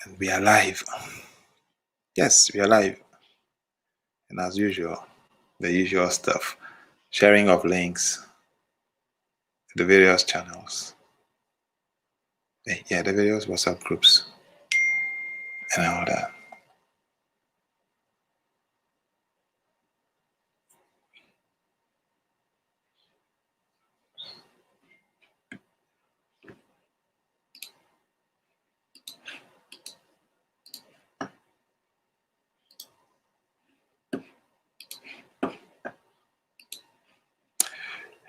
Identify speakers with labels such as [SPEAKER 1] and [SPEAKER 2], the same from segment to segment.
[SPEAKER 1] And we are live. Yes, we are live. And as usual, the usual stuff. Sharing of links to the various channels. Yeah, the various WhatsApp groups and all that.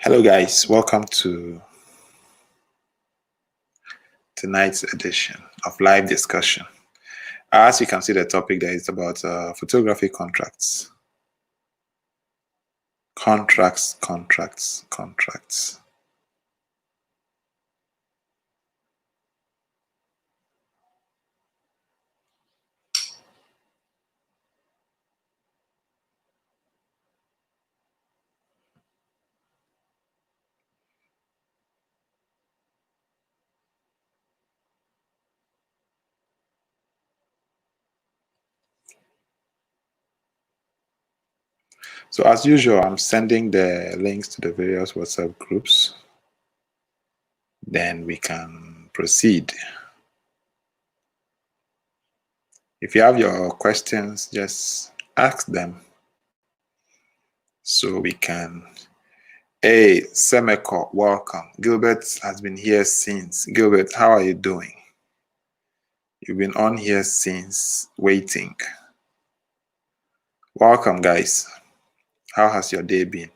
[SPEAKER 1] Hello guys, welcome to tonight's edition of live discussion. As you can see, the topic there is about photography contracts. Contracts. So as usual, I'm sending the links to the various WhatsApp groups. Then we can proceed. If you have your questions, just ask them so we can. Hey, Semeko, welcome. Gilbert has been here since. Gilbert, how are you doing? You've been on here since, waiting. Welcome, guys. How has your day been?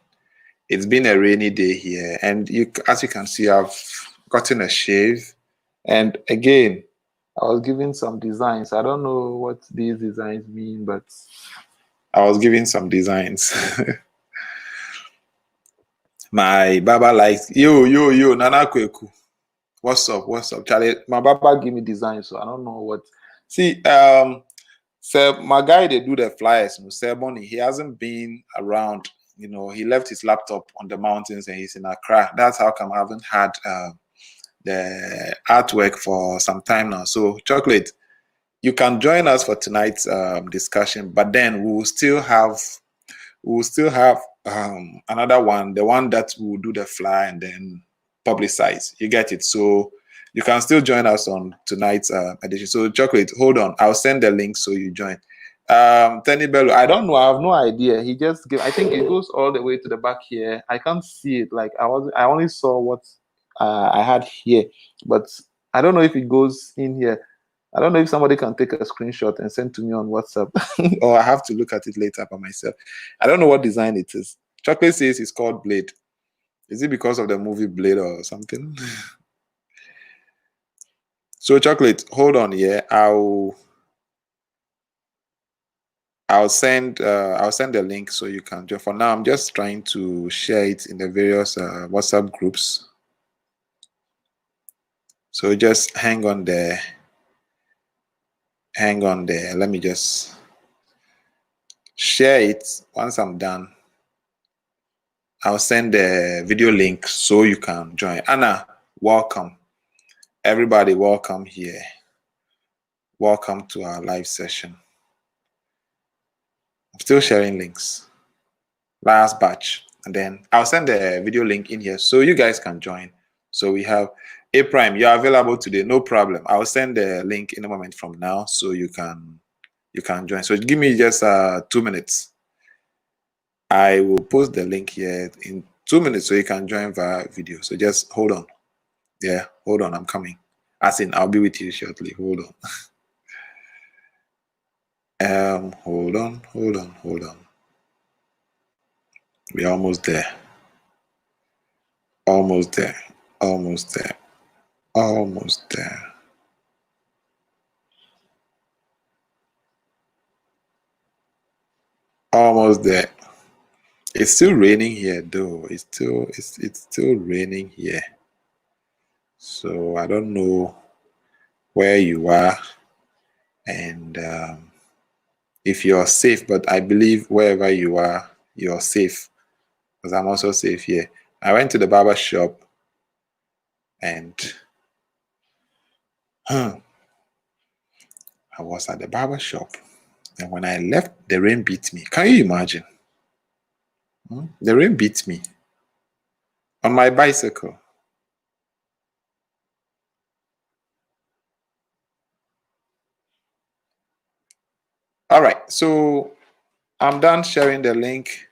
[SPEAKER 1] It's been a rainy day here, and as you can see, I've gotten a shave. And again, I was giving some designs. I don't know what these designs mean, but I was giving some designs. My baba likes yo Nana Kweku. What's up, Charlie? My baba give me designs, so I don't know what. See, so my guy they do the flyers. Seboni, he hasn't been around. You know, he left his laptop on the mountains and he's in Accra. That's how come I haven't had the artwork for some time now. So, Chocolate, you can join us for tonight's discussion, but then we'll still have another one, the one that will do the fly and then publicize. You get it? So you can still join us on tonight's edition. So Chocolate, hold on. I'll send the link so you join. Tenny Bello, I don't know. I have no idea. He just gave. I think it goes all the way to the back here. I can't see it. Like I only saw what I had here, but I don't know if it goes in here. I don't know if somebody can take a screenshot and send to me on WhatsApp, or I have to look at it later by myself. I don't know what design it is. Chocolate says it's called Blade. Is it because of the movie Blade or something? So Chocolate, hold on here. I'll send the link so you can join. For now, I'm just trying to share it in the various WhatsApp groups. So just hang on there. Let me just share it. Once I'm done, I'll send the video link so you can join. Anna, welcome. Everybody, welcome here. Welcome to our live session. I'm still sharing links. Last batch. And then I'll send the video link in here so you guys can join. So we have A Prime. You're available today. No problem. I'll send the link in a moment from now so you can join. So give me just 2 minutes. I will post the link here in 2 minutes so you can join via video. So just hold on. Yeah, hold on. I'm coming. As in, I'll be with you shortly. Hold on. Hold on. We're almost there. Almost there. Almost there. It's still raining here though. It's still raining here. So I don't know where you are and if you're safe, but I believe wherever you are, you're safe. Because I'm also safe here. I went to the barber shop and I was at the barber shop, and when I left, the rain beat me. Can you imagine? The rain beat me on my bicycle. All right, so I'm done sharing the link.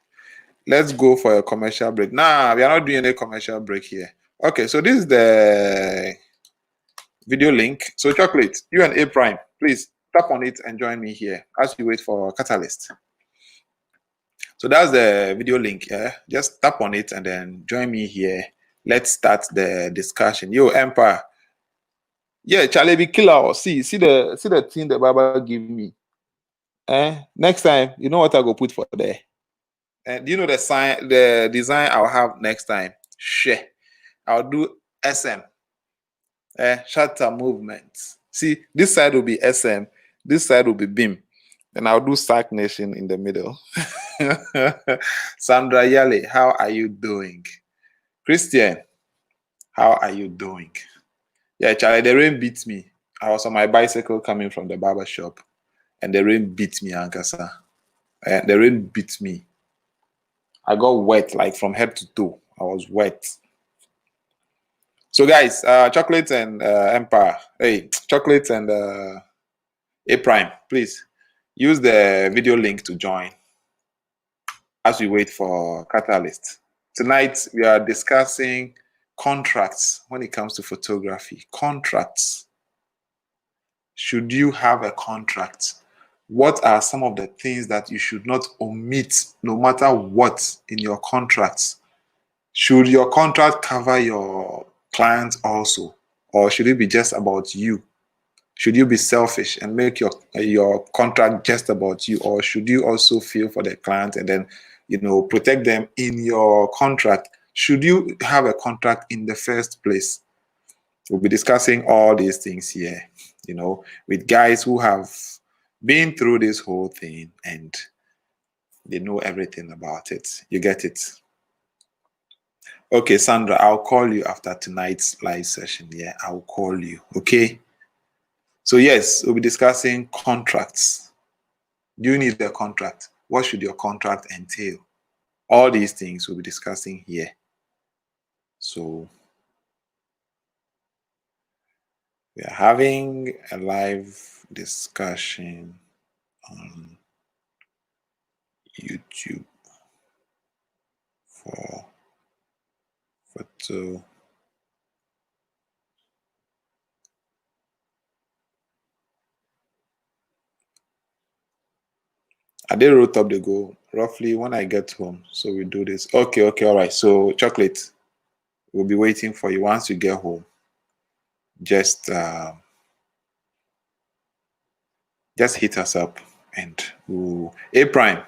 [SPEAKER 1] Let's go for a commercial break. Nah, we are not doing any commercial break here. Okay, so this is the video link. So Chocolate, you and A Prime, please tap on it and join me here as we wait for Catalyst. So that's the video link. Yeah, just tap on it and then join me here. Let's start the discussion. Yo, Empire. Yeah, Charlie be killer. See the thing the Baba give me. Next time, you know what I go put for there. And do you know the design I'll have next time? Share. I'll do SM. Shutter movements. See, this side will be SM, this side will be BIM. Then I'll do Sack Nation in the middle. Sandra Yale, how are you doing? Christian, how are you doing? Yeah, Charlie, the rain beat me. I was on my bicycle coming from the barber shop, and the rain beat me, Ankasa. The rain beat me. I got wet, like from head to toe. I was wet. So, guys, Chocolate and Empire. Hey, Chocolate and A Prime, please use the video link to join as we wait for Catalyst. Tonight, we are discussing contracts when it comes to photography. Contracts. Should you have a contract? What are some of the things that you should not omit no matter what in your contracts? Should your contract cover your clients also? Or should it be just about you? Should you be selfish and make your contract just about you? Or should you also feel for the client and then, protect them in your contract? Should you have a contract in the first place? We'll be discussing all these things here, with guys who have been through this whole thing and they know everything about it. You get it? Okay, Sandra, I'll call you after tonight's live session. Yeah, I'll call you. Okay. So yes, we'll be discussing contracts. Do you need a contract? What should your contract entail? All these things we'll be discussing here. So we are having a live discussion on YouTube for photo. I did wrote up the goal roughly when I get home. So we do this. Okay, all right. So Chocolate, we'll be waiting for you once you get home. Just hit us up and we'll... A Prime,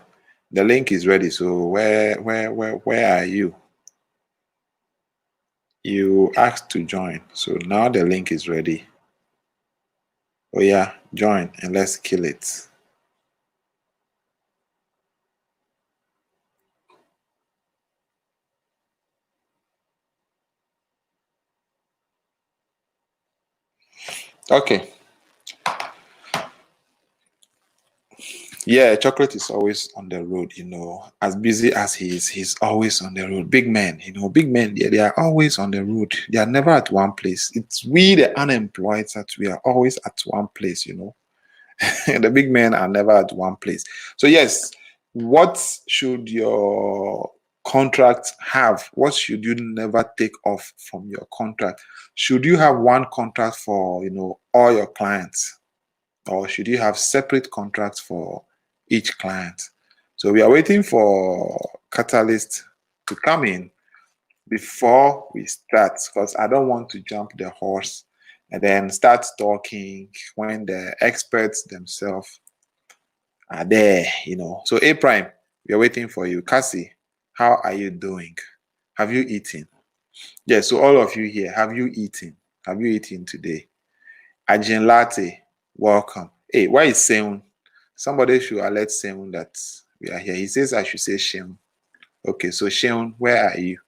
[SPEAKER 1] the link is ready. So where are you? You asked to join. So now the link is ready. Oh yeah, join and let's kill it. Okay. Yeah, Chocolate is always on the road, as busy as he is, he's always on the road. Big men, big men, they are always on the road. They are never at one place. It's we, the unemployed, that we are always at one place, The big men are never at one place. So yes, what should your contract have? What should you never take off from your contract? Should you have one contract for, all your clients? Or should you have separate contracts for each client? So we are waiting for Catalyst to come in before we start, because I don't want to jump the horse and then start talking when the experts themselves are there, So A Prime, we are waiting for you. Cassie, how are you doing? Have you eaten? Yes, so all of you here, have you eaten? Have you eaten today? Ajin Latte, welcome. Hey, why is Seun? Somebody should alert Seun that we are here. He says I should say Seun. Okay, so Seun, where are you?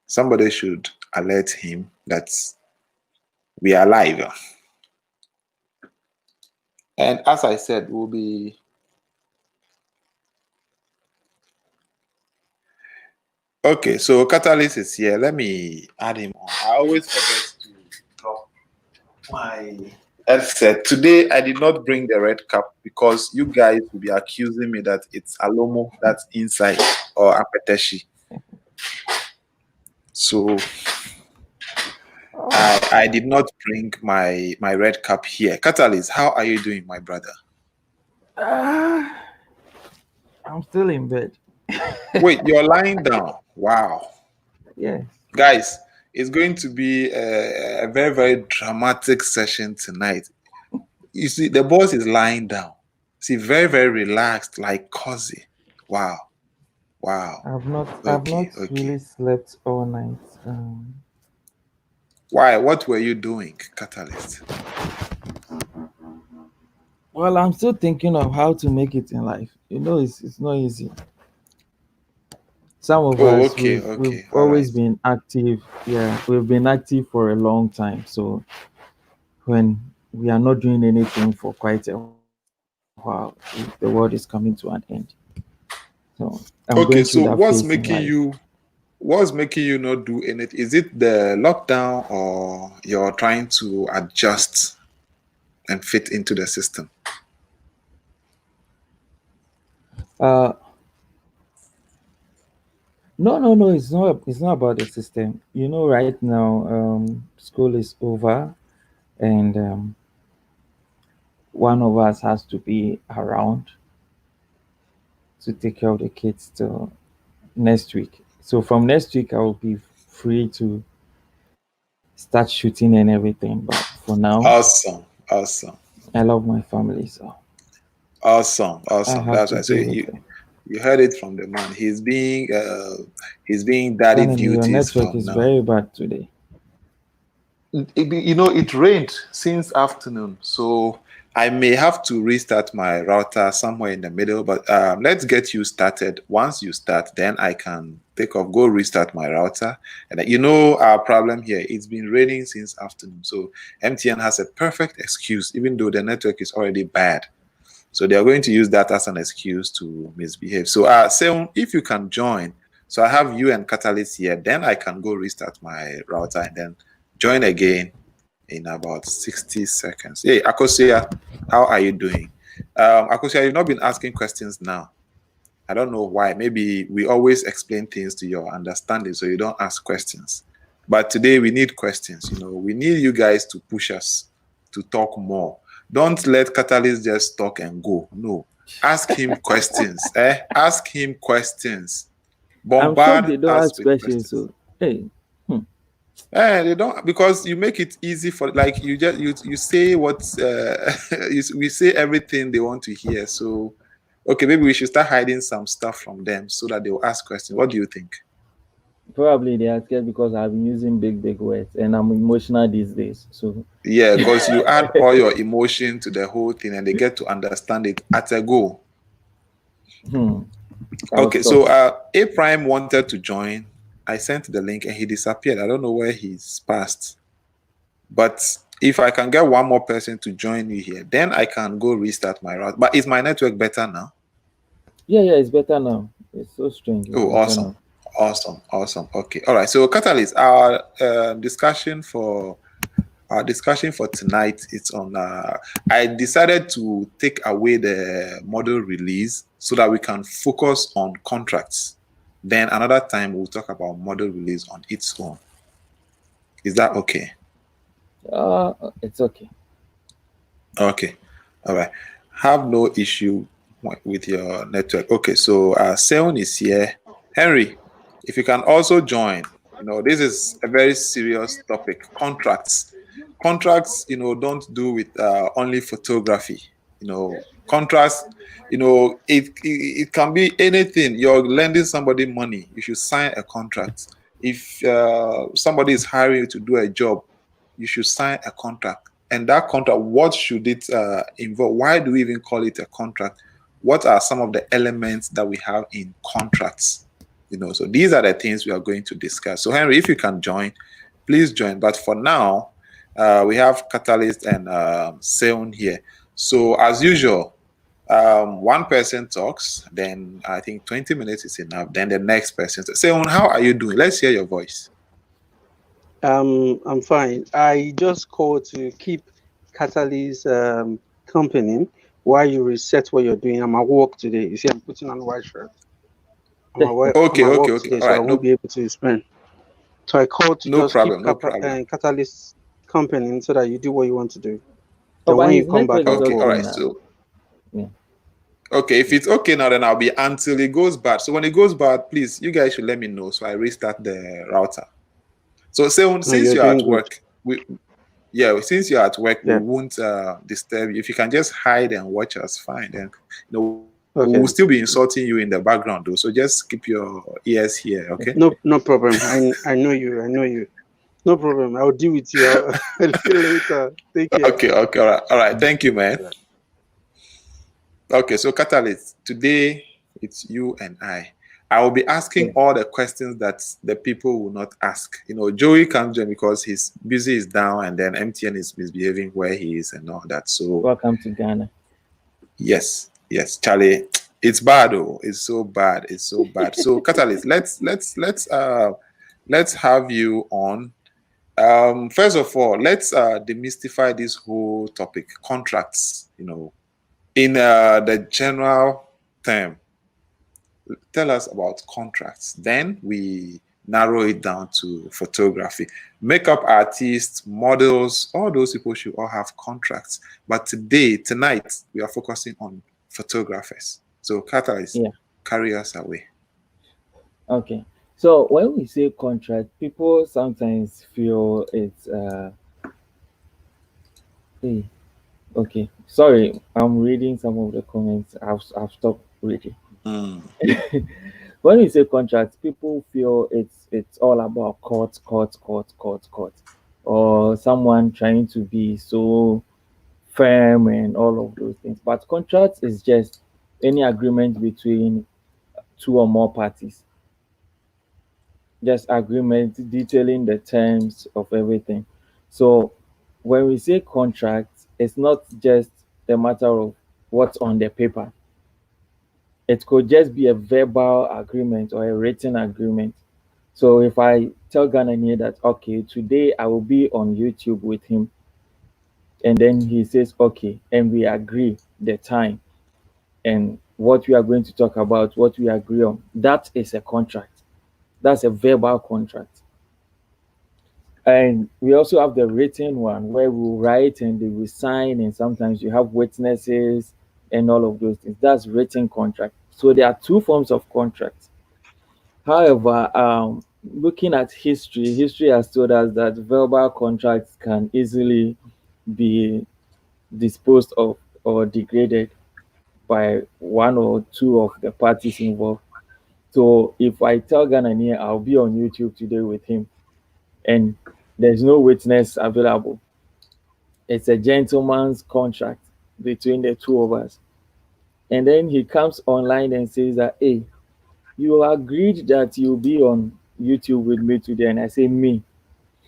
[SPEAKER 1] Somebody should alert him that we are live. And as I said, we'll be okay. So Catalyst is here. Let me add him on. I always forget to drop my headset. Today I did not bring the red cap because you guys will be accusing me that it's Alomo that's inside or Apeteshi. So I did not bring my red cap here. Catalyst, how are you doing, my brother?
[SPEAKER 2] I'm still in bed.
[SPEAKER 1] Wait, you're lying down. Wow.
[SPEAKER 2] Yes.
[SPEAKER 1] Guys, it's going to be a very, very dramatic session tonight. You see, the boss is lying down. See, very, very relaxed, like cozy. Wow. Wow.
[SPEAKER 2] I've not
[SPEAKER 1] Okay.
[SPEAKER 2] really slept all night.
[SPEAKER 1] Why? What were you doing, Catalyst?
[SPEAKER 2] Well, I'm still thinking of how to make it in life. It's not easy. Some of
[SPEAKER 1] Oh,
[SPEAKER 2] us
[SPEAKER 1] okay,
[SPEAKER 2] we've
[SPEAKER 1] okay. All right.
[SPEAKER 2] always been active. Yeah, we've been active for a long time. So when we are not doing anything for quite a while, the world is coming to an end. So I'm going through that
[SPEAKER 1] Okay,
[SPEAKER 2] phase
[SPEAKER 1] so
[SPEAKER 2] in life.
[SPEAKER 1] what's making you not do anything? Is it the lockdown or you're trying to adjust and fit into the system?
[SPEAKER 2] Uh, no. It's not. It's not about the system. Right now, school is over, and one of us has to be around to take care of the kids till next week. So from next week, I will be free to start shooting and everything. But for now,
[SPEAKER 1] Awesome, awesome,
[SPEAKER 2] I love my family, so
[SPEAKER 1] awesome,
[SPEAKER 2] I
[SPEAKER 1] awesome.
[SPEAKER 2] have
[SPEAKER 1] That's
[SPEAKER 2] to
[SPEAKER 1] right. So
[SPEAKER 2] be with them.
[SPEAKER 1] you heard it from the man. He's being daddy
[SPEAKER 2] Shannon, your
[SPEAKER 1] duties
[SPEAKER 2] network
[SPEAKER 1] from
[SPEAKER 2] is
[SPEAKER 1] now.
[SPEAKER 2] very bad today.
[SPEAKER 1] It rained since afternoon, so I may have to restart my router somewhere in the middle. But let's get you started. Once you start, then I can take off, go restart my router. And our problem here, it's been raining since afternoon, so MTN has a perfect excuse, even though the network is already bad. So they are going to use that as an excuse to misbehave. So, Seun, if you can join, so I have you and Catalyst here, then I can go restart my router and then join again in about 60 seconds. Hey, Akosia, how are you doing? Akosia, you've not been asking questions now. I don't know why. Maybe we always explain things to your understanding, so you don't ask questions. But today we need questions. We need you guys to push us to talk more. Don't let Catalyst just talk and go. No. Ask him questions. Ask him questions.
[SPEAKER 2] I'm shocked
[SPEAKER 1] Bombard
[SPEAKER 2] they don't
[SPEAKER 1] us
[SPEAKER 2] ask
[SPEAKER 1] with
[SPEAKER 2] questions.
[SPEAKER 1] questions.
[SPEAKER 2] So hey,
[SPEAKER 1] They don't, because you make it easy for, like, you say what we say everything they want to hear. So okay, maybe we should start hiding some stuff from them so that they will ask questions. What do you think?
[SPEAKER 2] probably they are scared because I've been using big words and I'm emotional these days. So
[SPEAKER 1] Yeah, because you add all your emotion to the whole thing and they get to understand it at a go.
[SPEAKER 2] hmm, I'll
[SPEAKER 1] Okay,
[SPEAKER 2] stop.
[SPEAKER 1] so A Prime wanted to join. I sent the link and he disappeared. I don't know where he's passed. But if I can get one more person to join you here, then I can go restart my route. But is my network better now?
[SPEAKER 2] Yeah, it's better now. It's so strange. It's
[SPEAKER 1] Oh,
[SPEAKER 2] better
[SPEAKER 1] awesome.
[SPEAKER 2] now.
[SPEAKER 1] Awesome. Okay. All right. So, Catalyst, our discussion for tonight is on. I decided to take away the model release so that we can focus on contracts. Then another time we'll talk about model release on its own. Is that okay?
[SPEAKER 2] It's okay.
[SPEAKER 1] Okay. All right. Have no issue with your network. Okay. So, Seon is here. Henry, if you can also join. This is a very serious topic. Contracts, don't do with only photography. Contracts, it can be anything. You're lending somebody money, you should sign a contract. If somebody is hiring you to do a job, you should sign a contract. And that contract, what should it involve? Why do we even call it a contract? What are some of the elements that we have in contracts? So these are the things we are going to discuss. So Henry, if you can join, please join. But for now, we have Catalyst and Seon here. So as usual, one person talks, then I think 20 minutes is enough. Then the next person. Say, how are you doing? Let's hear your voice.
[SPEAKER 3] I'm fine. I just called to keep Catalyst company while you reset what you're doing. I'm at work today. You see, I'm putting on a white shirt. I'm at work,
[SPEAKER 1] Okay.
[SPEAKER 3] today,
[SPEAKER 1] All
[SPEAKER 3] so I
[SPEAKER 1] right.
[SPEAKER 3] won't be able to spend. So I called to
[SPEAKER 1] No
[SPEAKER 3] just keep
[SPEAKER 1] problem.
[SPEAKER 3] Catalyst company so that you do what you want to do.
[SPEAKER 2] Oh,
[SPEAKER 3] Then
[SPEAKER 2] but
[SPEAKER 3] when you
[SPEAKER 2] his
[SPEAKER 3] come back,
[SPEAKER 2] network is
[SPEAKER 3] I'll
[SPEAKER 1] Okay.
[SPEAKER 3] go.
[SPEAKER 1] All
[SPEAKER 2] okay
[SPEAKER 1] right.
[SPEAKER 2] now.
[SPEAKER 1] So
[SPEAKER 2] Yeah.
[SPEAKER 1] okay, if it's okay now, then I'll be until it goes bad. So when it goes bad, please, you guys should let me know so I restart the router. So
[SPEAKER 3] No,
[SPEAKER 1] since
[SPEAKER 3] you're
[SPEAKER 1] you're
[SPEAKER 3] doing
[SPEAKER 1] at
[SPEAKER 3] good.
[SPEAKER 1] work, since you're at work, we
[SPEAKER 3] Yeah.
[SPEAKER 1] won't disturb you. If you can just hide and watch us, fine. Then we
[SPEAKER 3] Okay.
[SPEAKER 1] will still be insulting you in the background though. So just keep your ears here, okay?
[SPEAKER 3] No problem. I know you. I know you. No problem. I'll deal with you. I'll see you later. Take care.
[SPEAKER 1] Okay, all right. Thank you, man. Okay, so Catalyst, today it's you and I. I will be asking
[SPEAKER 2] Yeah.
[SPEAKER 1] all the questions that the people will not ask. Joey can't join because he's busy, is down, and then MTN is misbehaving where he is and all that. So
[SPEAKER 2] Welcome to Ghana.
[SPEAKER 1] yes, Charlie, it's bad. Oh, it's so bad. So Catalyst, let's have you on. First of all, let's demystify this whole topic, contracts. In the general term, tell us about contracts. Then we narrow it down to photography. Makeup artists, models, all those people should all have contracts. But tonight, we are focusing on photographers. So, Catalyst, carry us away.
[SPEAKER 2] Okay. So when we say contract, people sometimes feel it's hey, okay. Sorry, I'm reading some of the comments. I've stopped reading.
[SPEAKER 1] Mm.
[SPEAKER 2] When we say contract, people feel it's all about court, or someone trying to be so firm and all of those things. But contract is just any agreement between two or more parties. Just agreement detailing the terms of everything. So when we say contract, it's not just a matter of what's on the paper. It could just be a verbal agreement or a written agreement. So if I tell Ghanaian that okay, today I will be on YouTube with him, and then he says okay, and we agree the time and what we are going to talk about, what we agree on, that is a contract. That's a verbal contract. And we also have the written one where we write and they will sign, and sometimes you have witnesses and all of those things. That's written contract. So there are two forms of contracts. However, looking at history has told us that verbal contracts can easily be disposed of or degraded by one or two of the parties involved. So if I tell Ghanaian I'll be on YouTube today with him and there's no witness available, it's a gentleman's contract between the two of us. And then he comes online and says that, hey, you agreed that you'll be on YouTube with me today. And I say, me,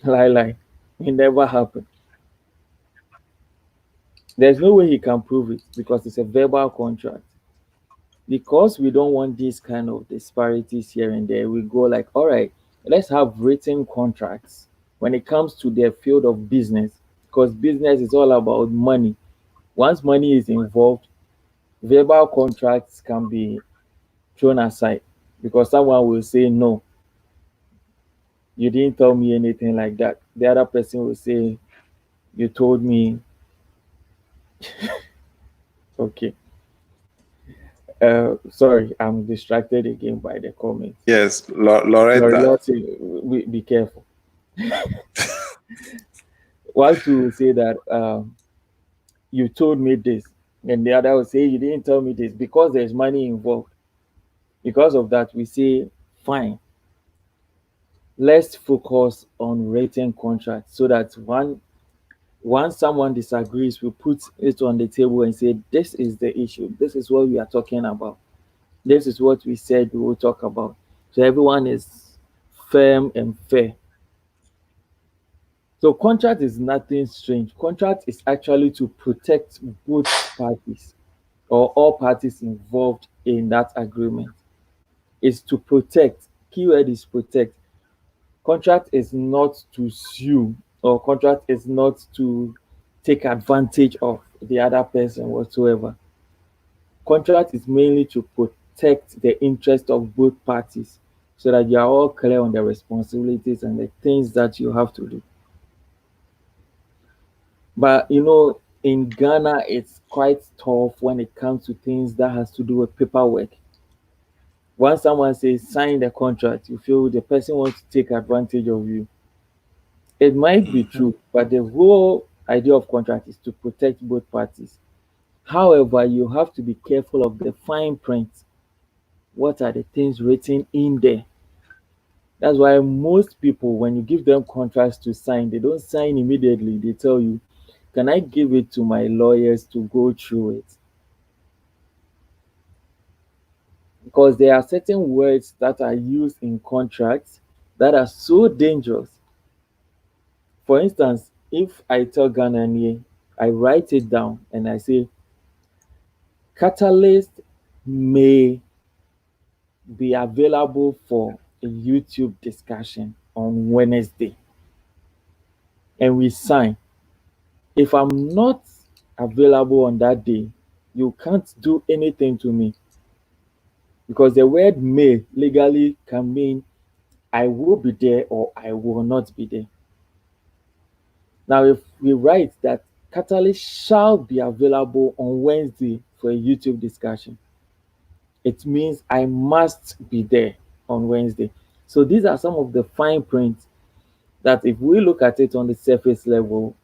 [SPEAKER 2] lie. It never happened. There's no way he can prove it because it's a verbal contract. Because we don't want these kind of disparities here and there, we go like, all right, let's have written contracts when it comes to the field of business, because business is all about money. Once money is involved, verbal contracts can be thrown aside because someone will say, no, you didn't tell me anything like that. The other person will say, you told me. Okay. Sorry, I'm distracted again by the comments.
[SPEAKER 1] Yes,
[SPEAKER 2] Sorry,
[SPEAKER 1] Loretta.
[SPEAKER 2] be careful. One two will say that you told me this, and the other will say you didn't tell me this because there's money involved. Because of that, we say fine. Let's focus on written contracts so that once someone disagrees, we put it on the table and say this is the issue. This is what we are talking about. This is what we said we will talk about. So everyone is firm and fair. So contract is nothing strange. Contract is actually to protect both parties or all parties involved in that agreement. Is to protect. Keyword is protect. Contract is not to sue, or contract is not to take advantage of the other person whatsoever. Contract is mainly to protect the interest of both parties so that you are all clear on the responsibilities and the things that you have to do. But in Ghana, it's quite tough when it comes to things that has to do with paperwork. Once someone says sign the contract, you feel the person wants to take advantage of you. It might be true, but the whole idea of contract is to protect both parties. However, you have to be careful of the fine print. What are the things written in there? That's why most people, when you give them contracts to sign, they don't sign immediately. They tell you, can I give it to my lawyers to go through it? Because there are certain words that are used in contracts that are so dangerous. For instance, if I tell Ghanaian, I write it down and I say, Catalyst may be available for a YouTube discussion on Wednesday, and we sign. If I'm not available on that day, you can't do anything to me, because the word may legally can mean I will be there or I will not be there. Now, if we write that Catalyst shall be available on Wednesday for a YouTube discussion, it means I must be there on Wednesday. So these are some of the fine print that if we look at it on the surface level,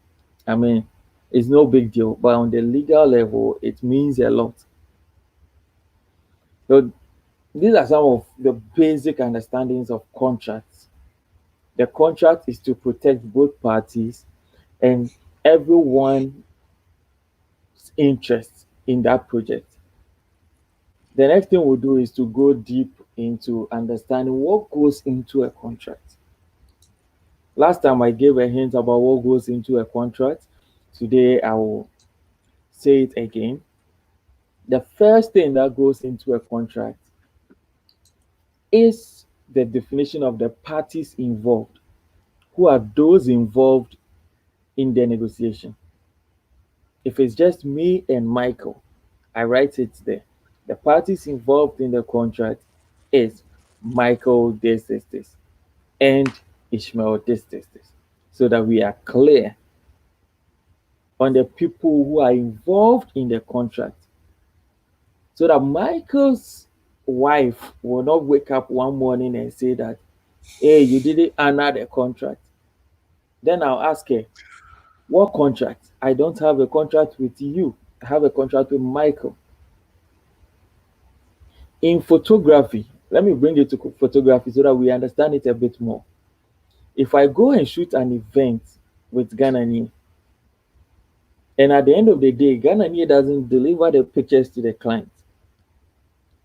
[SPEAKER 2] I mean, it's no big deal, but on the legal level, it means a lot. So these are some of the basic understandings of contracts. The contract is to protect both parties and everyone's interest in that project. The next thing we'll do is to go deep into understanding what goes into a contract. Last time I gave a hint about what goes into a contract. Today I will say it again. The first thing that goes into a contract is the definition of the parties involved. Who are those involved in the negotiation? If it's just me and Michael, I write it there. The parties involved in the contract is Michael this, and Ishmael this, so that we are clear on the people who are involved in the contract, so that Michael's wife will not wake up one morning and say that, hey, you didn't honor the contract. Then I'll ask her, what contract? I don't have a contract with you. I have a contract with Michael. In photography, let me bring it to photography so that we understand it a bit more. If I go and shoot an event with Ghanaian, and at the end of the day, Ghanaian doesn't deliver the pictures to the client,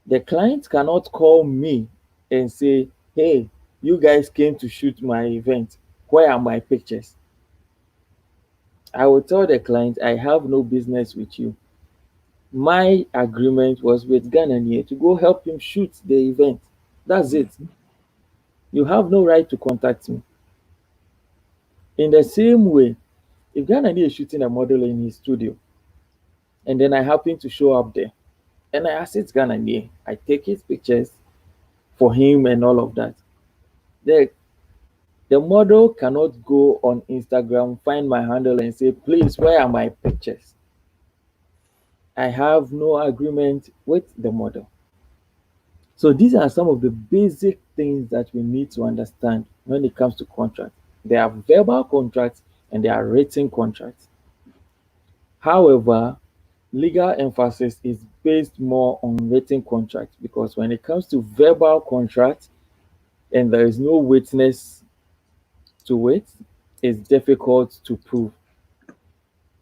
[SPEAKER 2] the client cannot call me and say, hey, you guys came to shoot my event. Where are my pictures? I will tell the client, I have no business with you. My agreement was with Ghanaian to go help him shoot the event. That's it. You have no right to contact me. In the same way, if Ghanaian is shooting a model in his studio, and then I happen to show up there, and I assist Ghanaian, I take his pictures for him and all of that. The model cannot go on Instagram, find my handle, and say, please, where are my pictures? I have no agreement with the model. So these are some of the basic things that we need to understand when it comes to contracts. There are verbal contracts and there are written contracts. However, legal emphasis is based more on written contracts, because when it comes to verbal contracts and there is no witness to it, it's difficult to prove.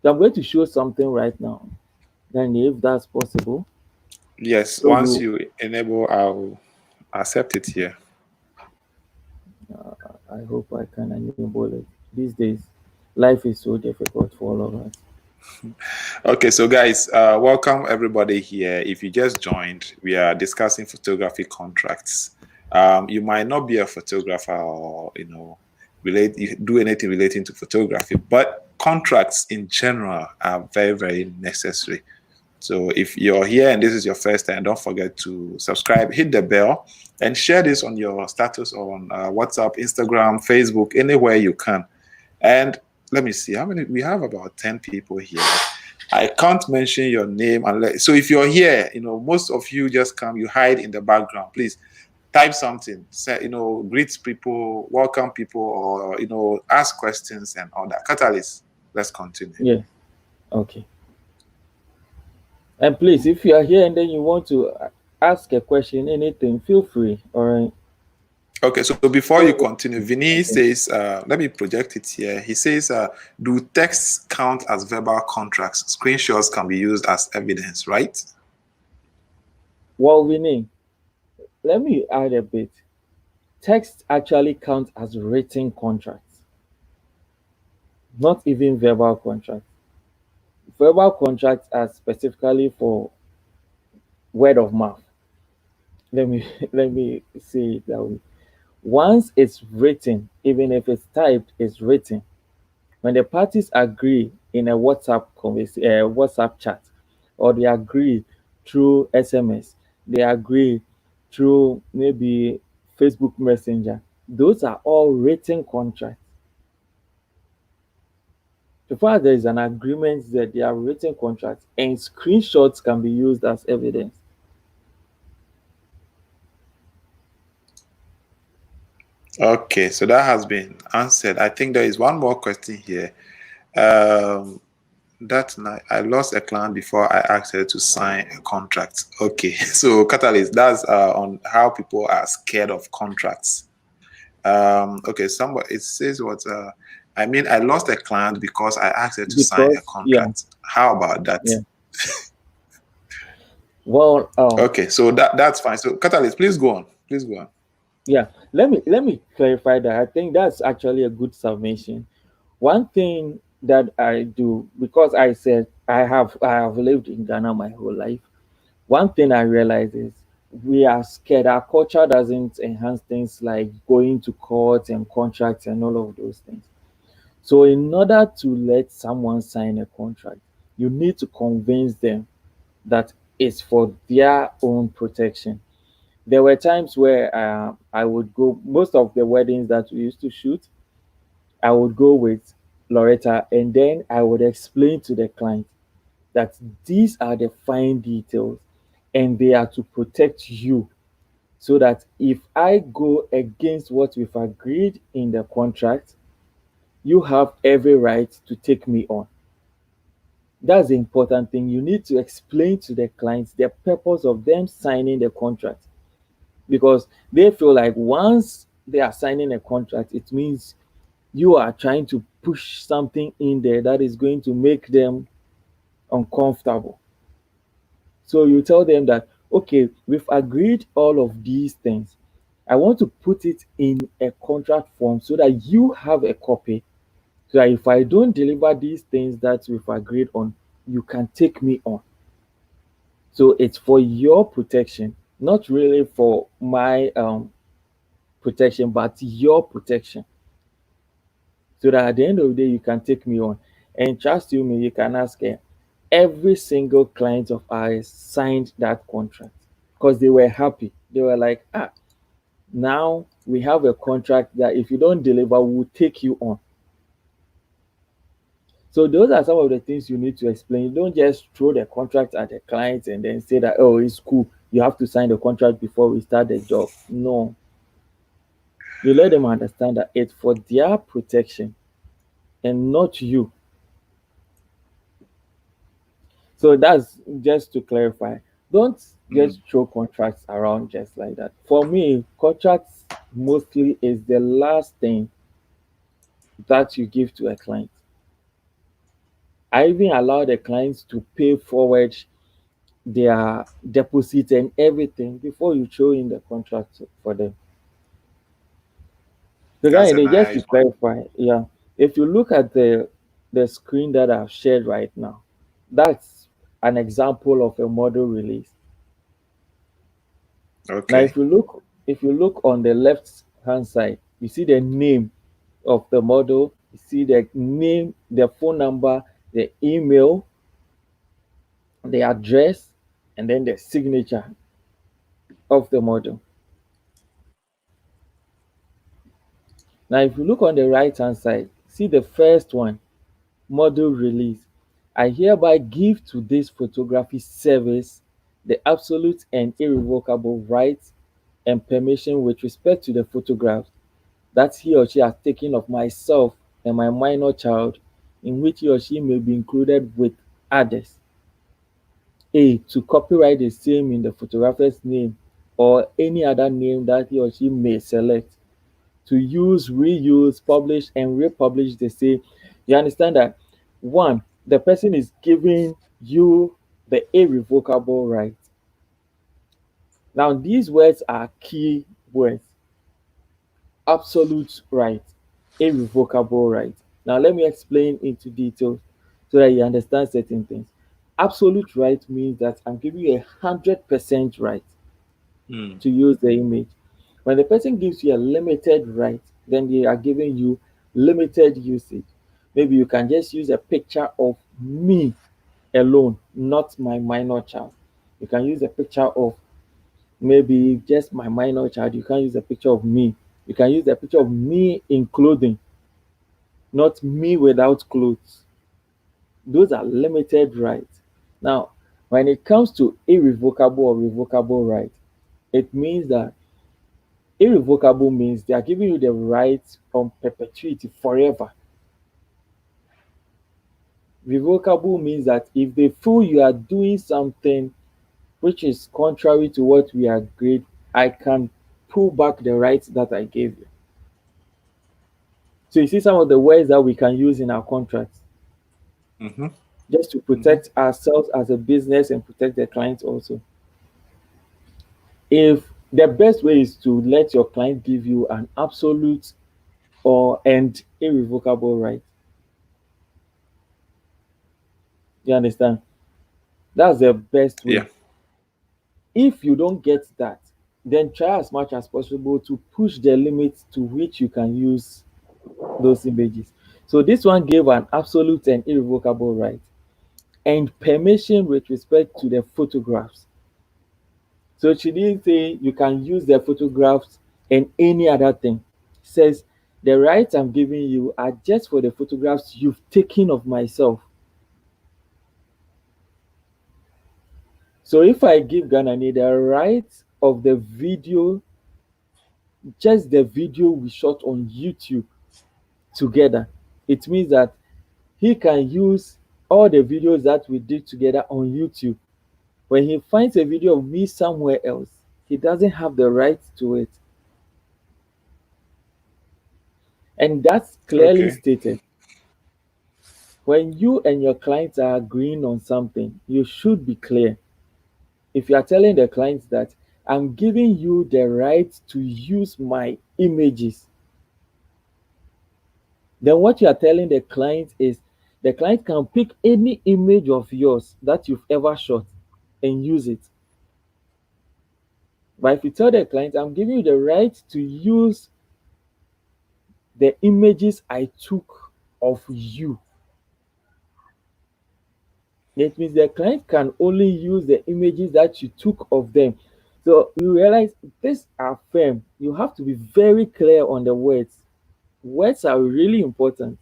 [SPEAKER 2] So I'm going to show something right now. Then, if that's possible.
[SPEAKER 1] Yes,
[SPEAKER 2] So
[SPEAKER 1] once you enable, I'll accept it here.
[SPEAKER 2] I hope I can enable it these days. life is so difficult for all of us.
[SPEAKER 1] Okay, so guys, welcome everybody here. If you just joined, we are discussing photography contracts. You might not be a photographer or do anything relating to photography, but contracts in general are very, very necessary. So if you're here and this is your first time, don't forget to subscribe, hit the bell, and share this on your status on WhatsApp, Instagram, Facebook, anywhere you can. And let me see how many we have. About 10 people here. I can't mention your name unless. So if you're here, most of you just come, you hide in the background. Please type something. Say, greet people, welcome people, or ask questions and all that. Catalyst, let's continue.
[SPEAKER 2] Yeah. Okay. And please, if you are here and then you want to ask a question, anything, feel free. All right.
[SPEAKER 1] Okay, so before you continue, Vinny says, let me project it here. He says, do texts count as verbal contracts? Screenshots can be used as evidence, right?
[SPEAKER 2] Well, Vinny, let me add a bit. Text actually count as written contracts, not even verbal contracts. Verbal contracts are specifically for word of mouth. Let me let me say it that way. Once it's written, even if it's typed, it's written. When the parties agree in a WhatsApp chat, or they agree through SMS, they agree through maybe Facebook Messenger, those are all written contracts. So far there is an agreement that they are written contracts, and screenshots can be used as evidence.
[SPEAKER 1] Okay, so that has been answered. I think there is one more question here. That night I lost a client before I asked her to sign a contract. Okay, so Catalyst, that's on how people are scared of contracts. Okay, it says what I lost a client because I asked her to sign a contract. Yeah. How about that?
[SPEAKER 2] Yeah. Well,
[SPEAKER 1] okay, so that's fine. So Catalyst, please go on. Please go on.
[SPEAKER 2] Yeah, let me clarify that. I think that's actually a good submission. One thing that I do, because I said I have lived in Ghana my whole life. One thing I realize is we are scared. Our culture doesn't enhance things like going to court and contracts and all of those things. So in order to let someone sign a contract, you need to convince them that it's for their own protection. There were times where I would go, most of the weddings that we used to shoot, I would go with Loretta, and then I would explain to the client that these are the fine details and they are to protect you, so that if I go against what we've agreed in the contract, you have every right to take me on. That's the important thing. You need to explain to the clients the purpose of them signing the contract, because they feel like once they are signing a contract, it means you are trying to push something in there that is going to make them uncomfortable. So you tell them that, okay, we've agreed all of these things. I want to put it in a contract form so that you have a copy. So that if I don't deliver these things that we've agreed on, you can take me on. So it's for your protection, not really for my protection, but your protection. So that at the end of the day, you can take me on. And trust you me, you can ask her. Every single client of ours signed that contract because they were happy. They were like, now we have a contract that if you don't deliver, we'll take you on. So those are some of the things you need to explain. You don't just throw the contract at the client and then say that, oh, it's cool. You have to sign the contract before we start the job. No. You let them understand that it's for their protection and not you. So that's just to clarify. Don't just throw contracts around just like that. For me, contracts mostly is the last thing that you give to a client. I even allow the clients to pay forward their deposit and everything before you throw in the contract for them. So
[SPEAKER 1] That's
[SPEAKER 2] then
[SPEAKER 1] a
[SPEAKER 2] just
[SPEAKER 1] nice
[SPEAKER 2] to clarify, yeah. If you look at the screen that I've shared right now, that's an example of a model release. Now,
[SPEAKER 1] Okay.
[SPEAKER 2] if you look on the left hand side, you see the name of the model, you see the name, the phone number, the email, the address, and then the signature of the model. Now, if you look on the right hand side, see the first one, model release. I hereby give to this photography service the absolute and irrevocable rights and permission with respect to the photographs that he or she has taken of myself and my minor child, in which he or she may be included with others. A. To copyright the same in the photographer's name or any other name that he or she may select. To use, reuse, publish, and republish the same. You understand that? One, the person is giving you the irrevocable right. Now, these words are key words: absolute right, irrevocable right. Now, let me explain into detail so that you understand certain things. Absolute right means that I'm giving you 100% right
[SPEAKER 1] Hmm.
[SPEAKER 2] to use the image. When the person gives you a limited right, then they are giving you limited usage. Maybe you can just use a picture of me alone, not my minor child. You can use a picture of maybe just my minor child. You can use a picture of me. You can use a picture of me in clothing, not me without clothes. Those are limited rights. Now, when it comes to irrevocable or revocable right, it means that irrevocable means they are giving you the right from perpetuity forever. Revocable means that if they feel you are doing something which is contrary to what we agreed, I can pull back the rights that I gave you. So you see some of the words that we can use in our contracts
[SPEAKER 1] Mm-hmm.
[SPEAKER 2] just to
[SPEAKER 1] Mm-hmm.
[SPEAKER 2] protect ourselves as a business and protect the clients also. If the best way is to let your client give you an absolute or and irrevocable right. You understand? That's the best way.
[SPEAKER 1] Yeah.
[SPEAKER 2] If you don't get that, then try as much as possible to push the limits to which you can use those images. So this one gave an absolute and irrevocable right and permission with respect to the photographs. So she didn't say you can use the photographs and any other thing. She says the rights I'm giving you are just for the photographs you've taken of myself. So if I give Ganani the right of the video, just the video we shot on YouTube together, it means that he can use all the videos that we did together on YouTube. When he finds a video of me somewhere else, he doesn't have the right to it. And that's clearly
[SPEAKER 1] Okay.
[SPEAKER 2] stated. When you and your clients are agreeing on something, you should be clear. If you are telling the clients that I'm giving you the right to use my images, then what you are telling the client is the client can pick any image of yours that you've ever shot and use it. But if you tell the client, I'm giving you the right to use the images I took of you, it means the client can only use the images that you took of them. So you realize this are firm. You have to be very clear on the words. Words are really important.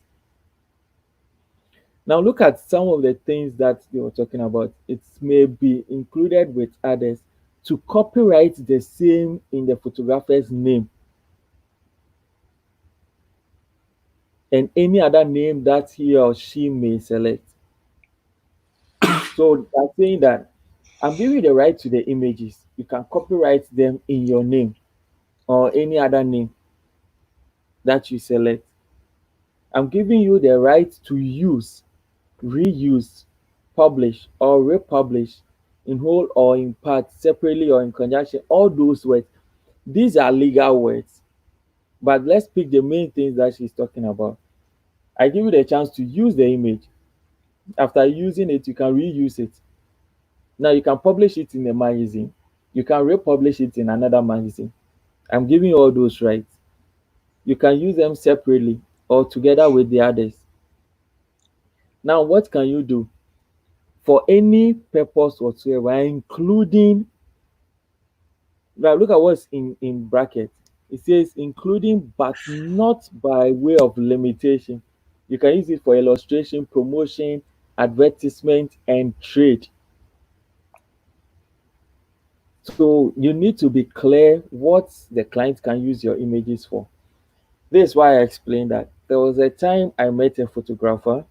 [SPEAKER 2] Now look at some of the things that they were talking about. It may be included with others to copyright the same in the photographer's name and any other name that he or she may select. So they're saying that I'm giving you the right to the images. You can copyright them in your name or any other name that you select. I'm giving you the right to use, reuse, publish, or republish in whole or in part, separately or in conjunction. All those words, these are legal words. But let's pick the main things that she's talking about. I give you the chance to use the image. After using it, you can reuse it. Now you can publish it in a magazine. You can republish it in another magazine. I'm giving you all those rights. You can use them separately or together with the others. Now, what can you do? For any purpose whatsoever, including, now look at what's in bracket. It says including but not by way of limitation. You can use it for illustration, promotion, advertisement, and trade. So you need to be clear what the client can use your images for. This is why I explained that. There was a time I met a photographer,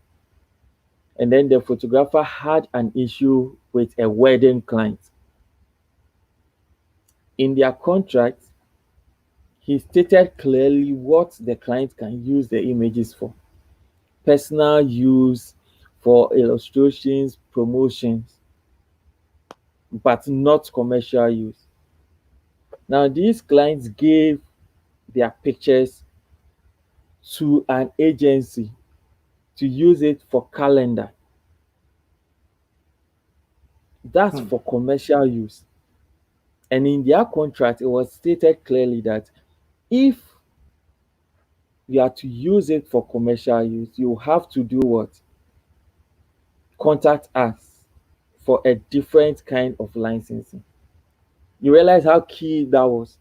[SPEAKER 2] and then the photographer had an issue with a wedding client. In their contract, he stated clearly what the client can use the images for: personal use, for illustrations, promotions, but not commercial use. Now, these clients gave their pictures to an agency to use it for calendar. That's
[SPEAKER 1] Hmm.
[SPEAKER 2] for commercial use. And in their contract, it was stated clearly that if you are to use it for commercial use, you have to do what? Contact us for a different kind of licensing. You realize how key that was?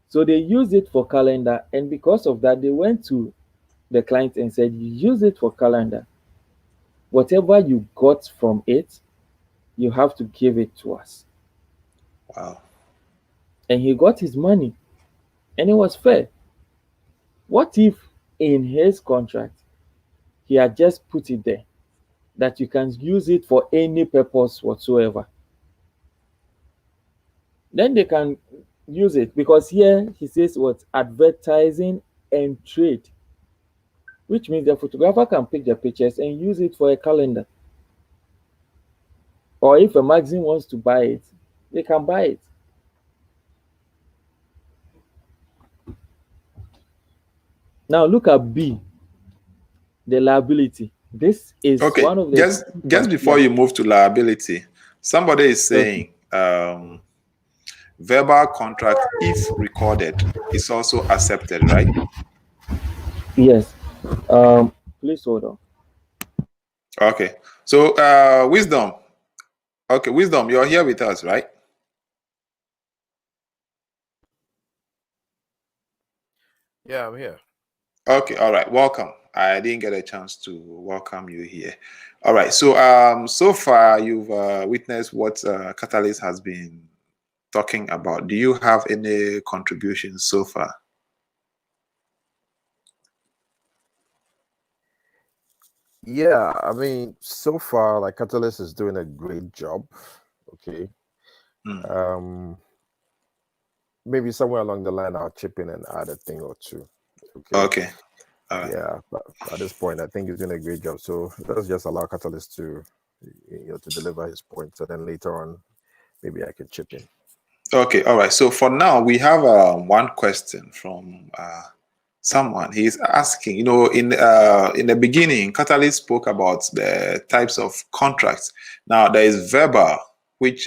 [SPEAKER 2] So they used it for calendar, and because of that, they went to the client and said, "You use it for calendar. Whatever you got from it, you have to give it to us."
[SPEAKER 1] Wow.
[SPEAKER 2] And he got his money, and it was fair. What if in his contract he had just put it there that you can use it for any purpose whatsoever? Then they can use it, because here he says what? Advertising and trade, which means the photographer can pick the pictures and use it for a calendar. Or if a magazine wants to buy it, they can buy it. Now look at B, the liability. This is
[SPEAKER 1] Okay,
[SPEAKER 2] one of the
[SPEAKER 1] just before
[SPEAKER 2] yeah.
[SPEAKER 1] you move to liability, somebody is
[SPEAKER 2] Okay.
[SPEAKER 1] saying verbal contract, if recorded, is also accepted, right?
[SPEAKER 2] Yes. Please hold on.
[SPEAKER 1] Okay. So wisdom. Okay, wisdom, you're here with us, right?
[SPEAKER 4] Yeah, I'm here.
[SPEAKER 1] Okay, all right. Welcome. I didn't get a chance to welcome you here. All right. So so far you've witnessed what Catalyst has been talking about. Do you have any contributions so far?
[SPEAKER 4] Yeah, I mean, so far, like Catalyst is doing a great job. Okay.
[SPEAKER 1] Mm.
[SPEAKER 4] Maybe somewhere along the line, I'll chip in and add a thing or two. Okay.
[SPEAKER 1] Okay. All right.
[SPEAKER 4] Yeah, but at this point, I think he's doing a great job. So let's just allow Catalyst to, to deliver his points, and then later on, maybe I can chip in.
[SPEAKER 1] Okay. All right. So for now, we have one question from someone. He's asking, in the beginning, Catalyst spoke about the types of contracts. Now there is verbal, which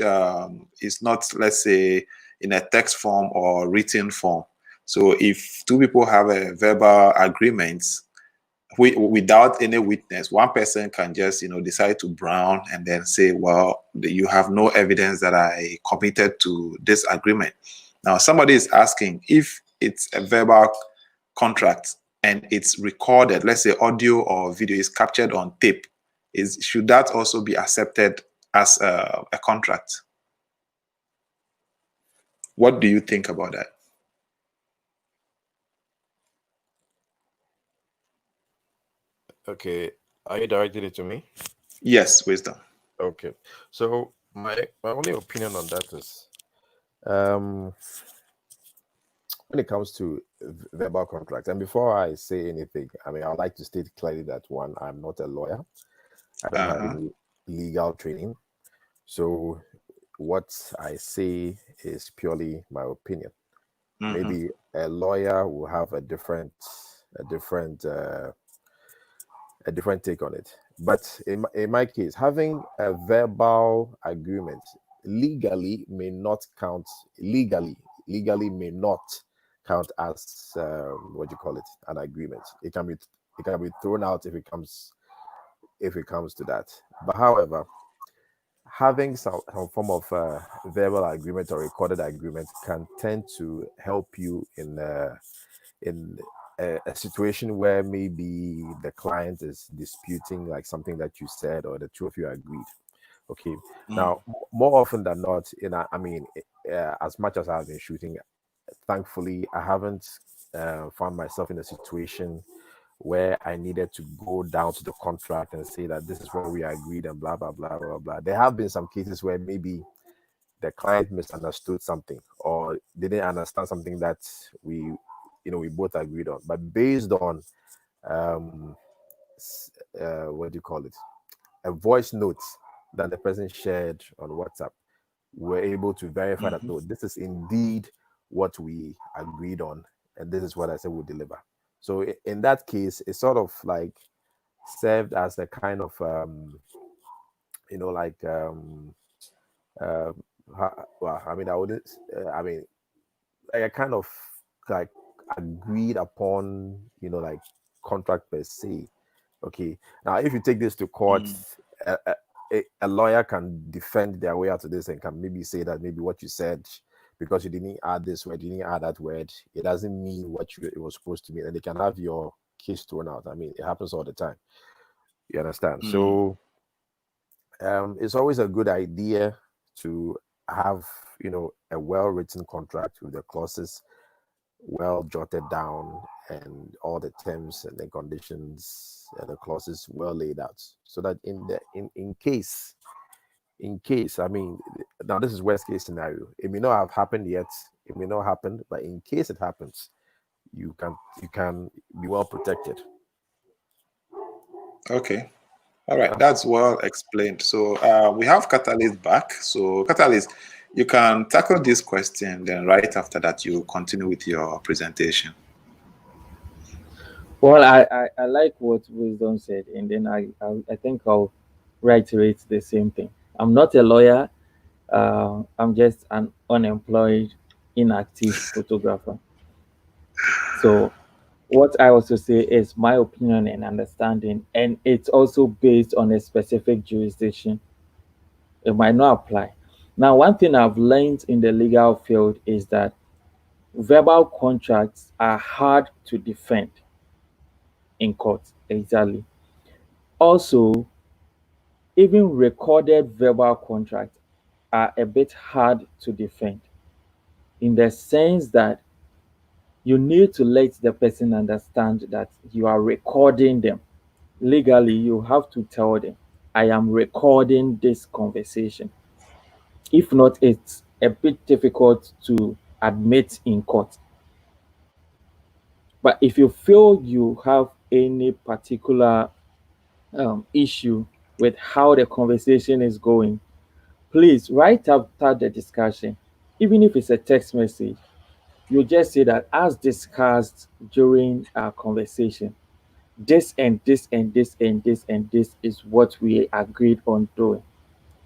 [SPEAKER 1] is not, let's say, in a text form or written form. So if two people have a verbal agreement without any witness, one person can just decide to brown and then say, well, you have no evidence that I committed to this agreement. Now somebody is asking, if it's a verbal contract and it's recorded, let's say audio or video is captured on tape, should that also be accepted as a contract? What do you think about that?
[SPEAKER 4] Okay. Are you directing it to me?
[SPEAKER 1] Yes, wisdom.
[SPEAKER 4] Okay. So my only opinion on that is, when it comes to verbal contracts, and before I say anything, I mean, I'd like to state clearly that one, I'm not a lawyer. I don't have any legal training. So what I say is purely my opinion. Maybe a lawyer will have a different a different take on it. But in my case, having a verbal agreement legally may not count. Legally may not count as what do you call it, an agreement. It can be thrown out if it comes to that. But however, having some form of verbal agreement or recorded agreement can tend to help you in a situation where maybe the client is disputing like something that you said or the two of you agreed. Okay. Now, more often than not, as much as I've been shooting, thankfully, I haven't found myself in a situation where I needed to go down to the contract and say that this is what we agreed and blah blah blah blah blah. There have been some cases where maybe the client misunderstood something or didn't understand something that we both agreed on. But based on what do you call it? A voice note that the person shared on WhatsApp, we're able to verify that no, this is indeed what we agreed on, and this is what I said we'll deliver. So in that case, it sort of like served as a kind of I wouldn't like a kind of like agreed upon like contract per se. Okay, now if you take this to court, a lawyer can defend their way out of this and can maybe say that maybe what you said, because you didn't add this word, you didn't add that word, it doesn't mean what it was supposed to mean, and they can have your case thrown out. I mean, it happens all the time. You understand? So it's always a good idea to have a well-written contract with the clauses well jotted down and all the terms and the conditions and the clauses well laid out, so that in case, I mean, now this is worst case scenario. It may not have happened yet, it may not happen, but in case it happens, you can be well protected.
[SPEAKER 1] Okay. All right, that's well explained. So we have Catalyst back. So Catalyst, you can tackle this question, then right after that you continue with your presentation.
[SPEAKER 2] Well, I like what Wisdom said, and then I think I'll reiterate the same thing. I'm not a lawyer. I'm just an unemployed, inactive photographer. So what I also say is my opinion and understanding, and it's also based on a specific jurisdiction. It might not apply. Now, one thing I've learned in the legal field is that verbal contracts are hard to defend in court. Exactly. Also, even recorded verbal contracts are a bit hard to defend in the sense that you need to let the person understand that you are recording them. Legally, you have to tell them, I am recording this conversation. If not, it's a bit difficult to admit in court. But if you feel you have any particular issue with how the conversation is going, please, right after the discussion, even if it's a text message, you just say that as discussed during our conversation, this and this and this and this and this is what we agreed on doing.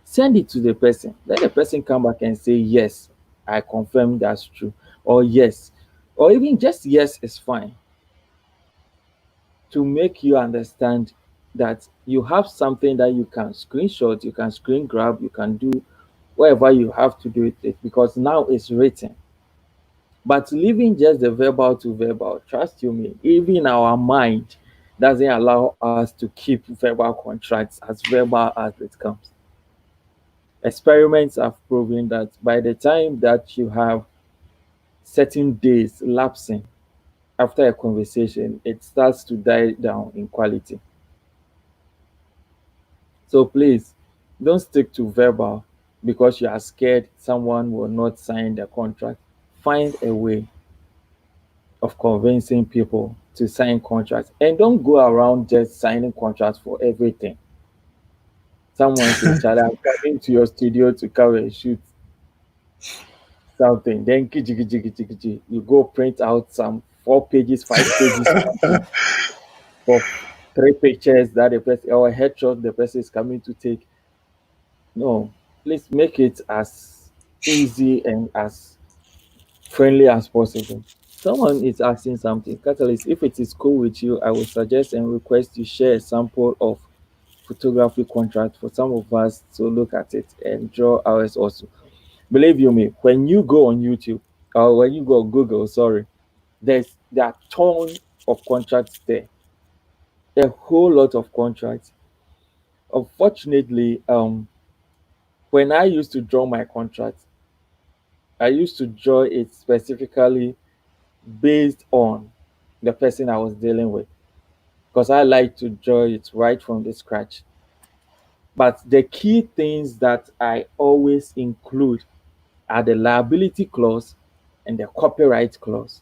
[SPEAKER 2] Send it to the person. Let the person come back and say, yes, I confirm that's true. Or yes. Or even just yes is fine. To make you understand that you have something that you can screenshot, you can screen grab, you can do whatever you have to do with it, because now it's written. But leaving just the verbal to verbal, trust you me, even our mind doesn't allow us to keep verbal contracts as verbal as it comes. Experiments have proven that by the time that you have certain days lapsing after a conversation, it starts to die down in quality. So please don't stick to verbal because you are scared someone will not sign the contract. Find a way of convincing people to sign contracts, and don't go around just signing contracts for everything. Someone says, Charlie, I'm coming to your studio to come and shoot something. Then you go print out some 4 pages, 5 pages for 3 pictures that the person or a headshot the person is coming to take. No, please make it as easy and as friendly as possible. Someone is asking something. Catalyst, if it is cool with you, I would suggest and request you share a sample of photography contract for some of us to look at it and draw ours also. Believe you me, when you go on YouTube or when you go on Google, sorry, there are ton of contracts there. A whole lot of contracts. Unfortunately, when I used to draw my contract, I used to draw it specifically based on the person I was dealing with because I like to draw it right from the scratch. But the key things that I always include are the liability clause and the copyright clause.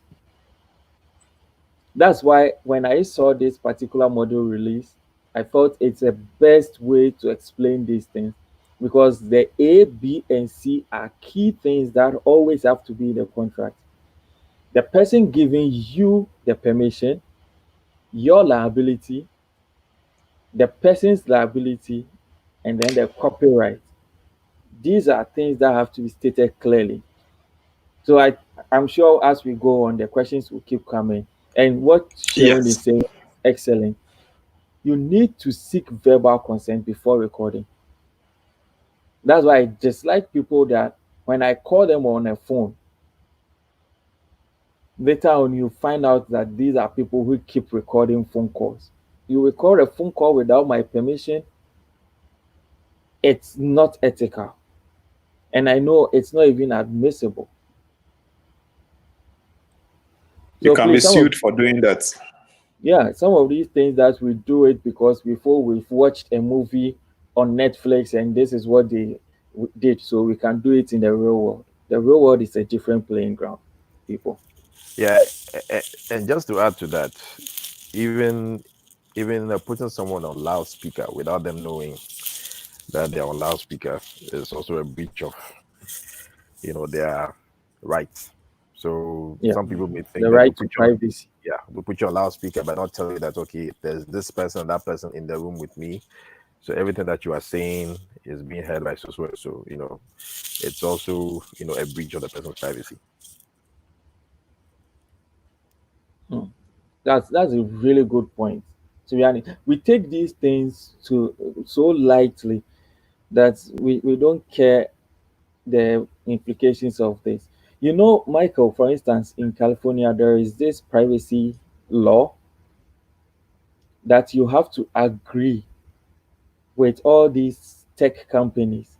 [SPEAKER 2] That's why when I saw this particular model release, I felt it's the best way to explain these things because the A, B, and C are key things that always have to be in the contract. The person giving you the permission, your liability, the person's liability, and then the copyright. These are things that have to be stated clearly. So I'm sure as we go on, the questions will keep coming. And what Sharon is
[SPEAKER 1] Yes.
[SPEAKER 2] saying is excellent. You need to seek verbal consent before recording. That's why I dislike people that when I call them on a phone, later on you find out that these are people who keep recording phone calls. You record a phone call without my permission, it's not ethical. And I know it's not even admissible.
[SPEAKER 1] You
[SPEAKER 2] So
[SPEAKER 1] can be
[SPEAKER 2] please,
[SPEAKER 1] sued for doing that.
[SPEAKER 2] some of these things that we do it because before we've watched a movie on Netflix and this is what they did, so we can do it in the real world. The real world is a different playing ground, people.
[SPEAKER 4] Yeah, and just to add to that, even putting someone on loudspeaker without them knowing that they're on loudspeaker is also a breach of their rights. So
[SPEAKER 2] Yeah,
[SPEAKER 4] some people may think
[SPEAKER 2] the
[SPEAKER 4] that
[SPEAKER 2] right to privacy.
[SPEAKER 4] we'll put you on loudspeaker, but not tell you that okay, there's this person, that person in the room with me. So everything that you are saying is being heard by so. So it's also a breach of the person's privacy.
[SPEAKER 2] Hmm. That's a really good point. To be honest, we take these things so lightly that we don't care the implications of this. You know, Michael, for instance, in California, there is this privacy law that you have to agree with all these tech companies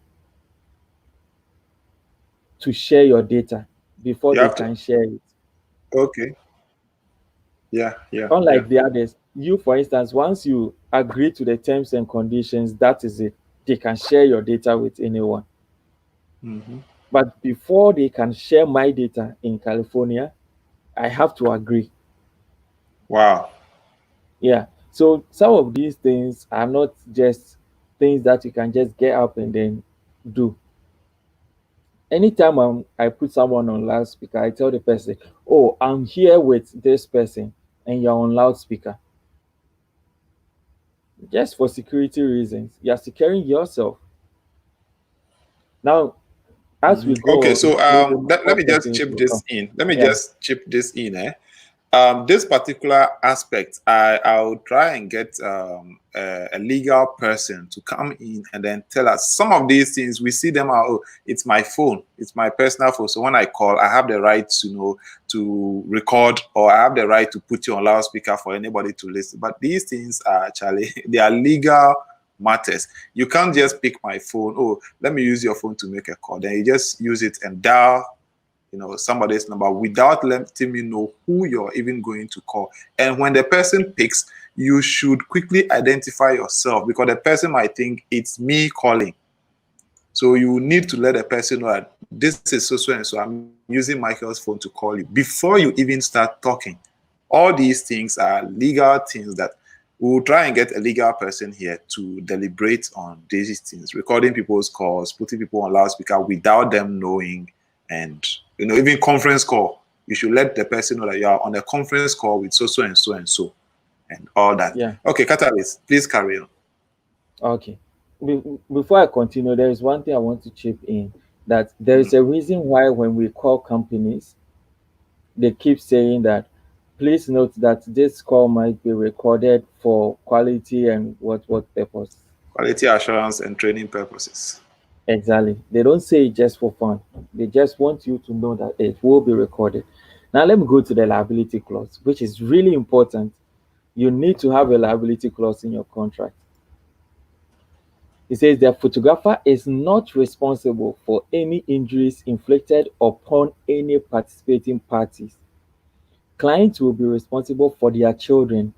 [SPEAKER 2] to share your data before
[SPEAKER 1] You
[SPEAKER 2] they
[SPEAKER 1] have to.
[SPEAKER 2] can share it.
[SPEAKER 1] Okay. Yeah. Yeah. Yeah.
[SPEAKER 2] Unlike the others, you, for instance, once you agree to the terms and conditions, that is it. They can share your data with anyone.
[SPEAKER 1] Mhm.
[SPEAKER 2] But before they can share my data in California, I have to agree.
[SPEAKER 1] Wow.
[SPEAKER 2] Yeah. So some of these things are not just things that you can just get up and then do. Anytime I put someone on loudspeaker, I tell the person, "Oh, I'm here with this person, and you're on loudspeaker." Just for security reasons, you're securing yourself. Now, as we
[SPEAKER 1] Okay,
[SPEAKER 2] go on,
[SPEAKER 1] so
[SPEAKER 2] maybe
[SPEAKER 1] let
[SPEAKER 2] more
[SPEAKER 1] me just
[SPEAKER 2] persons
[SPEAKER 1] chip
[SPEAKER 2] will
[SPEAKER 1] this
[SPEAKER 2] come.
[SPEAKER 1] in. Let me
[SPEAKER 2] Yeah.
[SPEAKER 1] just chip this in. This particular aspect, I'll try and get a legal person to come in and then tell us some of these things. We see them. Oh, it's my phone. It's my personal phone. So when I call, I have the right to record, or I have the right to put you on loudspeaker for anybody to listen. But these things are actually they are legal matters. You can't just pick my phone. Oh, let me use your phone to make a call. Then you just use it and dial somebody's number without letting me know who you're even going to call. And when the person picks, you should quickly identify yourself because the person might think it's me calling. So you need to let the person know that this is so and so. I'm using Michael's phone to call you before you even start talking. All these things are legal things that we'll try and get a legal person here to deliberate on these things, recording people's calls, putting people on loudspeaker without them knowing, and even conference call. You should let the person know that you are on a conference call with so and so and so. and all that.
[SPEAKER 2] Yeah.
[SPEAKER 1] Okay, Catalyst, please carry on.
[SPEAKER 2] Okay. Before I continue, there is one thing I want to chip in, that there is a reason why when we call companies, they keep saying that please note that this call might be recorded for quality and what purpose.
[SPEAKER 1] Quality assurance and training purposes.
[SPEAKER 2] Exactly. They don't say it just for fun. They just want you to know that it will be recorded. Now let me go to the liability clause, which is really important. You need to have a liability clause in your contract. It says the photographer is not responsible for any injuries inflicted upon any participating parties. Clients will be responsible for their children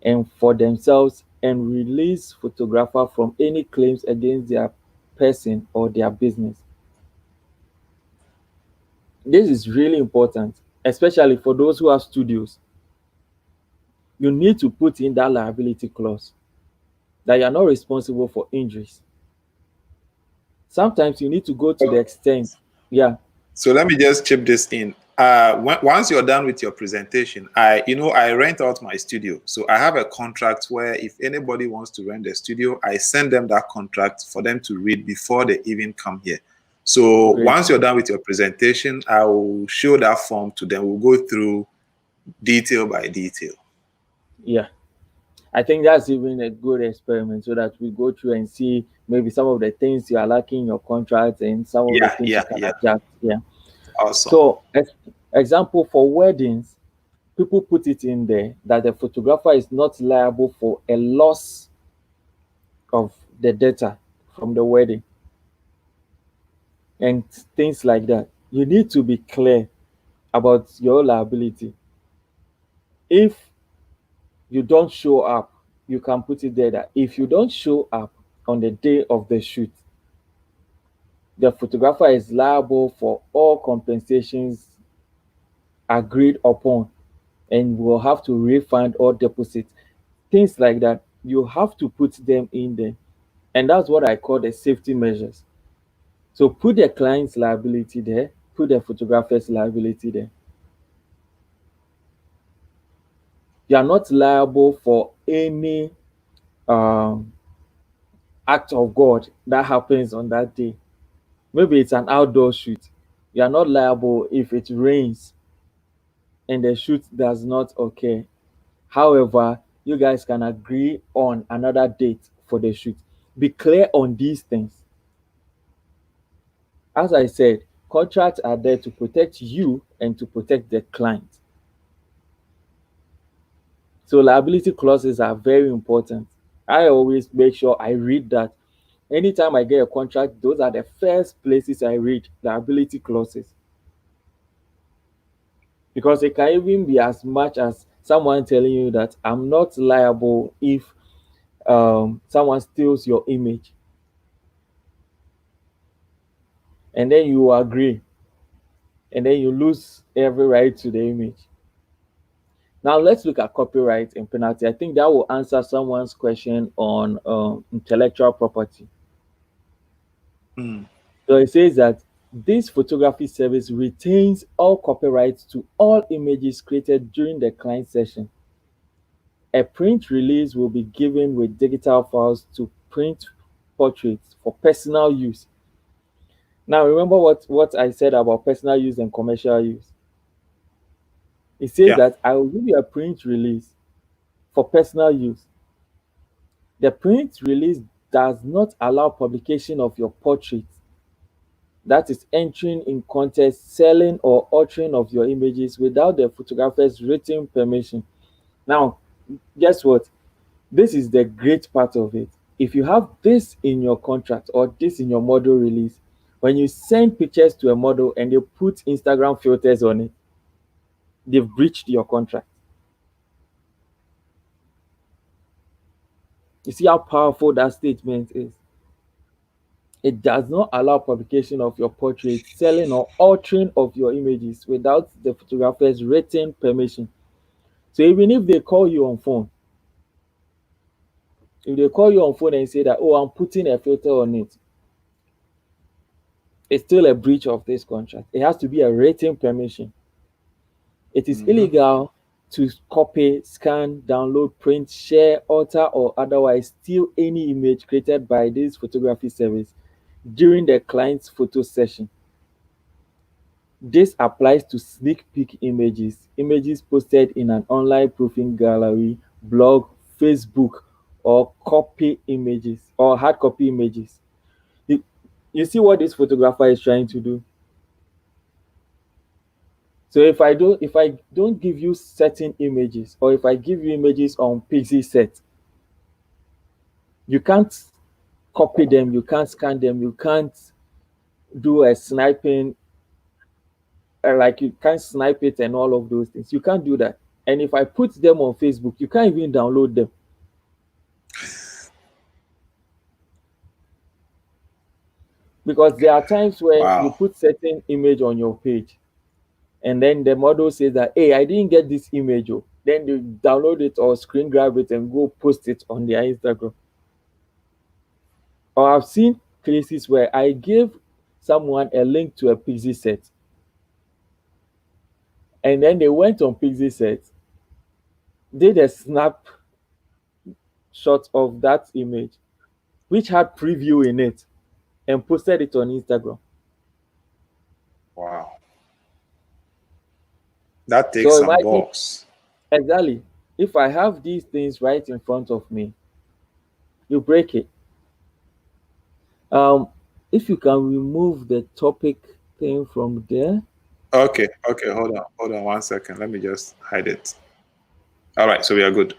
[SPEAKER 2] and for themselves and release photographer from any claims against their person or their business. This is really important, especially for those who have studios. You need to put in that liability clause that you are not responsible for injuries. Sometimes you need to go to the extent, yeah.
[SPEAKER 1] So let me just chip this in. Once you're done with your presentation, I rent out my studio. So I have a contract where if anybody wants to rent the studio, I send them that contract for them to read before they even come here. So
[SPEAKER 2] Great.
[SPEAKER 1] once you're done with your presentation, I will show that form to them. We'll go through detail by detail.
[SPEAKER 2] Yeah. I think that's even a good experiment so that we go through and see maybe some of the things you are lacking in your contract and some of the things you can adjust. Yeah.
[SPEAKER 1] Awesome.
[SPEAKER 2] So, example for weddings, people put it in there that the photographer is not liable for a loss of the data from the wedding and things like that. You need to be clear about your liability. If you don't show up, you can put it there that if you don't show up on the day of the shoot, the photographer is liable for all compensations agreed upon and will have to refund or deposit. Things like that. You have to put them in there. And that's what I call the safety measures. So put the client's liability there, put the photographer's liability there. You are not liable for any act of God that happens on that day. Maybe it's an outdoor shoot. You are not liable if it rains and the shoot does not occur. However, you guys can agree on another date for the shoot. Be clear on these things. As I said, contracts are there to protect you and to protect the client. So liability clauses are very important. I always make sure I read that. Anytime I get a contract, those are the first places I read, liability clauses. Because it can even be as much as someone telling you that I'm not liable if someone steals your image. And then you agree. And then you lose every right to the image. Now let's look at copyright and penalty. I think that will answer someone's question on intellectual property. So it says that this photography service retains all copyrights to all images created during the client session. A print release will be given with digital files to print portraits for personal use. Now remember what I said about personal use and commercial use. It says that I will give you a print release for personal use. The print release does not allow publication of your portrait, that is entering in contest, selling or altering of your images without the photographer's written permission. Now, guess what? This is the great part of it. If you have this in your contract or this in your model release, when you send pictures to a model and they put Instagram filters on it, they've breached your contract. You see how powerful that statement is? It does not allow publication of your portrait, selling or altering of your images without the photographer's written permission. So even if they call you on phone, if they call you on phone and say that, oh, I'm putting a filter on it, it's still a breach of this contract. It has to be a written permission. It is illegal to copy, scan, download, print, share, alter, or otherwise steal any image created by this photography service during the client's photo session. This applies to sneak peek images, images posted in an online proofing gallery, blog, Facebook, or copy images or hard copy images. You see what this photographer is trying to do? So if I don't give you certain images, or if I give you images on Pixieset, you can't copy them, you can't scan them, you can't do a sniping, like you can't snipe it and all of those things. You can't do that. And if I put them on Facebook, you can't even download them. Because there are times where
[SPEAKER 1] Wow.
[SPEAKER 2] you put certain image on your page, and then the model says that, hey, I didn't get this image. Oh. Then they download it or screen grab it and go post it on their Instagram. Or I've seen cases where I gave someone a link to a Pixieset, and then they went on Pixieset, did a snap shot of that image, which had preview in it, and posted it on Instagram.
[SPEAKER 1] Wow. That takes
[SPEAKER 2] So
[SPEAKER 1] some
[SPEAKER 2] imagine-
[SPEAKER 1] balls.
[SPEAKER 2] Exactly. If I have these things right in front of me, you break it. If you can remove the topic thing from there.
[SPEAKER 1] Okay, hold on 1 second. Let me just hide it. All right, so we are good.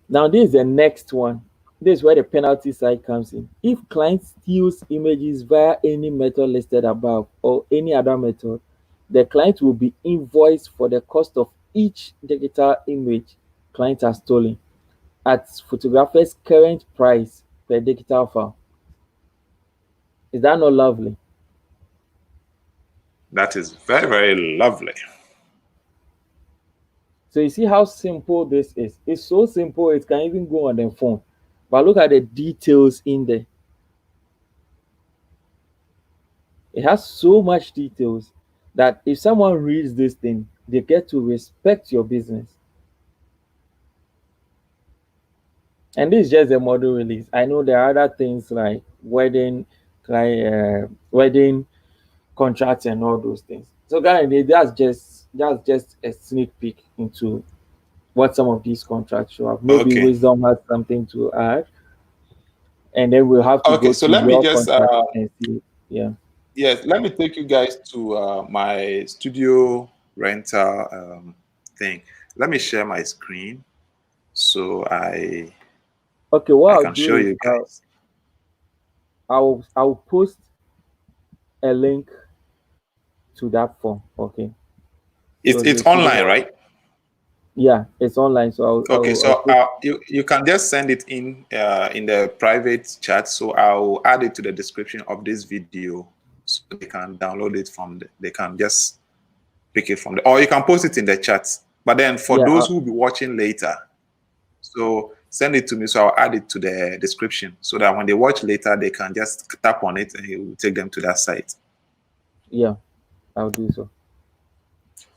[SPEAKER 2] Now this is the next one. This is where the penalty side comes in. If client steals images via any method listed above or any other method, the client will be invoiced for the cost of each digital image client has stolen at photographer's current price per digital file. Is that not lovely?
[SPEAKER 1] That is very, very lovely.
[SPEAKER 2] So you see how simple this is. It's so simple it can even go on the phone. But look at the details in there. It has so much details that if someone reads this thing, they get to respect your business. And this is just a model release. I know there are other things like wedding contracts and all those things. So guys, that's just a sneak peek into what some of these contracts show up. Maybe
[SPEAKER 1] Okay.
[SPEAKER 2] Wisdom has something to add, and then we'll have to
[SPEAKER 1] Okay,
[SPEAKER 2] go
[SPEAKER 1] so
[SPEAKER 2] to
[SPEAKER 1] let me
[SPEAKER 2] your
[SPEAKER 1] just
[SPEAKER 2] contract and see. Yeah.
[SPEAKER 1] yes, let me take you guys to my studio rental thing. Let me share my screen so I
[SPEAKER 2] Okay. What I'll
[SPEAKER 1] can
[SPEAKER 2] do
[SPEAKER 1] show
[SPEAKER 2] is
[SPEAKER 1] you guys.
[SPEAKER 2] I'll post a link to that form. Okay.
[SPEAKER 1] It's
[SPEAKER 2] So
[SPEAKER 1] it's
[SPEAKER 2] the
[SPEAKER 1] online,
[SPEAKER 2] studio-
[SPEAKER 1] right?
[SPEAKER 2] Yeah, it's online. So
[SPEAKER 1] Okay,
[SPEAKER 2] I'll
[SPEAKER 1] so
[SPEAKER 2] post-
[SPEAKER 1] you can just send it in the private chat. So I'll add it to the description of this video, so they can download it from. They can just pick it from there, or you can post it in the chat. But then for
[SPEAKER 2] Yeah,
[SPEAKER 1] those who will be watching later, so send it to me. So I'll add it to the description so that when they watch later, they can just tap on it and it will take them to that site.
[SPEAKER 2] yeah, I'll do so.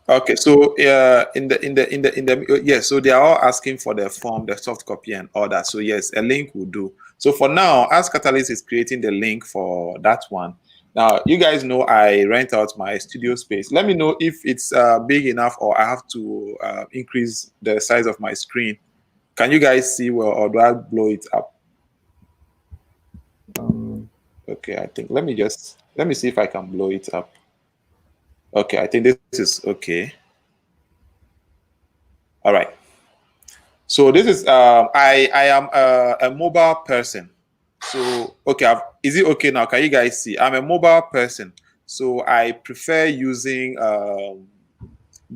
[SPEAKER 1] Okay, so yes, so they are all asking for the form, the soft copy, and all that. So yes, a link will do. So for now, as Catalyst is creating the link for that one. Now you guys know I rent out my studio space. Let me know if it's big enough or I have to increase the size of my screen. Can you guys see well, or do I blow it up? Okay, I think let me see if I can blow it up. Okay, I think this is okay. All right. So this is I am a mobile person. So okay, is it okay now? Can you guys see? I'm a mobile person, so I prefer using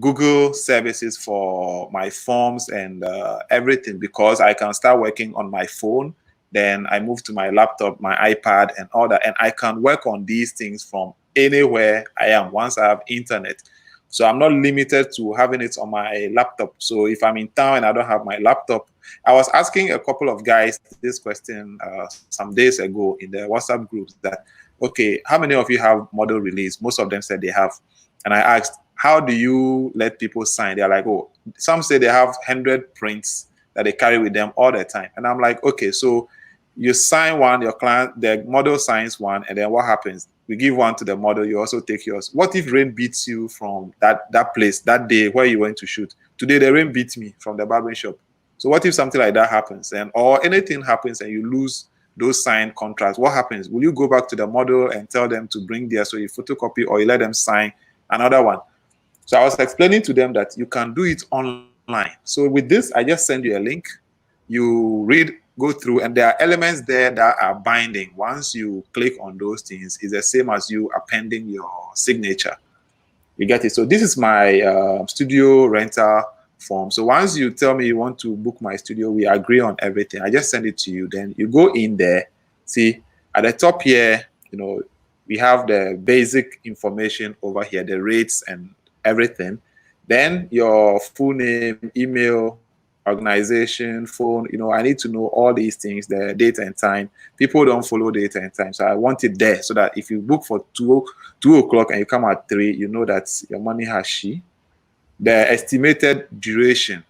[SPEAKER 1] Google services for my forms and everything because I can start working on my phone. Then I move to my laptop, my iPad, and all that, and I can work on these things from anywhere I am once I have internet. So I'm not limited to having it on my laptop. So if I'm in town and I don't have my laptop, I was asking a couple of guys this question some days ago in the WhatsApp groups that, okay, how many of you have model release? Most of them said they have. And I asked, how do you let people sign? They're like, oh, some say they have 100 prints that they carry with them all the time. And I'm like, okay, so you sign one, your client, the model signs one, and then what happens? We give one to the model, you also take yours. What if rain beats you from that place, that day where you went to shoot? Today, the rain beat me from the barbering shop. So what if something like that happens, and or anything happens and you lose those signed contracts? What happens? Will you go back to the model and tell them to bring theirs, so you photocopy, or you let them sign another one? So I was explaining to them that you can do it online. So with this, I just send you a link. You read, go through, and there are elements there that are binding. Once you click on those things, it's the same as you appending your signature. You get it? So this is my studio rental form. So once you tell me you want to book my studio, we agree on everything. I just send it to you. Then you go in there. See, at the top here, we have the basic information over here, the rates and everything. Then your full name, email, organization, phone. I need to know all these things, the date and time. People don't follow date and time, so I want it there so that if you book for 2 o'clock and you come at 3, you know that your money has she. The estimated duration,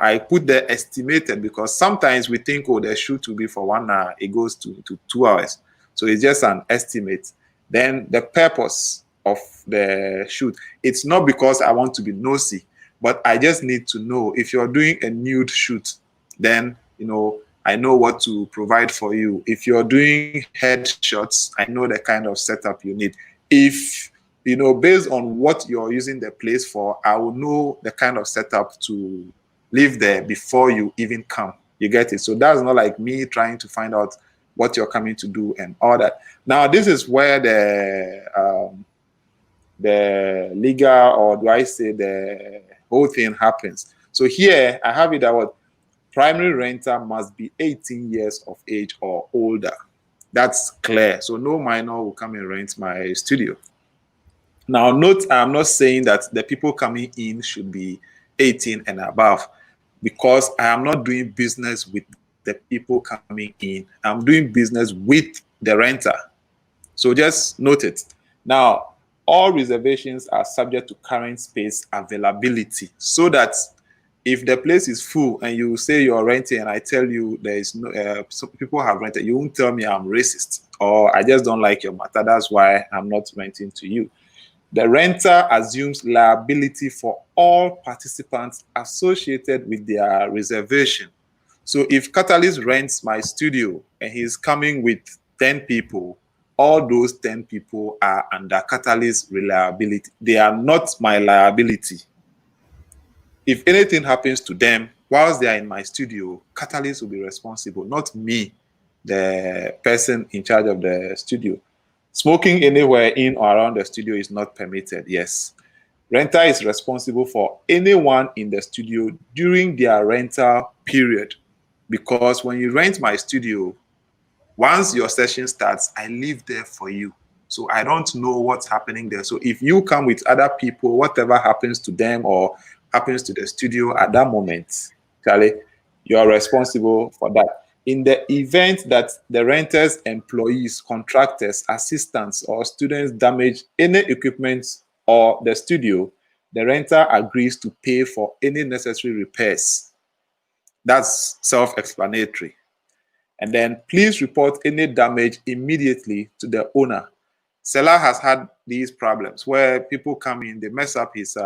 [SPEAKER 1] I put the estimated because sometimes we think, oh, the shoot will be for 1 hour, it goes to 2 hours, so it's just an estimate. Then the purpose of the shoot, it's not because I want to be nosy, but I just need to know if you're doing a nude shoot, then I know what to provide for you. If you're doing headshots, I know the kind of setup you need. If based on what you're using the place for, I will know the kind of setup to leave there before you even come. You get it? So that's not like me trying to find out what you're coming to do and all that. Now, this is where the legal, or do I say the whole thing happens. So here I have it that what primary renter must be 18 years of age or older. That's clear. So no minor will come and rent my studio. Now note, I'm not saying that the people coming in should be 18 and above, because I am not doing business with the people coming in. I'm doing business with the renter. So just note it. Now, all reservations are subject to current space availability, so that if the place is full and you say you're renting and I tell you there is no, some people have rented, you won't tell me I'm racist or I just don't like your matter. That's why I'm not renting to you. The renter assumes liability for all participants associated with their reservation. So if Catalyst rents my studio and he's coming with 10 people, all those 10 people are under Catalyst reliability. They are not my liability. If anything happens to them whilst they are in my studio, Catalyst will be responsible, not me, the person in charge of the studio. Smoking anywhere in or around the studio is not permitted, yes. Renter is responsible for anyone in the studio during their rental period, because when you rent my studio, once your session starts, I live there for you. So I don't know what's happening there. So if you come with other people, whatever happens to them or happens to the studio at that moment, Charlie, you are responsible for that. In the event that the renter's employees, contractors, assistants, or students damage any equipment or the studio, the renter agrees to pay for any necessary repairs. That's self-explanatory. And then please report any damage immediately to the owner. Seller has had these problems where people come in, they mess up his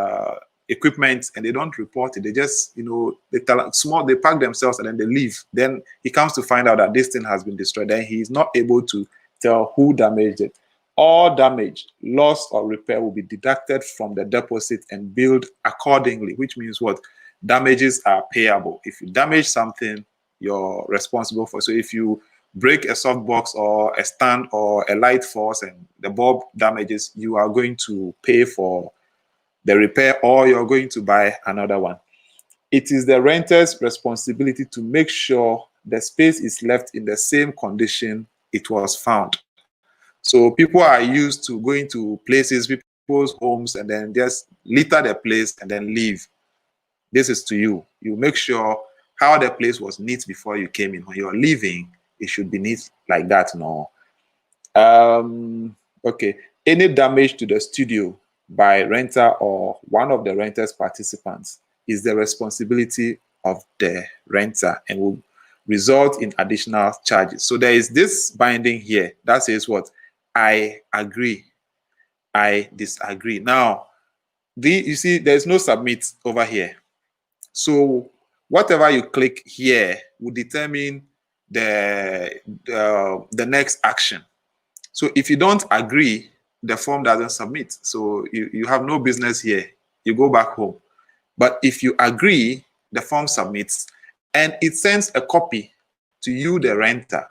[SPEAKER 1] equipment and they don't report it. They just, they pack themselves and then they leave. Then he comes to find out that this thing has been destroyed. Then he's not able to tell who damaged it. All damage, loss, or repair will be deducted from the deposit and billed accordingly, which means what? Damages are payable. If you damage something, you're responsible for. So if you break a softbox or a stand or a light force and the bulb damages, you are going to pay for the repair or you're going to buy another one. It is the renter's responsibility to make sure the space is left in the same condition it was found. So people are used to going to places, people's homes, and then just litter the place and then leave. This is to you. You make sure how the place was neat before you came in. When you're leaving, it should be neat like that. No. Okay. Any damage to the studio by renter or one of the renter's participants is the responsibility of the renter and will result in additional charges. So there is this binding here that says what? I agree, I disagree. Now, you see, there's no submit over here. So whatever you click here will determine the next action. So if you don't agree, the form doesn't submit. So you have no business here. You go back home. But if you agree, the form submits and it sends a copy to you, the renter,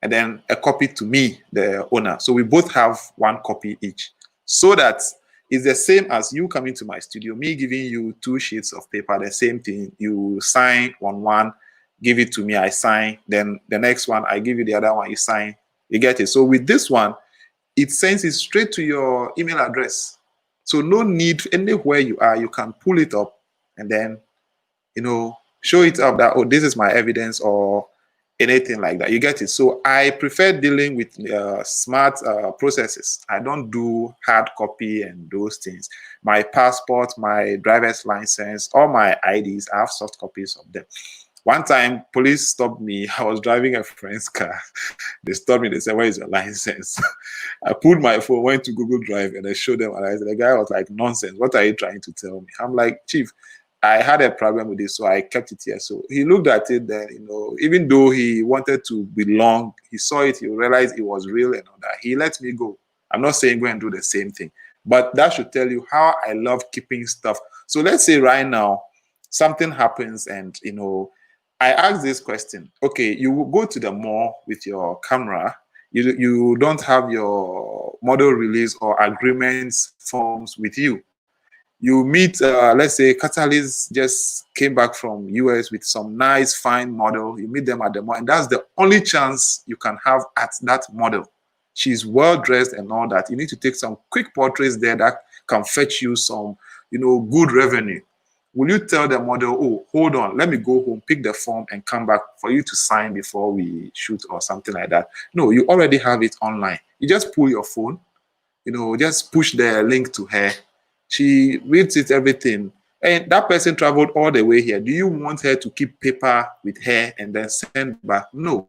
[SPEAKER 1] and then a copy to me, the owner. So we both have one copy each. So that it's the same as you coming to my studio, me giving you 2 sheets of paper, the same thing. You sign on one, give it to me, I sign. Then the next one, I give you the other one, you sign. You get it? So with this one, it sends it straight to your email address. So no need, anywhere you are, you can pull it up and then, show it up that, oh, this is my evidence or anything like that. You get it? So I prefer dealing with smart processes. I don't do hard copy and those things. My passport, my driver's license, all my IDs, I have soft copies of them. One time, police stopped me. I was driving a friend's car. They stopped me. They said, "Where is your license?" I pulled my phone, went to Google Drive, and I showed them. And the guy was like, "Nonsense. What are you trying to tell me?" I'm like, "Chief, I had a problem with this, so I kept it here." So he looked at it. Then, even though he wanted to belong, he saw it. He realized it was real and all that. He let me go. I'm not saying go and do the same thing, but that should tell you how I love keeping stuff. So let's say right now something happens, and I ask this question. Okay, you go to the mall with your camera. You don't have your model release or agreements forms with you. You meet, let's say, Catalyst just came back from US with some nice, fine model. You meet them at the mall, and that's the only chance you can have at that model. She's well dressed and all that. You need to take some quick portraits there that can fetch you some, good revenue. Will you tell the model, oh, hold on, let me go home, pick the form and come back for you to sign before we shoot or something like that? No, you already have it online. You just pull your phone, just push the link to her. She reads it, everything. And that person traveled all the way here. Do you want her to keep paper with her and then send back? No.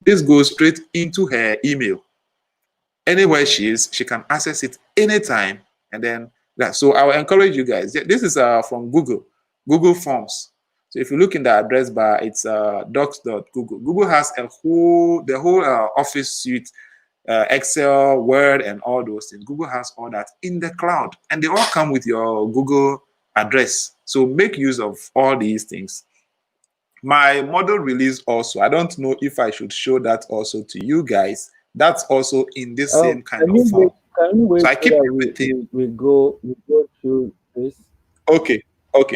[SPEAKER 1] This goes straight into her email. Anywhere she is, she can access it anytime. And then so I will encourage you guys. This is from Google Forms. So if you look in the address bar, it's docs.google. Google has the whole Office suite, Excel, Word, and all those things. Google has all that in the cloud, and they all come with your Google address. So make use of all these things. My model release also, I don't know if I should show that also to you guys. That's also in this same kind of form. So I keep everything.
[SPEAKER 2] We go through this.
[SPEAKER 1] Okay. All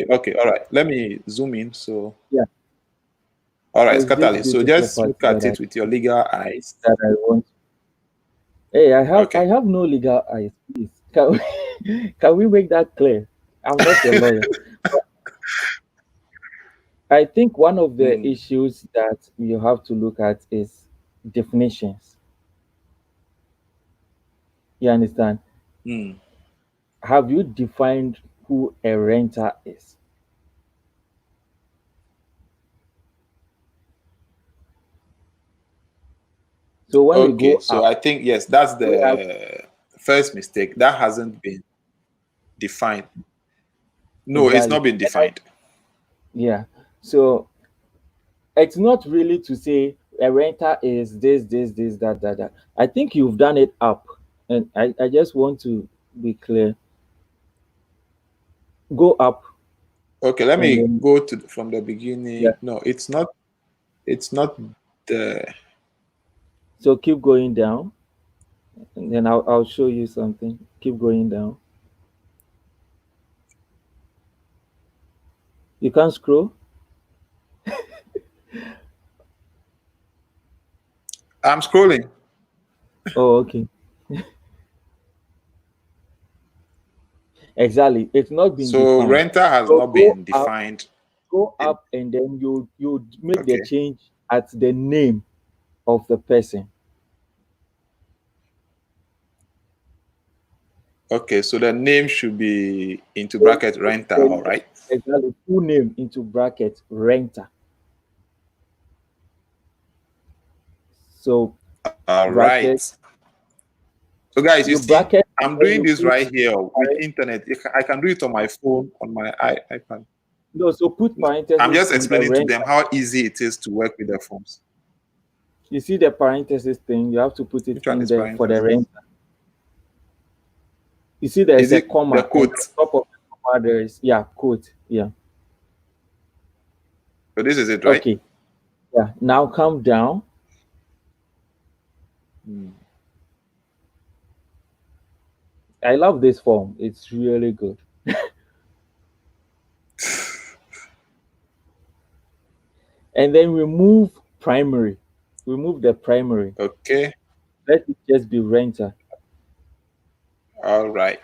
[SPEAKER 1] right. Let me zoom in. So
[SPEAKER 2] yeah.
[SPEAKER 1] All right, Catalyst. So just look at it with your legal eyes.
[SPEAKER 2] That I want. Hey, I have no legal eyes. Please, can we make that clear? I'm not a lawyer. I think one of the issues that you have to look at is definitions. You understand? Have you defined who a renter is? So when we go
[SPEAKER 1] so I think, yes, that's the first mistake. That hasn't been defined. No, It's not been defined.
[SPEAKER 2] Yeah. So it's not really to say a renter is this, that. I think you've done it up. And I just want to be clear. Go up.
[SPEAKER 1] Okay, let me go from the beginning. Yeah. No, it's not the.
[SPEAKER 2] So keep going down, and then I'll show you something. Keep going down. You can't scroll?
[SPEAKER 1] I'm scrolling.
[SPEAKER 2] Oh, okay. Exactly. It's not been
[SPEAKER 1] so
[SPEAKER 2] defined.
[SPEAKER 1] Renter has not been defined.
[SPEAKER 2] Go up and then you make the change at the name of the person.
[SPEAKER 1] Okay, so the name should be into bracket renter, all right?
[SPEAKER 2] Exactly. Full name into bracket renter. So
[SPEAKER 1] All right.
[SPEAKER 2] bracket,
[SPEAKER 1] So guys, you
[SPEAKER 2] you
[SPEAKER 1] see,
[SPEAKER 2] bracket,
[SPEAKER 1] I'm
[SPEAKER 2] then
[SPEAKER 1] doing
[SPEAKER 2] you
[SPEAKER 1] this
[SPEAKER 2] put
[SPEAKER 1] right here with internet. I can do it on my phone, on my iPad.
[SPEAKER 2] no. So put
[SPEAKER 1] I'm
[SPEAKER 2] parentheses
[SPEAKER 1] just
[SPEAKER 2] in the
[SPEAKER 1] explaining to
[SPEAKER 2] renter.
[SPEAKER 1] them how easy it is to work with the forms.
[SPEAKER 2] You see the parentheses thing. You have to put it
[SPEAKER 1] Which one
[SPEAKER 2] in
[SPEAKER 1] is
[SPEAKER 2] there for the
[SPEAKER 1] parenthesis?
[SPEAKER 2] renter. You see, there's
[SPEAKER 1] Is
[SPEAKER 2] a
[SPEAKER 1] it the
[SPEAKER 2] comma, and
[SPEAKER 1] quote?
[SPEAKER 2] on top of the comma there is quote. Yeah.
[SPEAKER 1] So this is it, right?
[SPEAKER 2] Okay. Yeah. Now come down.
[SPEAKER 1] Hmm.
[SPEAKER 2] I love this form. It's really good. And then remove primary. Remove the primary.
[SPEAKER 1] Okay.
[SPEAKER 2] Let it just be renter.
[SPEAKER 1] All right.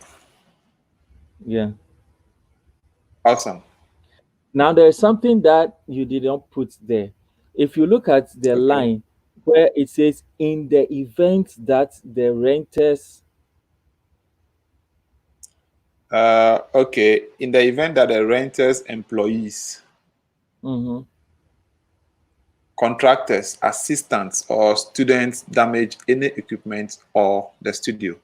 [SPEAKER 2] Yeah.
[SPEAKER 1] Awesome.
[SPEAKER 2] Now there's something that you did not put there. If you look at the
[SPEAKER 1] Okay.
[SPEAKER 2] line where it says in the event that the renters,
[SPEAKER 1] Okay. In the event that the renter's employees,
[SPEAKER 2] Mhm.
[SPEAKER 1] contractors, assistants, or students damage any equipment or the studio.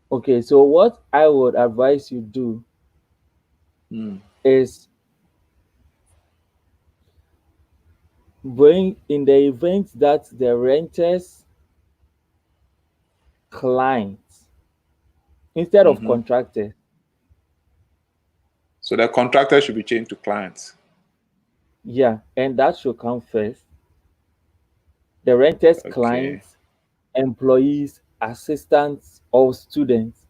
[SPEAKER 2] Okay, so what I would advise you do
[SPEAKER 1] Hmm.
[SPEAKER 2] is bring in the event that the renters clients instead of
[SPEAKER 1] Mhm.
[SPEAKER 2] contractor.
[SPEAKER 1] So the contractor should be changed to clients.
[SPEAKER 2] Yeah, and that should come first. The renters
[SPEAKER 1] Okay.
[SPEAKER 2] clients, employees, assistants, or students.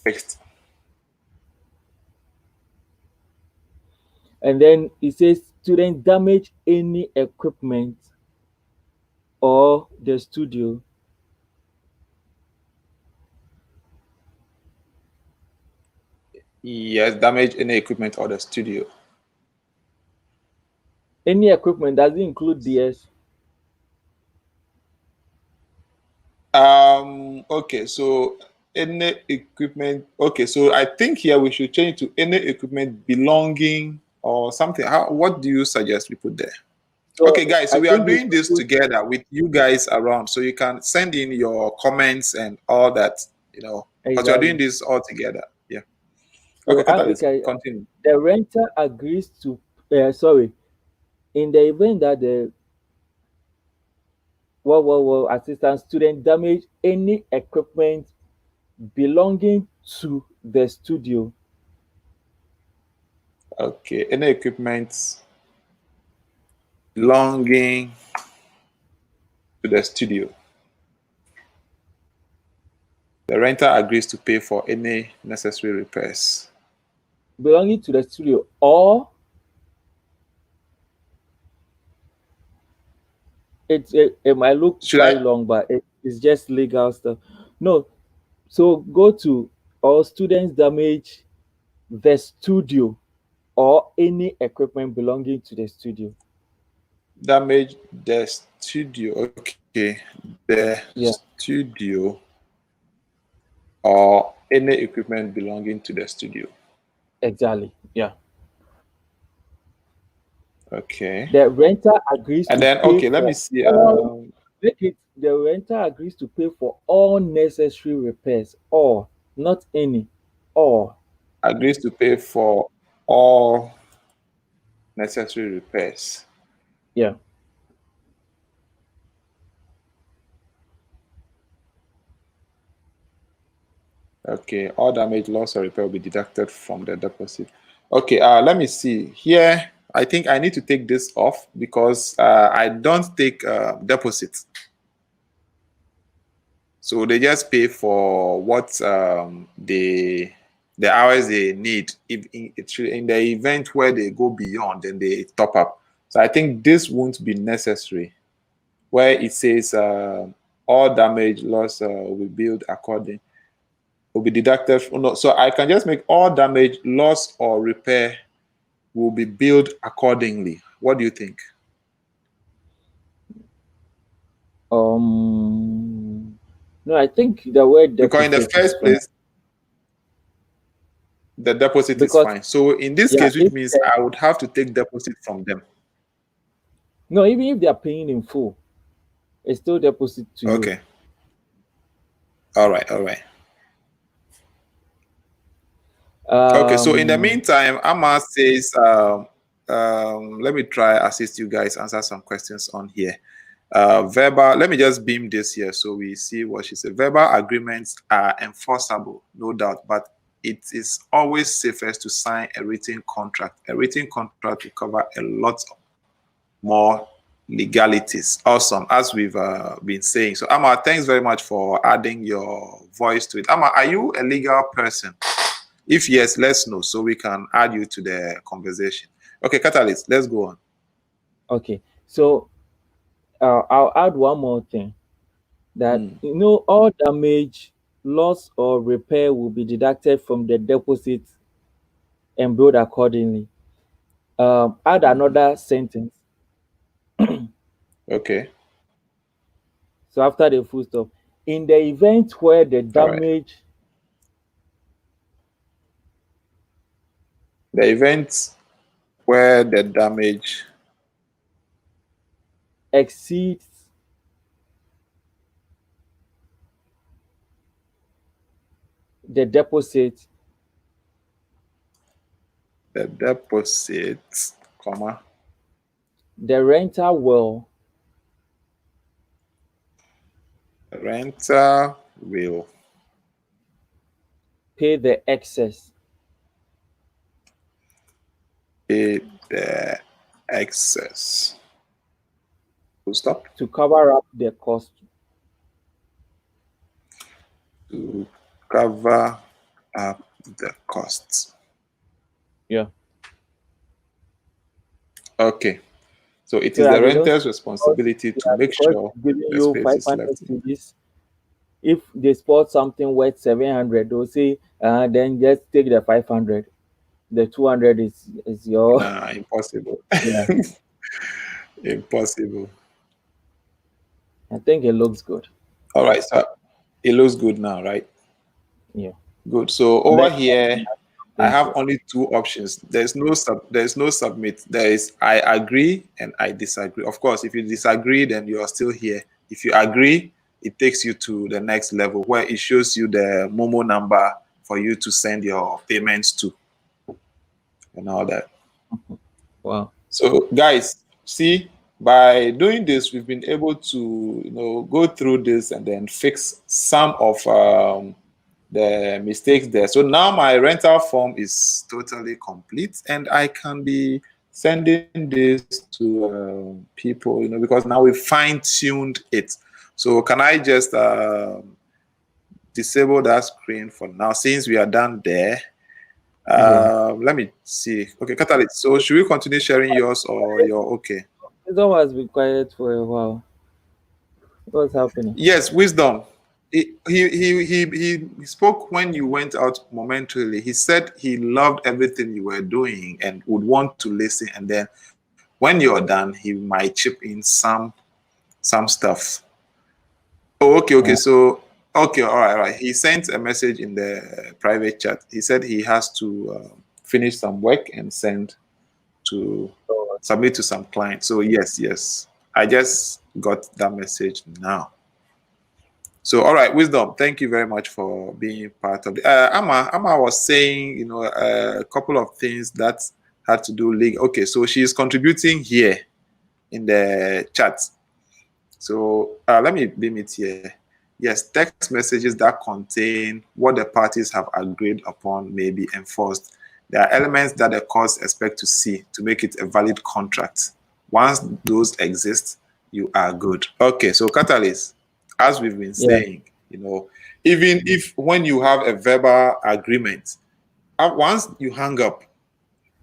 [SPEAKER 1] Fixed.
[SPEAKER 2] And then it says student damage any equipment or the studio.
[SPEAKER 1] Yes, damage any equipment or the studio.
[SPEAKER 2] Any equipment doesn't include DS.
[SPEAKER 1] Okay, so any equipment. Okay, so I think here we should change to any equipment belonging or something. What do you suggest we put there?
[SPEAKER 2] So
[SPEAKER 1] Okay, guys, so
[SPEAKER 2] I
[SPEAKER 1] we are
[SPEAKER 2] think we
[SPEAKER 1] doing
[SPEAKER 2] should
[SPEAKER 1] this
[SPEAKER 2] put,
[SPEAKER 1] together with you guys around, so you can send in your comments and all that, because we are doing
[SPEAKER 2] exactly.
[SPEAKER 1] this all together. Yeah.
[SPEAKER 2] So
[SPEAKER 1] Okay, Catalyst,
[SPEAKER 2] Africa,
[SPEAKER 1] continue.
[SPEAKER 2] the renter agrees to in the event that the assistant student damage any equipment belonging to the studio.
[SPEAKER 1] Okay, any equipment belonging to the studio. The renter agrees to pay for any necessary repairs.
[SPEAKER 2] Belonging to the studio, or it might look
[SPEAKER 1] Should
[SPEAKER 2] very
[SPEAKER 1] I?
[SPEAKER 2] long, but it's just legal stuff. No, so go to all students damage the studio or any equipment belonging to the studio.
[SPEAKER 1] Damage the studio. Okay, the
[SPEAKER 2] Yeah.
[SPEAKER 1] studio or any equipment belonging to the studio.
[SPEAKER 2] Exactly. Yeah.
[SPEAKER 1] Okay.
[SPEAKER 2] The renter agrees
[SPEAKER 1] And
[SPEAKER 2] to
[SPEAKER 1] then,
[SPEAKER 2] pay
[SPEAKER 1] okay, let
[SPEAKER 2] for
[SPEAKER 1] me see.
[SPEAKER 2] all, the renter agrees to pay for all necessary repairs, or not any, or
[SPEAKER 1] Agrees to pay for all necessary repairs.
[SPEAKER 2] yeah.
[SPEAKER 1] Okay, all damage, loss, or repair will be deducted from the deposit. Okay, let me see. Here, I think I need to take this off because I don't take deposits. So they just pay for what the hours they need. If in the event where they go beyond, then they top up. So I think this won't be necessary. Where it says all damage, loss will be billed according, will be deducted. So I can just make all damage, loss, or repair will be billed accordingly. What do you think?
[SPEAKER 2] No, I think the word
[SPEAKER 1] Because in the
[SPEAKER 2] deposit is
[SPEAKER 1] first
[SPEAKER 2] fine.
[SPEAKER 1] place, the deposit is
[SPEAKER 2] Because
[SPEAKER 1] fine. So in this
[SPEAKER 2] yeah,
[SPEAKER 1] case, which means I would have to take deposit from them.
[SPEAKER 2] no, even if they are paying in full, it's still deposit to you.
[SPEAKER 1] Okay. All right. All right. Okay. So in the meantime, Amma says, let me try assist you guys answer some questions on here. Verbal, let me just beam this here so we see what she said. Verbal agreements are enforceable, no doubt, but it is always safest to sign a written contract. A written contract will cover a lot more legalities. Awesome, as we've been saying. So, Amma, thanks very much for adding your voice to it. Amma, are you a legal person? If yes, let's know so we can add you to the conversation. Okay, Catalyst, let's go on.
[SPEAKER 2] Okay, so I'll add one more thing. That all damage, loss, or repair will be deducted from the deposit and billed accordingly. Add another sentence.
[SPEAKER 1] Okay.
[SPEAKER 2] So after the full stop, in the event where the damage,
[SPEAKER 1] the event where the damage
[SPEAKER 2] exceeds the deposit,
[SPEAKER 1] comma,
[SPEAKER 2] the renter will pay the excess.
[SPEAKER 1] Pay the excess. Full stop.
[SPEAKER 2] To cover up the cost.
[SPEAKER 1] To cover up the costs.
[SPEAKER 2] Yeah.
[SPEAKER 1] Okay. So it is the renter's responsibility to make sure
[SPEAKER 2] the space is left. If they spot something worth 700, they'll say, then just take the 500. The 200 is your.
[SPEAKER 1] Nah, impossible.
[SPEAKER 2] Yeah.
[SPEAKER 1] Impossible.
[SPEAKER 2] I think it looks good.
[SPEAKER 1] All right, so it looks good now, right?
[SPEAKER 2] Yeah.
[SPEAKER 1] Good. So over here, I have only two options. There's no submit. There is I agree and I disagree. Of course, if you disagree, then you are still here. If you agree, it takes you to the next level where it shows you the Momo number for you to send your payments to and all that.
[SPEAKER 2] Wow.
[SPEAKER 1] So guys, see, by doing this, we've been able to go through this and then fix some of the mistakes there. So now my rental form is totally complete and I can be sending this to people, because now we fine-tuned it. So can I just disable that screen for now since we are done there? Let me see. Okay, Catalyst. So should we continue sharing yours or you're okay?
[SPEAKER 2] Wisdom has been quiet for a while. What's happening?
[SPEAKER 1] Yes, Wisdom. He spoke when you went out momentarily. He said he loved everything you were doing and would want to listen. And then when you're done, he might chip in some stuff. Oh, okay. So, okay, all right. He sent a message in the private chat. He said he has to finish some work and submit to some clients. So yes. I just got that message now. So, all right, Wisdom, thank you very much for being part of it. Amma was saying, a couple of things that had to do legal. Okay, so she's contributing here in the chat. So let me beam it here. Yes, text messages that contain what the parties have agreed upon may be enforced. There are elements that the courts expect to see to make it a valid contract. Once those exist, you are good. Okay, so Catalyst, as we've been saying, even if when you have a verbal agreement, once you hang up,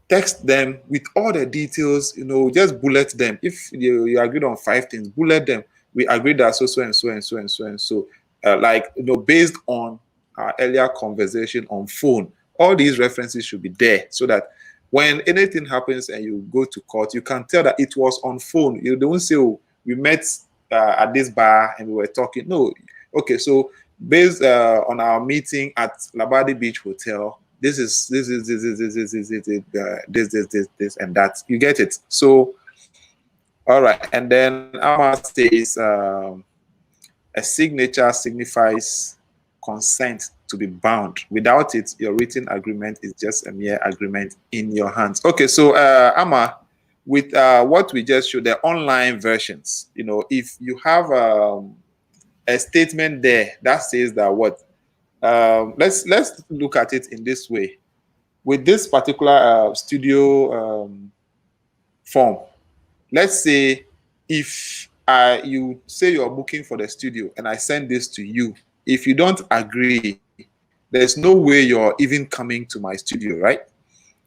[SPEAKER 1] text them with all the details, just bullet them. If you agreed on 5 things, bullet them. We agreed that so and so and so and so and so, based on our earlier conversation on phone, all these references should be there so that when anything happens and you go to court, you can tell that it was on phone. You don't say, oh, we met at this bar and we were talking. No, okay. So based on our meeting at Labadi Beach Hotel, this and that. You get it. So, all right. And then Amma says a signature signifies consent to be bound. Without it, your written agreement is just a mere agreement in your hands. Okay, so Amma, with what we just showed, the online versions, you know, if you have a statement there that says that what, let's look at it in this way. With this particular studio form, let's say if you say you're booking for the studio and I send this to you, if you don't agree, there's no way you're even coming to my studio, right?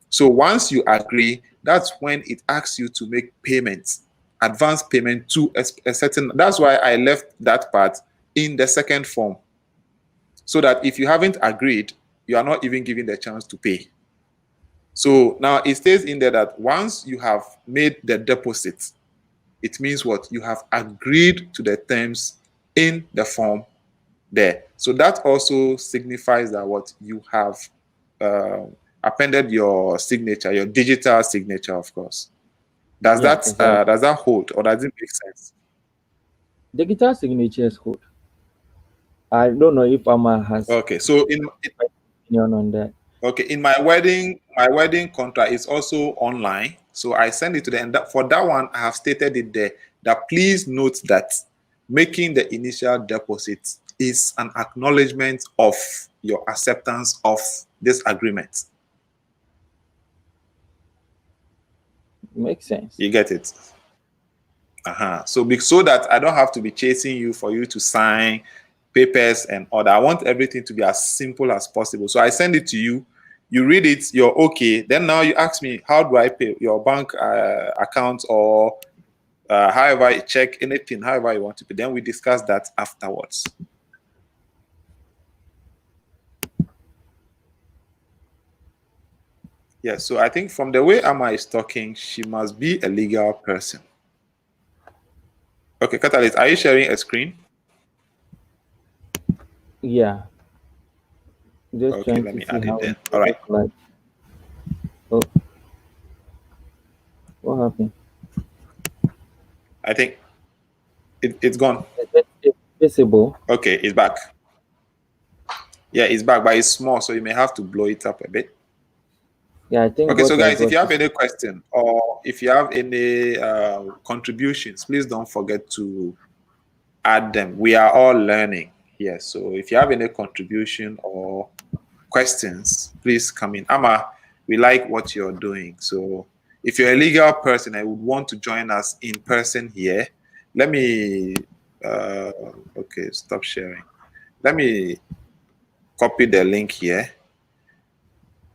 [SPEAKER 1] So once you agree, that's when it asks you to make payments, advance payment to a certain, that's why I left that part in the second form. So that if you haven't agreed, you are not even given the chance to pay. So now it stays in there that once you have made the deposit, it means what? You have agreed to the terms in the form there. So that also signifies that what you have appended your signature, your digital signature, of course. Does that hold, or does it make sense?
[SPEAKER 2] Digital signatures hold. I don't know if Amma has
[SPEAKER 1] okay. So
[SPEAKER 2] opinion on that.
[SPEAKER 1] Okay, in my wedding contract is also online. So I send it to them. And for that one, I have stated it there that please note that making the initial deposit is an acknowledgement of your acceptance of this agreement.
[SPEAKER 2] Makes sense.
[SPEAKER 1] You get it? So that I don't have to be chasing you for you to sign papers and order. I want everything to be as simple as possible. So I send it to you. You read it, you're okay. Then now you ask me, how do I pay? Your bank account or however you check, anything, however you want to pay. Then we discuss that afterwards. Yeah, so I think from the way Amma is talking, she must be a legal person. Okay, Catalyst, are you sharing a screen?
[SPEAKER 2] Yeah. Just
[SPEAKER 1] okay, let me add it then. All right.
[SPEAKER 2] Like. Oh. What happened?
[SPEAKER 1] I think it's gone.
[SPEAKER 2] It's visible.
[SPEAKER 1] Okay, it's back. Yeah, it's back, but it's small, so you may have to blow it up a bit.
[SPEAKER 2] Yeah, I think.
[SPEAKER 1] Okay, so guys, if you have any question or if you have any contributions, please don't forget to add them. We are all learning here. So if you have any contribution or questions, please come in. Amma, we like what you're doing. So if you're a legal person and would want to join us in person here, let me, okay, stop sharing. Let me copy the link here.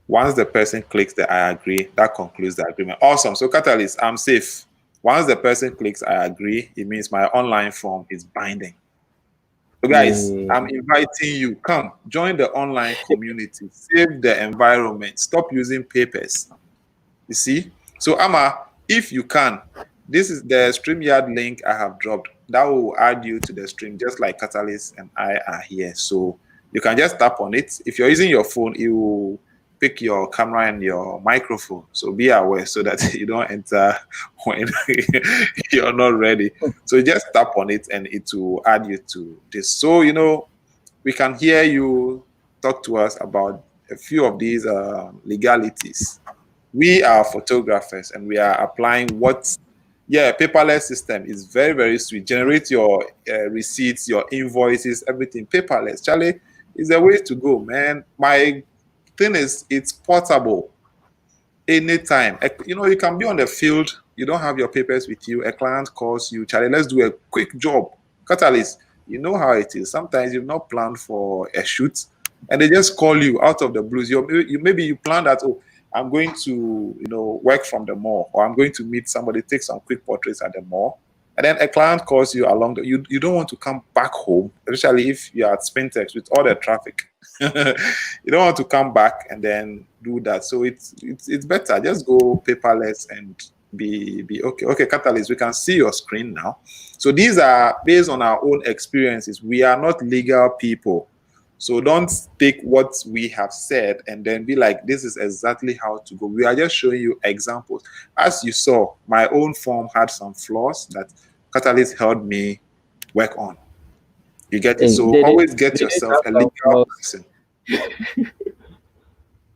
[SPEAKER 1] Once the person clicks the I agree, that concludes the agreement. Awesome. So Catalyst, I'm safe. Once the person clicks I agree, it means my online form is binding. So guys, I'm inviting you. Come, join the online community. Save the environment. Stop using papers. You see? So Amma, if you can, this is the StreamYard link I have dropped. That will add you to the stream, just like Catalyst and I are here. So you can just tap on it. If you're using your phone, it will pick your camera and your microphone. So be aware so that you don't enter when you're not ready. So just tap on it and it will add you to this. So, you know, we can hear you talk to us about a few of these legalities. We are photographers and we are applying paperless system is very, very sweet. Generate your receipts, your invoices, everything paperless. Charlie, is the way to go, man. My thing is, it's portable anytime. You know, you can be on the field, you don't have your papers with you, a client calls you, Charlie, let's do a quick job. Catalyst, you know how it is. Sometimes you've not planned for a shoot and they just call you out of the blues. Maybe you plan that, oh, I'm going to, you know, work from the mall, or I'm going to meet somebody, take some quick portraits at the mall. And then a client calls you along. You don't want to come back home, especially if you're at Spintex with all the traffic. You don't want to come back and then do that. So it's better. Just go paperless and be okay. Okay, Catalyst, we can see your screen now. So these are based on our own experiences. We are not legal people. So don't take what we have said and then be like, this is exactly how to go. We are just showing you examples. As you saw, my own form had some flaws that Catalyst helped me work on. You get it? So always get yourself a legal person.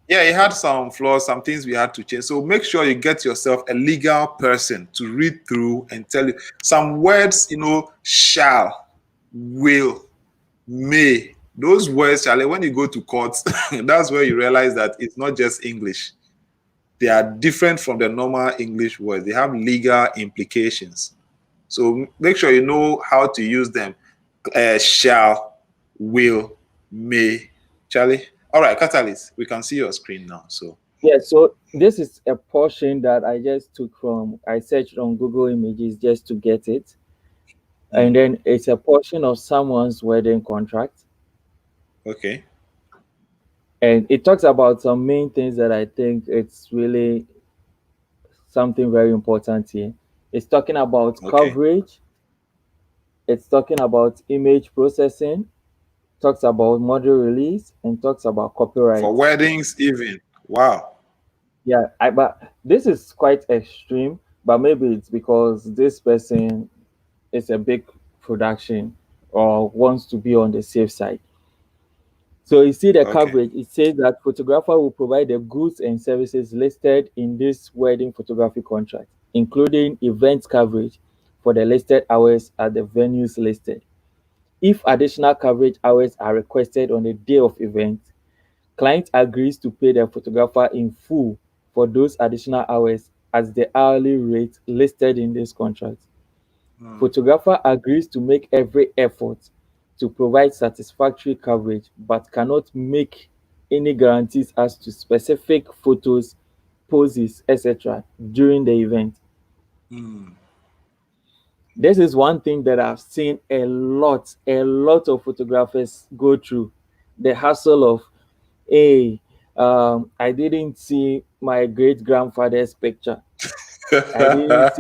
[SPEAKER 1] Yeah, it had some flaws, some things we had to change. So make sure you get yourself a legal person to read through and tell you some words, shall, will, may. Those words, Charlie, when you go to court, that's where you realize that it's not just English. They are different from the normal English words. They have legal implications. So make sure you know how to use them. Shall, will, may. Charlie? All right, Catalyst, we can see your screen now. So
[SPEAKER 2] yeah, so this is a portion that I just took I searched on Google Images just to get it. And then it's a portion of someone's wedding contract.
[SPEAKER 1] Okay.
[SPEAKER 2] And it talks about some main things that I think it's really something very important here. It's talking about coverage. It's talking about image processing, talks about model release, and talks about copyright.
[SPEAKER 1] For weddings even. Wow.
[SPEAKER 2] Yeah, but this is quite extreme, but maybe it's because this person is a big production or wants to be on the safe side. So you see the coverage, it says that photographer will provide the goods and services listed in this wedding photography contract, including event coverage for the listed hours at the venues listed. If additional coverage hours are requested on the day of event, client agrees to pay the photographer in full for those additional hours at the hourly rate listed in this contract. Photographer agrees to make every effort to provide satisfactory coverage but cannot make any guarantees as to specific photos, poses, etc. during the event. This is one thing that I've seen a lot of photographers go through. The hassle of, hey, I didn't see my great grandfather's picture. I didn't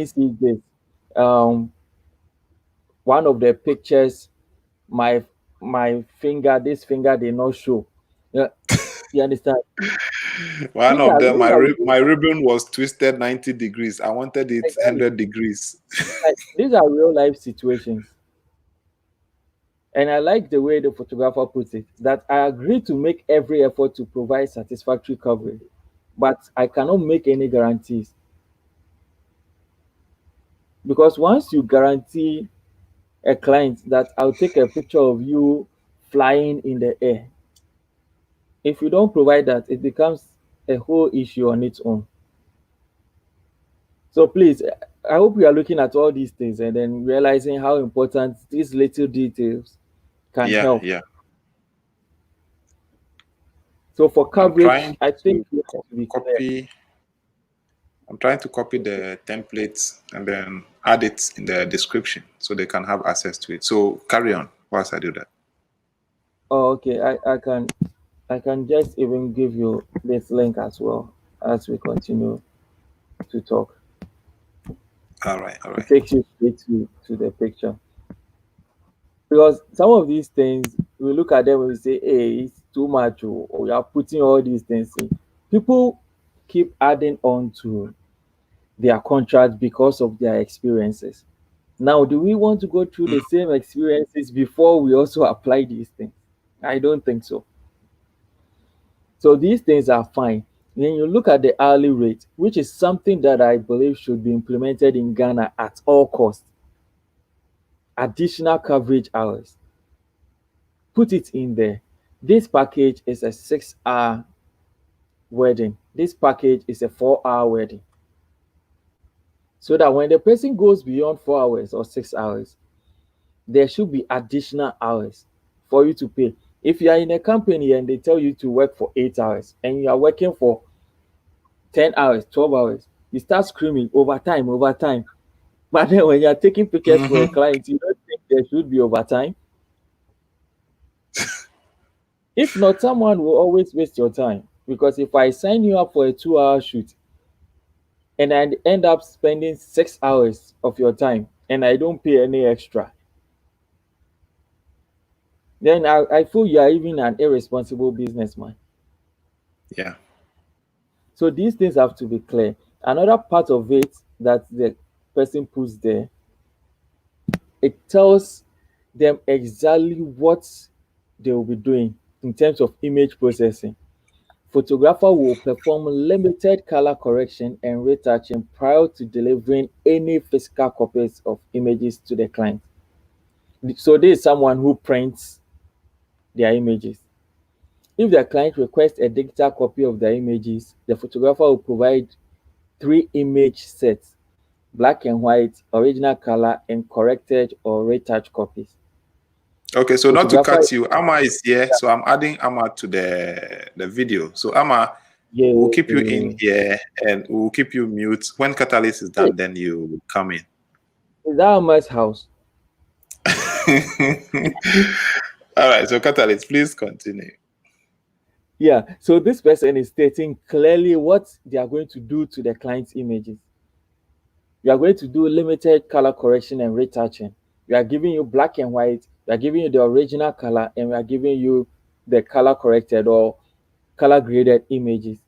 [SPEAKER 2] see this. One of the pictures, my finger, this finger did not show. Yeah, you understand?
[SPEAKER 1] One of them, my ribbon was twisted 90 degrees. I wanted it 100 degrees.
[SPEAKER 2] Like, these are real life situations. And I like the way the photographer puts it, that I agree to make every effort to provide satisfactory coverage, but I cannot make any guarantees. Because once you guarantee a client that I'll take a picture of you flying in the air, if you don't provide that, it becomes a whole issue on its own. So please, I hope you are looking at all these things and then realizing how important these little details can help.
[SPEAKER 1] Yeah.
[SPEAKER 2] So for coverage, I think we have to be clear.
[SPEAKER 1] I'm trying to copy the templates and then add it in the description so they can have access to it. So carry on whilst I do that.
[SPEAKER 2] Oh, okay. I can just even give you this link as well as we continue to talk.
[SPEAKER 1] All right.
[SPEAKER 2] It takes you straight to the picture. Because some of these things, we look at them and we say, hey, it's too much, or you are putting all these things in. People keep adding on to their contract because of their experiences. Now, do we want to go through the same experiences before we also apply these things? I don't think so. So these things are fine. Then you look at the hourly rate, which is something that I believe should be implemented in Ghana at all costs. Additional coverage hours. Put it in there. This package is a 6-hour wedding. This package is a 4-hour wedding. So that when the person goes beyond 4 hours or 6 hours, there should be additional hours for you to pay. If you are in a company and they tell you to work for 8 hours and you are working for 10 hours, 12 hours, you start screaming overtime. But then when you are taking pictures for a client, you don't think there should be overtime. If not, someone will always waste your time. Because if I sign you up for a 2-hour shoot and I end up spending 6 hours of your time and I don't pay any extra, then I feel you are even an irresponsible businessman.
[SPEAKER 1] Yeah.
[SPEAKER 2] So these things have to be clear. Another part of it that the person puts there, it tells them exactly what they will be doing in terms of image processing. Photographer will perform limited color correction and retouching prior to delivering any physical copies of images to the client. So there is someone who prints their images. If the client requests a digital copy of their images, the photographer will provide 3 image sets: black and white, original color, and corrected or retouched copies.
[SPEAKER 1] Okay, so not to
[SPEAKER 2] Photographer,
[SPEAKER 1] cut you, Amma is here, so I'm adding Amma to the video. So Amma,
[SPEAKER 2] yeah,
[SPEAKER 1] we'll keep you in here and we'll keep you mute. When Catalyst is done, then you come in.
[SPEAKER 2] is that Ama's house?
[SPEAKER 1] All right, so Catalyst, please continue.
[SPEAKER 2] Yeah, so this person is stating clearly what they are going to do to the client's images. You are going to do limited color correction and retouching. We are giving you black and white, we are giving you the original color, and we are giving you the color corrected or color graded images.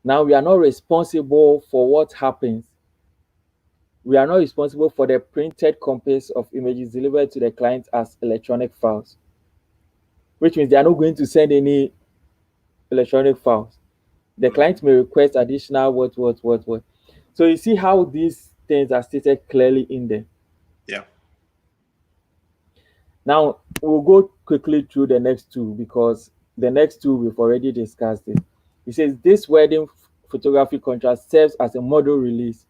[SPEAKER 2] Now, we are not responsible for what happens. We are not responsible for the printed copies of images delivered to the client as electronic files, which means they are not going to send any electronic files. The client may request additional what. So you see how these things are stated clearly in there.
[SPEAKER 1] Yeah.
[SPEAKER 2] Now we'll go quickly through the next two because the next two we've already discussed it. It says this wedding photography contract serves as a model release.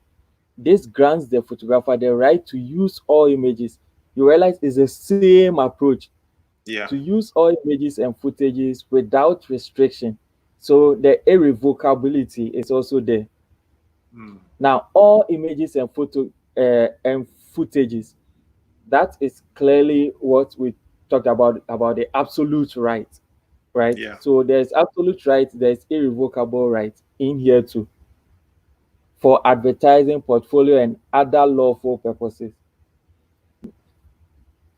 [SPEAKER 2] This grants the photographer the right to use all images. You realize it's the same approach.
[SPEAKER 1] Yeah.
[SPEAKER 2] To use all images and footages without restriction. So the irrevocability is also there. Now, all images and and footages, that is clearly what we talked about the absolute right, right?
[SPEAKER 1] Yeah.
[SPEAKER 2] So there's absolute right, there's irrevocable right in here too, for advertising, portfolio, and other lawful purposes.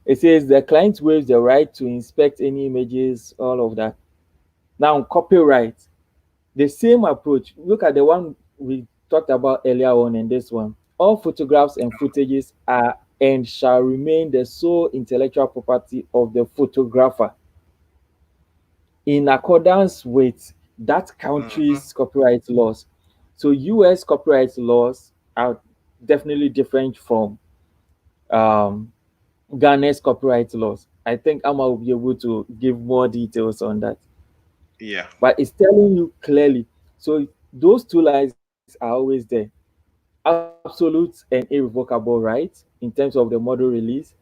[SPEAKER 2] It says the client waives the right to inspect any images, all of that. Now, copyright, the same approach. Look at the one we talked about earlier on in this one. All photographs and footages are and shall remain the sole intellectual property of the photographer in accordance with that country's copyright laws. So US copyright laws are definitely different from Ghana's copyright laws. I think Amma will be able to give more details on that.
[SPEAKER 1] Yeah.
[SPEAKER 2] But it's telling you clearly. So those two lines are always there. Absolute and irrevocable right in terms of the model release.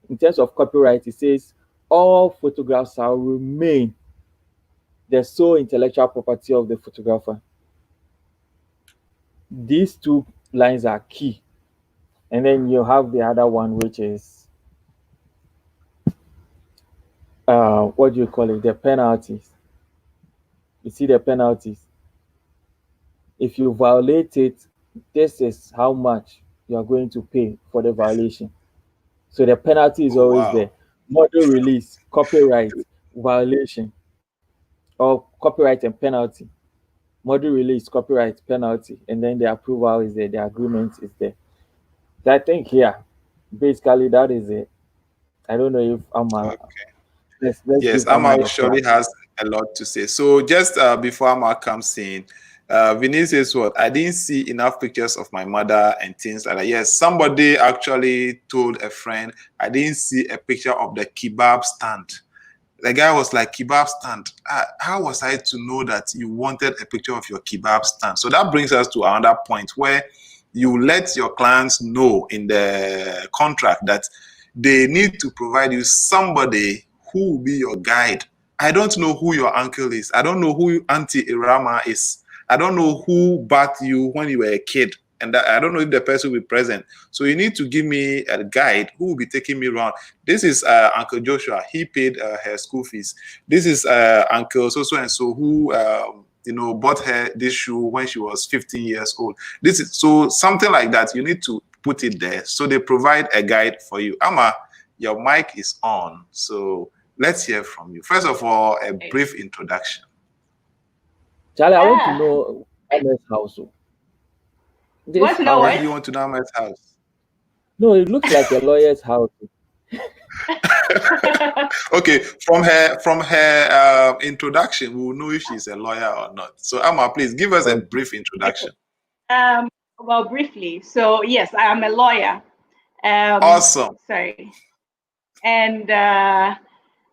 [SPEAKER 2] In terms of copyright, it says all photographs shall remain the sole intellectual property of the photographer. These two lines are key. And then you have the other one, which is what do you call it? The penalties. You see the penalties. If you violate it, this is how much you are going to pay for the violation. So the penalty is always there. Model release, copyright, violation, or copyright and penalty. Model release, copyright, penalty, and then the approval is there, the agreement is there. So I think here, basically that is it. I don't know if Amma.
[SPEAKER 1] Okay.
[SPEAKER 2] Let's
[SPEAKER 1] Yes, Amma surely has a lot to say. So just before Amma comes in, Vinny says what? I didn't see enough pictures of my mother and things like that. Yes, somebody actually told a friend, I didn't see a picture of the kebab stand. The guy was like, kebab stand. How was I to know that you wanted a picture of your kebab stand? So that brings us to another point where you let your clients know in the contract that they need to provide you somebody who will be your guide. I don't know who your uncle is. I don't know who Auntie Irama is. I don't know who bathed you when you were a kid. And I don't know if the person will be present. So you need to give me a guide who will be taking me around. This is Uncle Joshua. He paid her school fees. This is Uncle so-so and so who bought her this shoe when she was 15 years old. This is so something like that. You need to put it there. So they provide a guide for you. Amma, your mic is on. So let's hear from you. First of all, a brief introduction.
[SPEAKER 2] Charlie, I want to know Ahmed's house.
[SPEAKER 1] What do you want to know Ahmed's house?
[SPEAKER 2] No, it looks like a lawyer's house.
[SPEAKER 1] Okay, from her introduction, we will know if she's a lawyer or not. So Amma, please give us a brief introduction.
[SPEAKER 5] Well, briefly. So yes, I am a lawyer.
[SPEAKER 1] Awesome.
[SPEAKER 5] Sorry. And I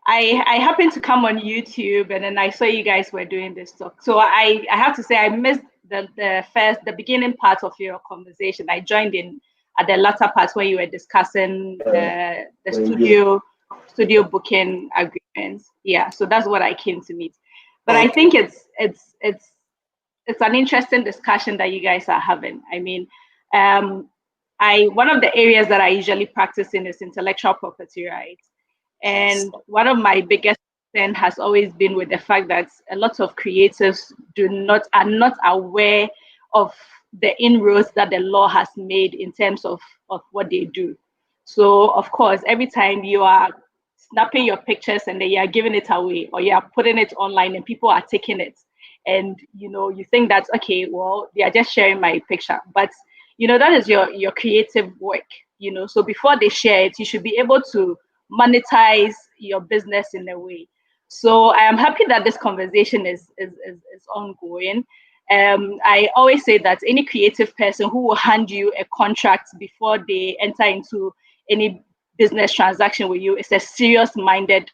[SPEAKER 5] happened to come on YouTube, and then I saw you guys were doing this talk. So I have to say I missed the beginning part of your conversation. I joined in at the latter part where you were discussing the studio booking agreements. Yeah, so that's what I came to meet. But I think it's an interesting discussion that you guys are having. I mean, one of the areas that I usually practice in is intellectual property rights. And one of my biggest concerns has always been with the fact that a lot of creatives are not aware of the inroads that the law has made in terms of what they do. So of course, every time you are snapping your pictures and then you are giving it away, or you are putting it online and people are taking it, and you think that, okay, well, they are just sharing my picture, but that is your creative work. So before they share it, you should be able to monetize your business in a way. So I am happy that this conversation is ongoing. I always say that any creative person who will hand you a contract before they enter into any business transaction with you is a serious-minded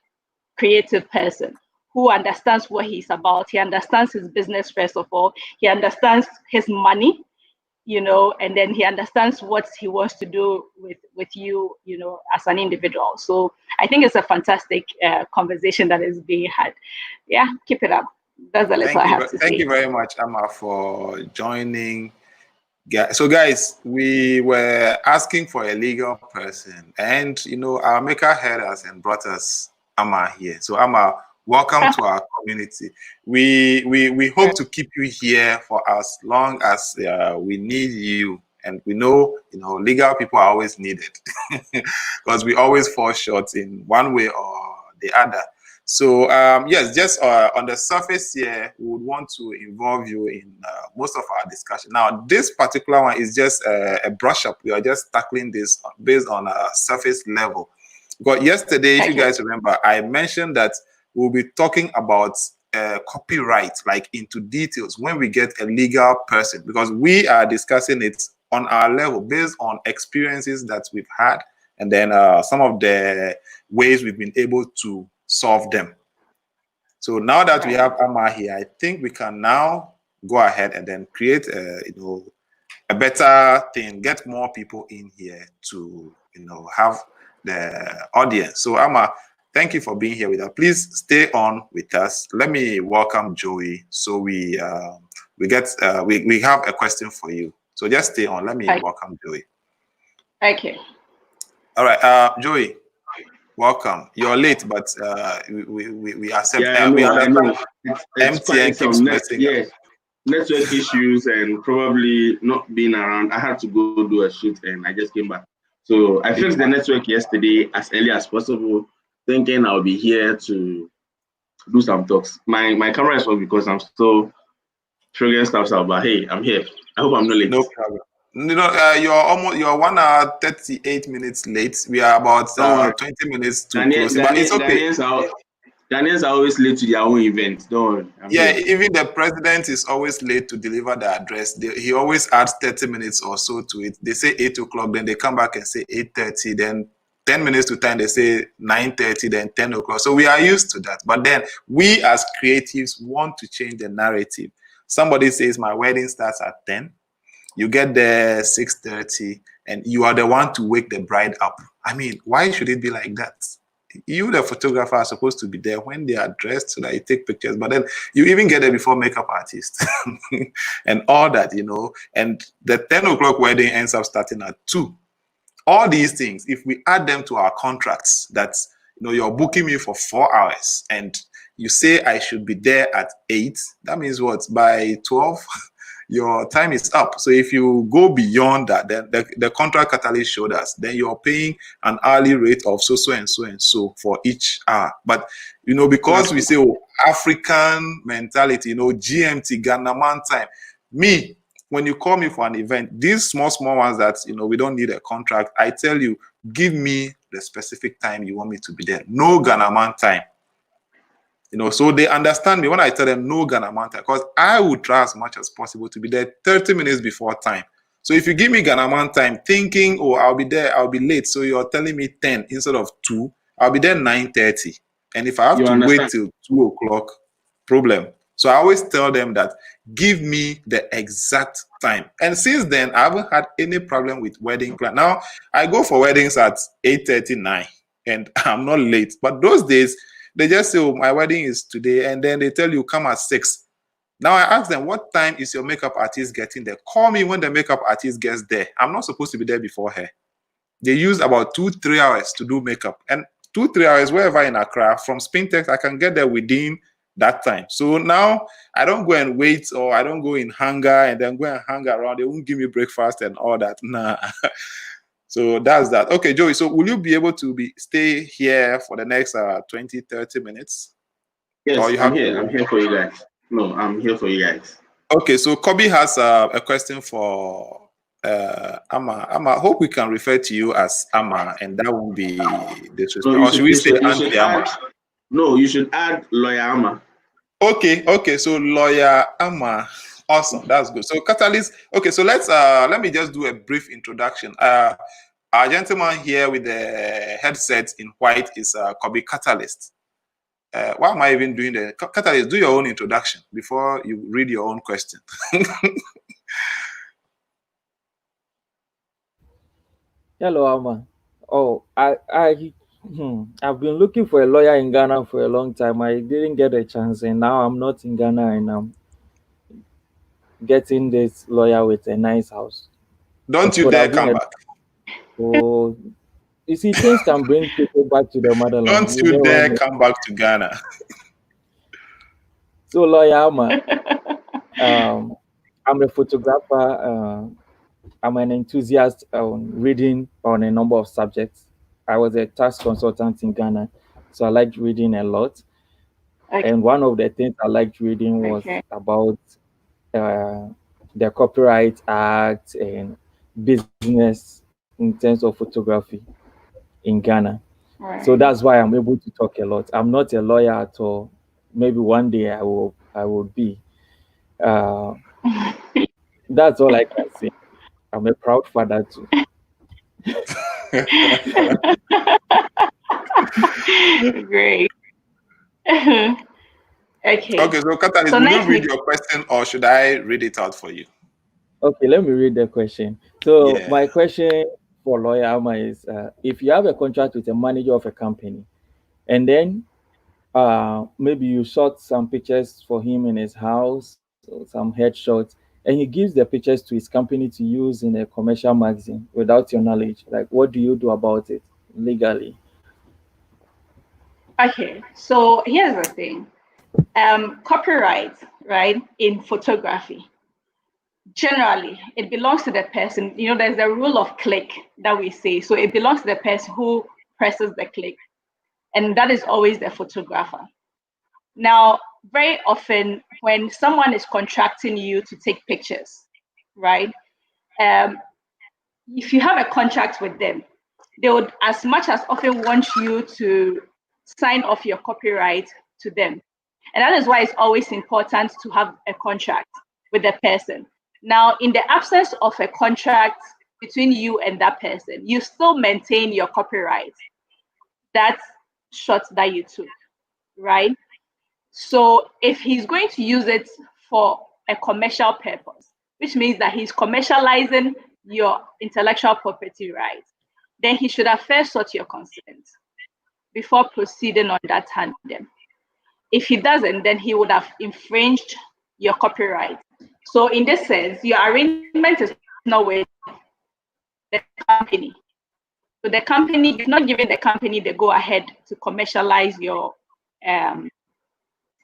[SPEAKER 5] creative person who understands what he's about. He understands his business, first of all. He understands his money, and then he understands what he wants to do with you, as an individual. So I think it's a fantastic conversation that is being had. Yeah, keep it up. That's the little I have to say.
[SPEAKER 1] Thank you very much, Amma, for joining. So guys, we were asking for a legal person, and our maker heard us and brought us Amma here. So Amma, welcome to our community. We hope to keep you here for as long as we need you. And we know, legal people are always needed because we always fall short in one way or the other. So yes, just on the surface here, we would want to involve you in most of our discussion. Now, this particular one is just a brush up. We are just tackling this based on a surface level. Because yesterday, if you guys remember, I mentioned that we'll be talking about copyright, like into details when we get a legal person, because we are discussing it on our level based on experiences that we've had, and then some of the ways we've been able to solve them. So now that we have Amma here, I think we can now go ahead and then create a better thing, get more people in here to have the audience. So Amma, thank you for being here with us. Please stay on with us. Let me welcome Joey. So we have a question for you. So just stay on. Let me welcome Joey.
[SPEAKER 5] Okay.
[SPEAKER 1] All right, Joey. Welcome. You're late, but we accept.
[SPEAKER 6] Yeah, I know.
[SPEAKER 1] MTN keeps messing.
[SPEAKER 6] Yes, network issues and probably not being around. I had to go do a shoot and I just came back. So I fixed the network yesterday as early as possible, thinking I'll be here to do some talks. My camera is off because I'm still figuring stuff out. But hey, I'm here. I hope I'm not late.
[SPEAKER 1] No problem. You're 1 hour 38 minutes late. We are about 20 minutes to close. But it's okay.
[SPEAKER 6] Ghanaians are always late to their own events. Don't worry.
[SPEAKER 1] Even the president is always late to deliver the address. He always adds 30 minutes or so to it. They say 8 o'clock, then they come back and say 8:30, then 10 minutes to time, they say 9:30, then 10 o'clock. So we are used to that. But then we as creatives want to change the narrative. Somebody says my wedding starts at 10. You get there 6:30 and you are the one to wake the bride up. I mean, why should it be like that? You, the photographer, are supposed to be there when they are dressed so that you take pictures. But then you even get there before makeup artists and all that, And the 10 o'clock wedding ends up starting at 2. All these things, if we add them to our contracts, that's, you're booking me for 4 hours and you say I should be there at 8, that means what? By 12, your time is up. So if you go beyond that, then the contract catalyst showed us, then you're paying an hourly rate of so and so for each hour. But because we say, oh, African mentality, GMT, Ghana man time. Me, when you call me for an event, these small ones that we don't need a contract, I tell you, give me the specific time you want me to be there. No Ghana man time. So they understand me when I tell them no Ghana man time, because I would try as much as possible to be there 30 minutes before time. So if you give me Ghana man time thinking, oh, I'll be there, I'll be late, so you're telling me 10 instead of 2, I'll be there 9:30. And if I have to wait till 2 o'clock, problem. So I always tell them that give me the exact time. And since then, I haven't had any problem with wedding plan. Now, I go for weddings at 8:39 and I'm not late. But those days, they just say, oh, my wedding is today. And then they tell you, come at 6. Now I ask them, what time is your makeup artist getting there? Call me when the makeup artist gets there. I'm not supposed to be there before her. They use about 2-3 hours to do makeup. And 2-3 hours, wherever in Accra, from Spintex, I can get there within that time. So now I don't go and wait, or I don't go in hunger and then go and hang around. They won't give me breakfast and all that. Nah. So that's that. Okay, Joey, so will you be able to stay here for the next 20-30 minutes?
[SPEAKER 6] Yes, I'm here for you guys. No, I'm here for you guys.
[SPEAKER 1] Okay, so Kobe has a question for Amma. Amma, hope we can refer to you as Amma, and that won't be disrespectful. Or should we say Auntie Amma?
[SPEAKER 6] No, you should add Lawyer Amma.
[SPEAKER 1] Okay, so Lawyer Amma. Awesome, that's good. So Catalyst, okay, so let me just do a brief introduction. Our gentleman here with the headset in white is Kobe Catalyst. Why am I even doing the Catalyst? Do your own introduction before you read your own question.
[SPEAKER 2] Hello, Amma. Oh, I've been looking for a lawyer in Ghana for a long time. I didn't get a chance, and now I'm not in Ghana, and I'm getting this lawyer with a nice house.
[SPEAKER 1] Don't you dare come back.
[SPEAKER 2] Oh, you see, things can bring people back to the motherland.
[SPEAKER 1] Don't you dare come back to Ghana.
[SPEAKER 2] So, Lawyer Amma, I'm a photographer. I'm an enthusiast on reading on a number of subjects. I was a tax consultant in Ghana, so I liked reading a lot. Okay. And one of the things I liked reading was about the Copyright Act and business in terms of photography in Ghana. Right. So that's why I'm able to talk a lot. I'm not a lawyer at all. Maybe one day I will be. That's all I can say. I'm a proud father too.
[SPEAKER 5] Great.
[SPEAKER 1] Okay, so Catalyst, will you read your question or should I read it out for you?
[SPEAKER 2] Okay, let me read the question. So my question for Lawyer Amma is, if you have a contract with a manager of a company, and then maybe you shot some pictures for him in his house, some headshots, and he gives the pictures to his company to use in a commercial magazine without your knowledge, like what do you do about it legally?
[SPEAKER 5] Okay, so here's the thing. Copyright, right, in photography, generally it belongs to the person. There's the rule of click that we say, so it belongs to the person who presses the click, and that is always the photographer. Now, very often when someone is contracting you to take pictures, right, if you have a contract with them, they would as much as often want you to sign off your copyright to them. And that is why it's always important to have a contract with the person. Now, in the absence of a contract between you and that person, you still maintain your copyright. That shot that you took, right? So if he's going to use it for a commercial purpose, which means that he's commercializing your intellectual property rights, then he should have first sought your consent before proceeding on that tandem. If he doesn't, then he would have infringed your copyright. So in this sense, your arrangement is not with the company. So the company, you're not giving the company the go-ahead to commercialize your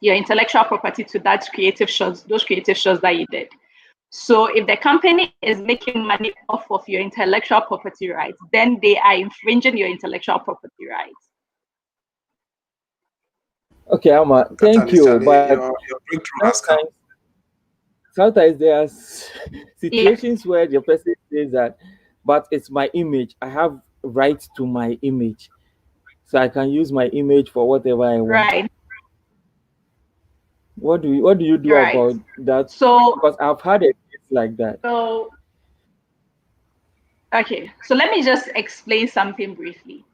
[SPEAKER 5] your intellectual property to that creative shots, those creative shots that you did. So if the company is making money off of your intellectual property rights, then they are infringing your intellectual property rights.
[SPEAKER 2] Okay, Amma, thank you.
[SPEAKER 1] Charlie,
[SPEAKER 2] But
[SPEAKER 1] your breakthrough has come.
[SPEAKER 2] Sometimes there are situations where the person says that, but it's my image. I have right to my image, so I can use my image for whatever I want.
[SPEAKER 5] Right.
[SPEAKER 2] What do you do about that?
[SPEAKER 5] So
[SPEAKER 2] because I've had a case like that.
[SPEAKER 5] So okay, so let me just explain something briefly.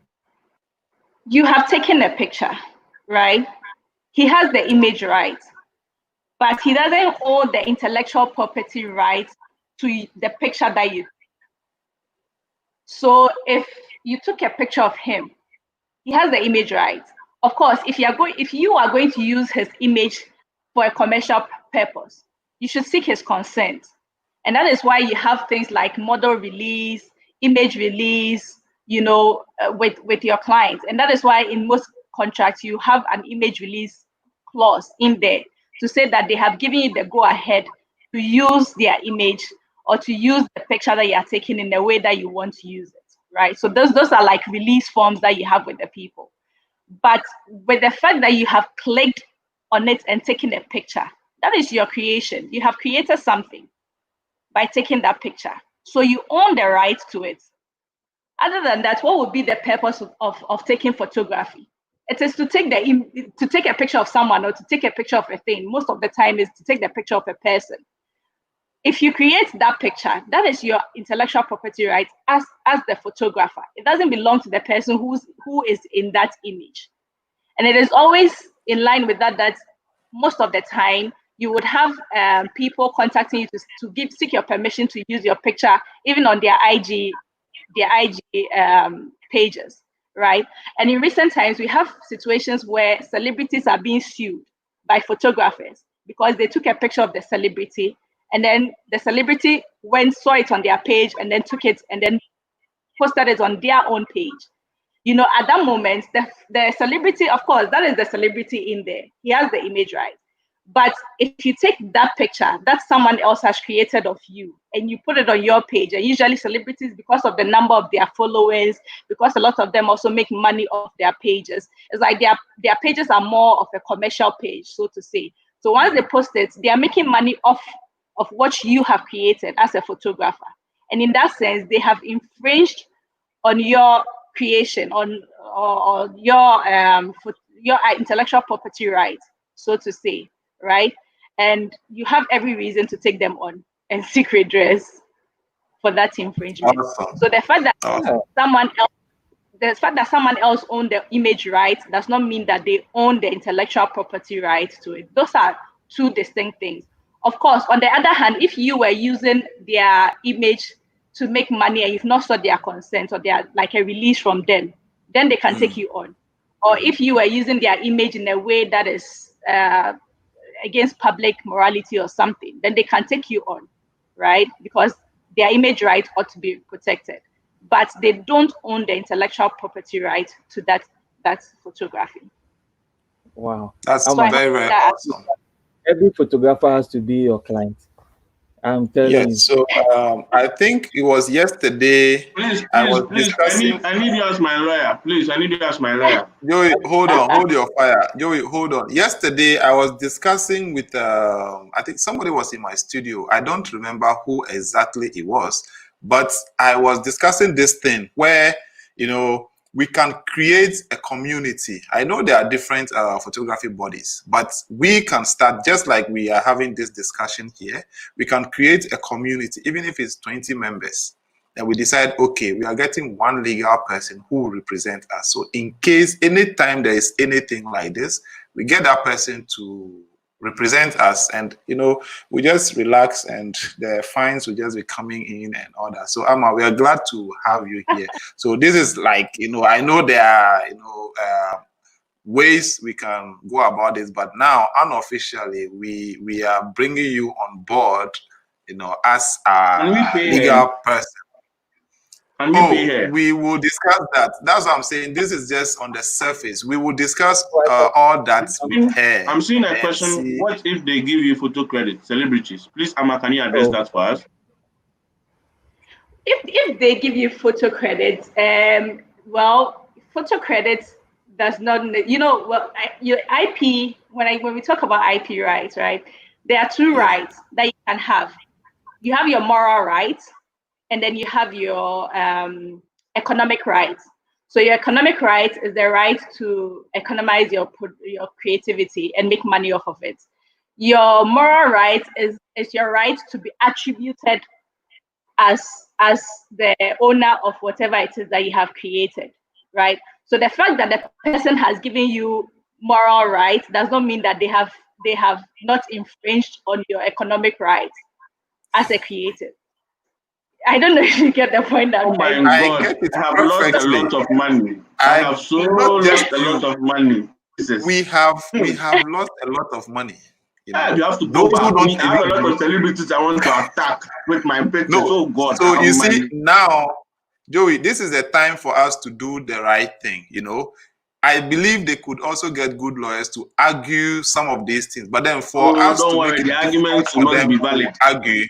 [SPEAKER 5] You have taken a picture, right? He has the image rights, but he doesn't own the intellectual property rights to the picture that you took. So if you took a picture of him, he has the image rights. Of course, if you are going to use his image for a commercial purpose, you should seek his consent. And that is why you have things like model release, image release, with your clients. And that is why in most contracts, you have an image release clause in there to say that they have given you the go ahead to use their image or to use the picture that you are taking in the way that you want to use it, right? So those are like release forms that you have with the people. But with the fact that you have clicked on it and taken a picture, that is your creation. You have created something by taking that picture. So you own the right to it. Other than that, what would be the purpose of taking photography? It is to take a picture of someone or to take a picture of a thing. Most of the time is to take the picture of a person. If you create that picture, that is your intellectual property right as the photographer. It doesn't belong to the person who is in that image. And it is always in line with that most of the time you would have people contacting you to seek your permission to use your picture, even on their IG pages, right? And in recent times, we have situations where celebrities are being sued by photographers because they took a picture of the celebrity, and then the celebrity saw it on their page and then took it and then posted it on their own page. At that moment, the celebrity, of course, that is the celebrity in there. He has the image right. But if you take that picture that someone else has created of you and you put it on your page, and usually celebrities, because of the number of their followers, because a lot of them also make money off their pages, it's like their pages are more of a commercial page, so to say. So once they post it, they are making money off of what you have created as a photographer. And in that sense, they have infringed on your creation, on your intellectual property rights, so to say, right? And you have every reason to take them on and seek redress for that infringement.
[SPEAKER 1] Awesome.
[SPEAKER 5] So the fact that someone else owns the image rights does not mean that they own the intellectual property rights to it. Those are two distinct things. Of course, on the other hand, if you were using their image to make money and you've not sought their consent or they're like a release from them, then they can take you on. Or if you were using their image in a way that is against public morality or something, then they can take you on, right? Because their image rights ought to be protected. But they don't own the intellectual property right to that photography.
[SPEAKER 2] Wow.
[SPEAKER 1] That's very, very awesome.
[SPEAKER 2] Every photographer has to be your client. I'm telling you.
[SPEAKER 1] So I think it was yesterday.
[SPEAKER 6] I need you as my lawyer. Please, I need you as my lawyer.
[SPEAKER 1] Joey, hold on, hold your fire. Joey, hold on. Yesterday, I was discussing with, I think somebody was in my studio. I don't remember who exactly it was, but I was discussing this thing where, we can create a community. I know there are different photography bodies, but we can start, just like we are having this discussion here, we can create a community, even if it's 20 members. And we decide, okay, we are getting one legal person who will represent us. So in case, anytime there is anything like this, we get that person to represent us, and we just relax and the fines will just be coming in and all that. So Amma, we are glad to have you here. So this is like, I know there are ways we can go about this, but now unofficially we are bringing you on board, as a legal person.
[SPEAKER 6] Can we pay her?
[SPEAKER 1] We will discuss that. That's what I'm saying. This is just on the surface. We will discuss all that with her.
[SPEAKER 6] I'm seeing a
[SPEAKER 1] and
[SPEAKER 6] question.
[SPEAKER 1] see-
[SPEAKER 6] What if they give you photo credit, celebrities? Please, Amma, can you address
[SPEAKER 2] Oh.
[SPEAKER 6] that for us?
[SPEAKER 5] If they give you photo credits, well, photo credits does not, well, your IP. When we talk about IP rights, right? There are two rights that you can have. You have your moral rights, and then you have your economic rights. So your economic right is the right to economize your creativity and make money off of it. Your moral right is your right to be attributed as the owner of whatever it is that you have created, right? So the fact that the person has given you moral rights does not mean that they have not infringed on your economic rights as a creative. I don't know if you get the point.
[SPEAKER 6] Oh my
[SPEAKER 1] I
[SPEAKER 6] God!
[SPEAKER 1] get it
[SPEAKER 6] I have lost a
[SPEAKER 1] perfectly.
[SPEAKER 6] lot of money. I have so
[SPEAKER 1] not just
[SPEAKER 6] lost a lot of money. Jesus.
[SPEAKER 1] We have lost a lot of money. You know,
[SPEAKER 6] You have to
[SPEAKER 1] those
[SPEAKER 6] go
[SPEAKER 1] who
[SPEAKER 6] back.
[SPEAKER 1] don't
[SPEAKER 6] Me, I have a
[SPEAKER 1] even
[SPEAKER 6] lot of celebrities I want to attack with my pictures.
[SPEAKER 1] No.
[SPEAKER 6] Oh God!
[SPEAKER 1] So
[SPEAKER 6] I
[SPEAKER 1] you
[SPEAKER 6] have
[SPEAKER 1] see
[SPEAKER 6] money.
[SPEAKER 1] now, Joey, this is the time for us to do the right thing. You know, I believe they could also get good lawyers to argue some of these things, but then for us
[SPEAKER 6] Don't
[SPEAKER 1] to
[SPEAKER 6] worry,
[SPEAKER 1] make it
[SPEAKER 6] the
[SPEAKER 1] difficult
[SPEAKER 6] arguments
[SPEAKER 1] for
[SPEAKER 6] will not
[SPEAKER 1] them
[SPEAKER 6] be
[SPEAKER 1] to
[SPEAKER 6] valid.
[SPEAKER 1] argue,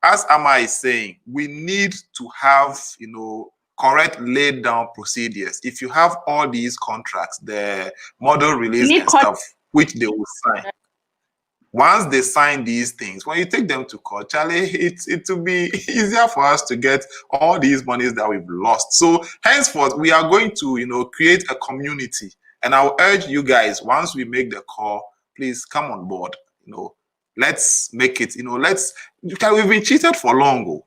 [SPEAKER 1] as Amma is saying, we need to have, correct laid down procedures. If you have all these contracts, the model release and stuff, which they will sign. Once they sign these things, when you take them to court, Charlie, it will be easier for us to get all these monies that we've lost. So henceforth, we are going to, create a community. And I'll urge you guys, once we make the call, please come on board. Let's make it, we've been cheated for long. Oh.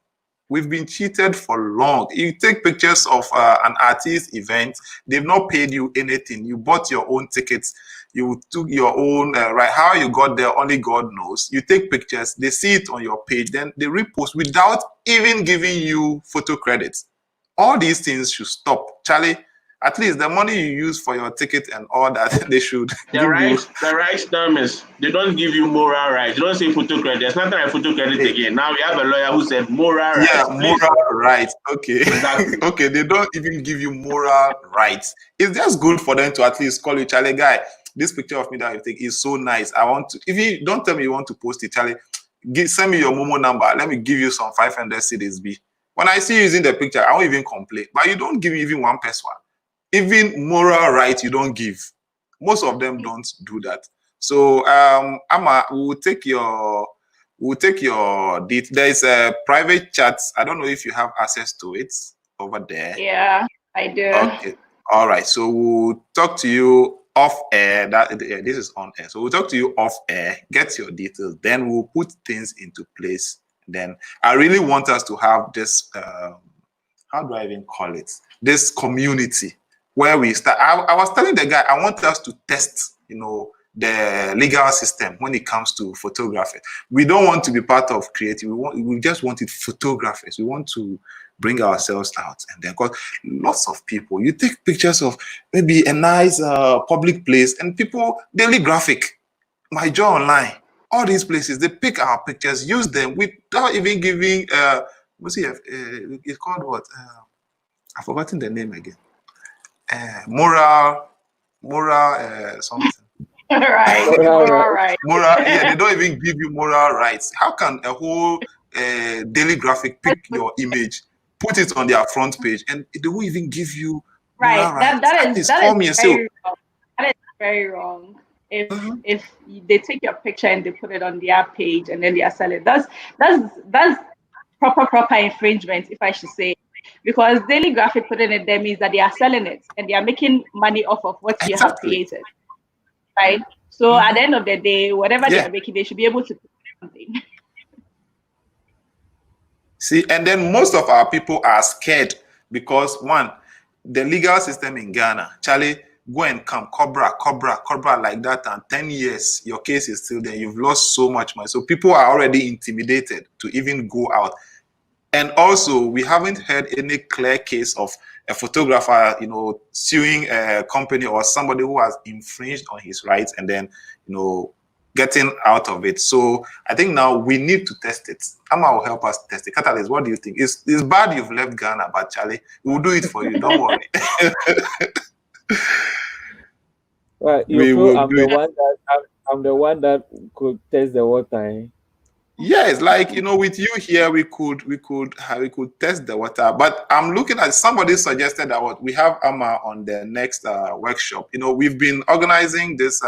[SPEAKER 1] We've been cheated for long. You take pictures of an artist event, they've not paid you anything. You bought your own tickets. You took your own, right? How you got there, only God knows. You take pictures, they see it on your page, then they repost without even giving you photo credits. All these things should stop. Charlie, at least the money you use for your ticket and all that, they should
[SPEAKER 6] The right term is they don't give you moral rights. They don't say photo credit. There's nothing like photo credit again. Now we have a lawyer who said moral rights.
[SPEAKER 1] Yeah,
[SPEAKER 6] Please.
[SPEAKER 1] moral rights. Okay.
[SPEAKER 6] Exactly.
[SPEAKER 1] Okay, they don't even give you moral rights. It's just good for them to at least call you, Charlie, guy, this picture of me that you take is so nice. I want to, if you don't tell me you want to post it, Charlie, send me your Momo number. Let me give you some 500 CDs B. When I see you using the picture, I won't even complain. But you don't give me even one person. Even moral right, you don't give. Most of them don't do that. So Amma, we'll take your there's a private chat. I don't know if you have access to it over there.
[SPEAKER 5] Yeah, I do.
[SPEAKER 1] Okay. All right. So we'll talk to you off air. This is on air. So we'll talk to you off air, get your details, then we'll put things into place. Then I really want us to have this how do I even call it? This community where we start. I was telling the guy, I want us to test, the legal system when it comes to photography. We don't want to be part of creative. We just wanted photographers. We want to bring ourselves out. And then, because lots of people, you take pictures of maybe a nice public place, and people, Daily Graphic, My Joy Online, all these places, they pick our pictures, use them without even giving, it's called what? I've forgotten the name again. Moral something.
[SPEAKER 5] Right.
[SPEAKER 1] Moral, yeah, they don't even give you moral rights. How can a whole Daily Graphic pick your image, put it on their front page, and they won't even give you moral rights?
[SPEAKER 5] That is very wrong. If they take your picture and they put it on their page and then they are selling, that's proper infringement, if I should say. Because Daily Graphic putting it there means that they are selling it and they are making money off of what you have created. Right? So at the end of the day, whatever they are making, they should be able to do something.
[SPEAKER 1] See, and then most of our people are scared because one, the legal system in Ghana, Charlie, go and come, cobra like that, and 10 years, your case is still there. You've lost so much money. So people are already intimidated to even go out. And also, we haven't heard any clear case of a photographer, suing a company or somebody who has infringed on his rights and then, getting out of it. So I think now we need to test it. Amma will help us test it. Catalyst, what do you think? It's bad you've left Ghana, but Charlie, we'll do it for you. Don't worry.
[SPEAKER 2] Well, you
[SPEAKER 1] We
[SPEAKER 2] feel
[SPEAKER 1] will
[SPEAKER 2] I'm
[SPEAKER 1] do
[SPEAKER 2] the
[SPEAKER 1] it.
[SPEAKER 2] one that I'm the one that could test the water. Eh?
[SPEAKER 1] Yes, like with you here, we could test the water. But I'm looking at somebody suggested that what we have Amma on the next workshop. We've been organizing this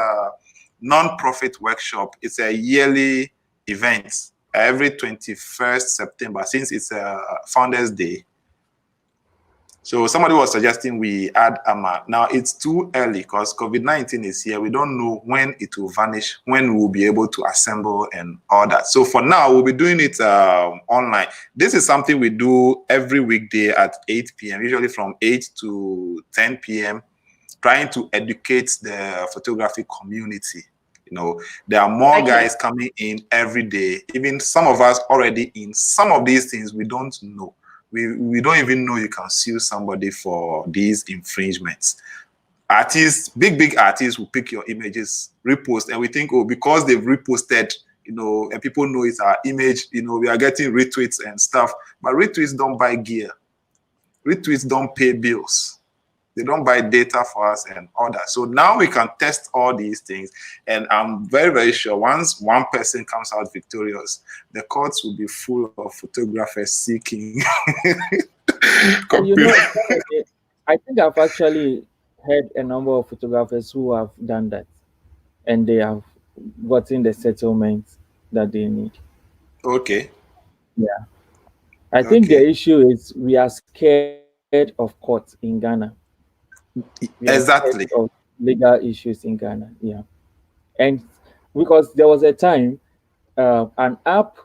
[SPEAKER 1] non-profit workshop. It's a yearly event every 21st September since it's Founders Day. So somebody was suggesting we add Amma. Now it's too early because COVID-19 is here. We don't know when it will vanish, when we'll be able to assemble and all that. So for now, we'll be doing it online. This is something we do every weekday at 8 p.m., usually from 8 to 10 p.m., trying to educate the photography community. There are more guys coming in every day. Even some of us already in some of these things we don't know. We don't even know you can sue somebody for these infringements. Artists, big artists will pick your images, repost, and we think, because they've reposted, and people know it's our image, we are getting retweets and stuff. But retweets don't buy gear. Retweets don't pay bills. They don't buy data for us and all that. So now we can test all these things. And I'm very, very sure once one person comes out victorious, the courts will be full of photographers seeking.
[SPEAKER 2] I think I've actually heard a number of photographers who have done that. And they have gotten the settlement that they need.
[SPEAKER 1] Okay.
[SPEAKER 2] Yeah. I think the issue is we are scared of court in Ghana.
[SPEAKER 1] Exactly.
[SPEAKER 2] Of legal issues in Ghana, yeah. And because there was a time an app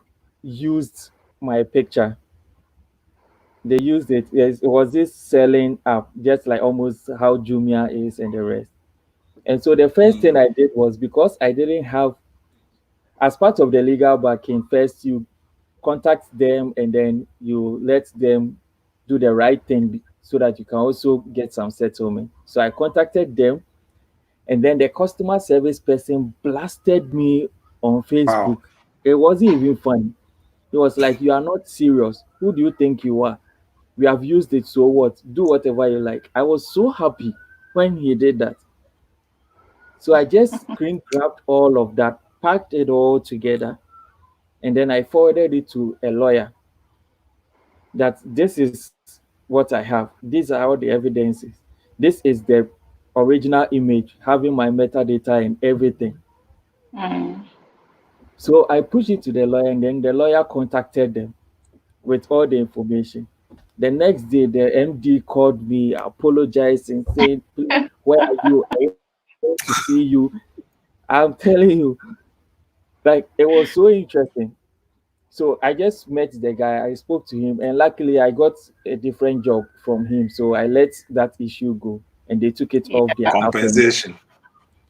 [SPEAKER 2] used my picture. They used it. It was this selling app, just like almost how Jumia is and the rest. And so the first thing I did was, because I didn't have, as part of the legal backing, first you contact them and then you let them do the right thing so that you can also get some settlement. So I contacted them, and then the customer service person blasted me on Facebook. Wow. It wasn't even funny. It was like, you are not serious. Who do you think you are? We have used it, so what? Do whatever you like. I was so happy when he did that. So I just screen grabbed all of that, packed it all together, and then I forwarded it to a lawyer that this is what I have. These are all the evidences. This is the original image, having my metadata and everything. So I pushed it to the lawyer, and then the lawyer contacted them with all the information. The next day, the MD called me, apologized and said, "Where are you? I want to see you." I'm telling you, like, it was so interesting. So I just met the guy, I spoke to him, and luckily I got a different job from him. So I let that issue go, and they took it off their
[SPEAKER 1] compensation.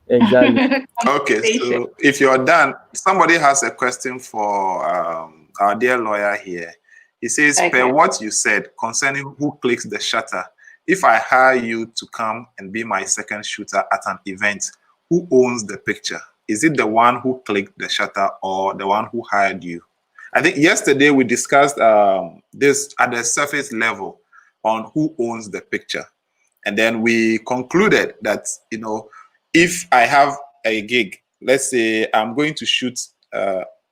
[SPEAKER 2] Exactly.
[SPEAKER 1] Okay, so if you're done, somebody has a question for our dear lawyer here. He says, per what you said concerning who clicks the shutter, if I hire you to come and be my second shooter at an event, who owns the picture? Is it the one who clicked the shutter or the one who hired you? I think yesterday we discussed this at the surface level on who owns the picture. And then we concluded that, if I have a gig, let's say I'm going to shoot,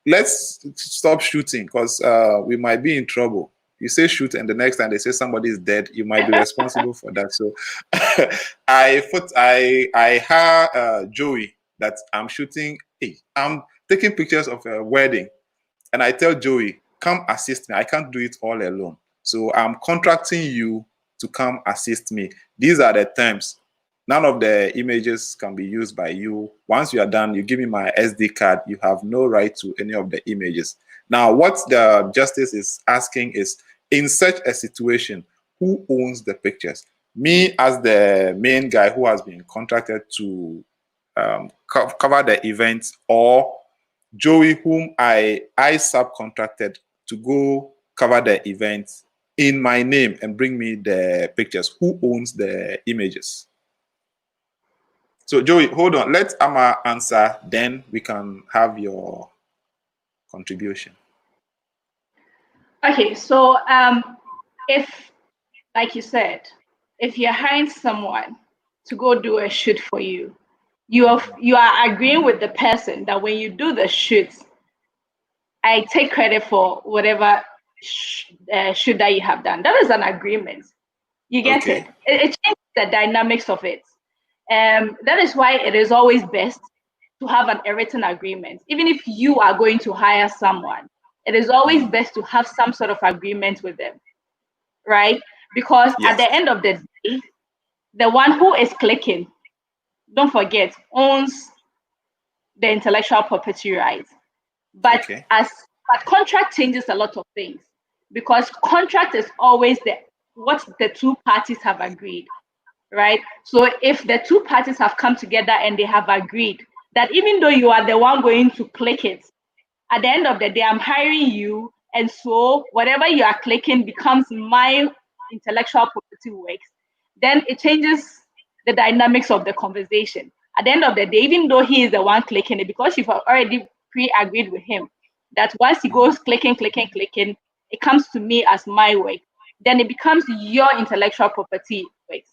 [SPEAKER 1] let's stop shooting because we might be in trouble. You say shoot, and the next time they say somebody is dead, you might be responsible for that. So I hire Joey that I'm shooting. Hey, I'm taking pictures of a wedding, and I tell Joey, come assist me. I can't do it all alone. So I'm contracting you to come assist me. These are the terms. None of the images can be used by you. Once you are done, you give me my SD card. You have no right to any of the images. Now, what the justice is asking is, in such a situation, who owns the pictures? Me, as the main guy who has been contracted to cover the event, or Joey, whom I subcontracted to go cover the event in my name and bring me the pictures? Who owns the images? So Joey, hold on. Let Amma answer, then we can have your contribution.
[SPEAKER 5] Okay, so if, like you said, if you're hiring someone to go do a shoot for you, you are agreeing with the person that when you do the shoot, I take credit for whatever shoot that you have done. That is an agreement. You get
[SPEAKER 1] Okay.
[SPEAKER 5] it changes the dynamics of it. That is why it is always best to have an written agreement. Even if you are going to hire someone, it is always best to have some sort of agreement with them, right? Because at
[SPEAKER 1] Yes.
[SPEAKER 5] the end of the day, the one who is clicking, don't forget, owns the intellectual property rights. But
[SPEAKER 1] Okay.
[SPEAKER 5] but contract changes a lot of things, because contract is always what the two parties have agreed, right? So if the two parties have come together and they have agreed that even though you are the one going to click it, at the end of the day, I'm hiring you, and so whatever you are clicking becomes my intellectual property works, then it changes the dynamics of the conversation. At the end of the day, even though he is the one clicking it, because you've already pre-agreed with him that once he goes clicking, it comes to me as my work, then it becomes your intellectual property works.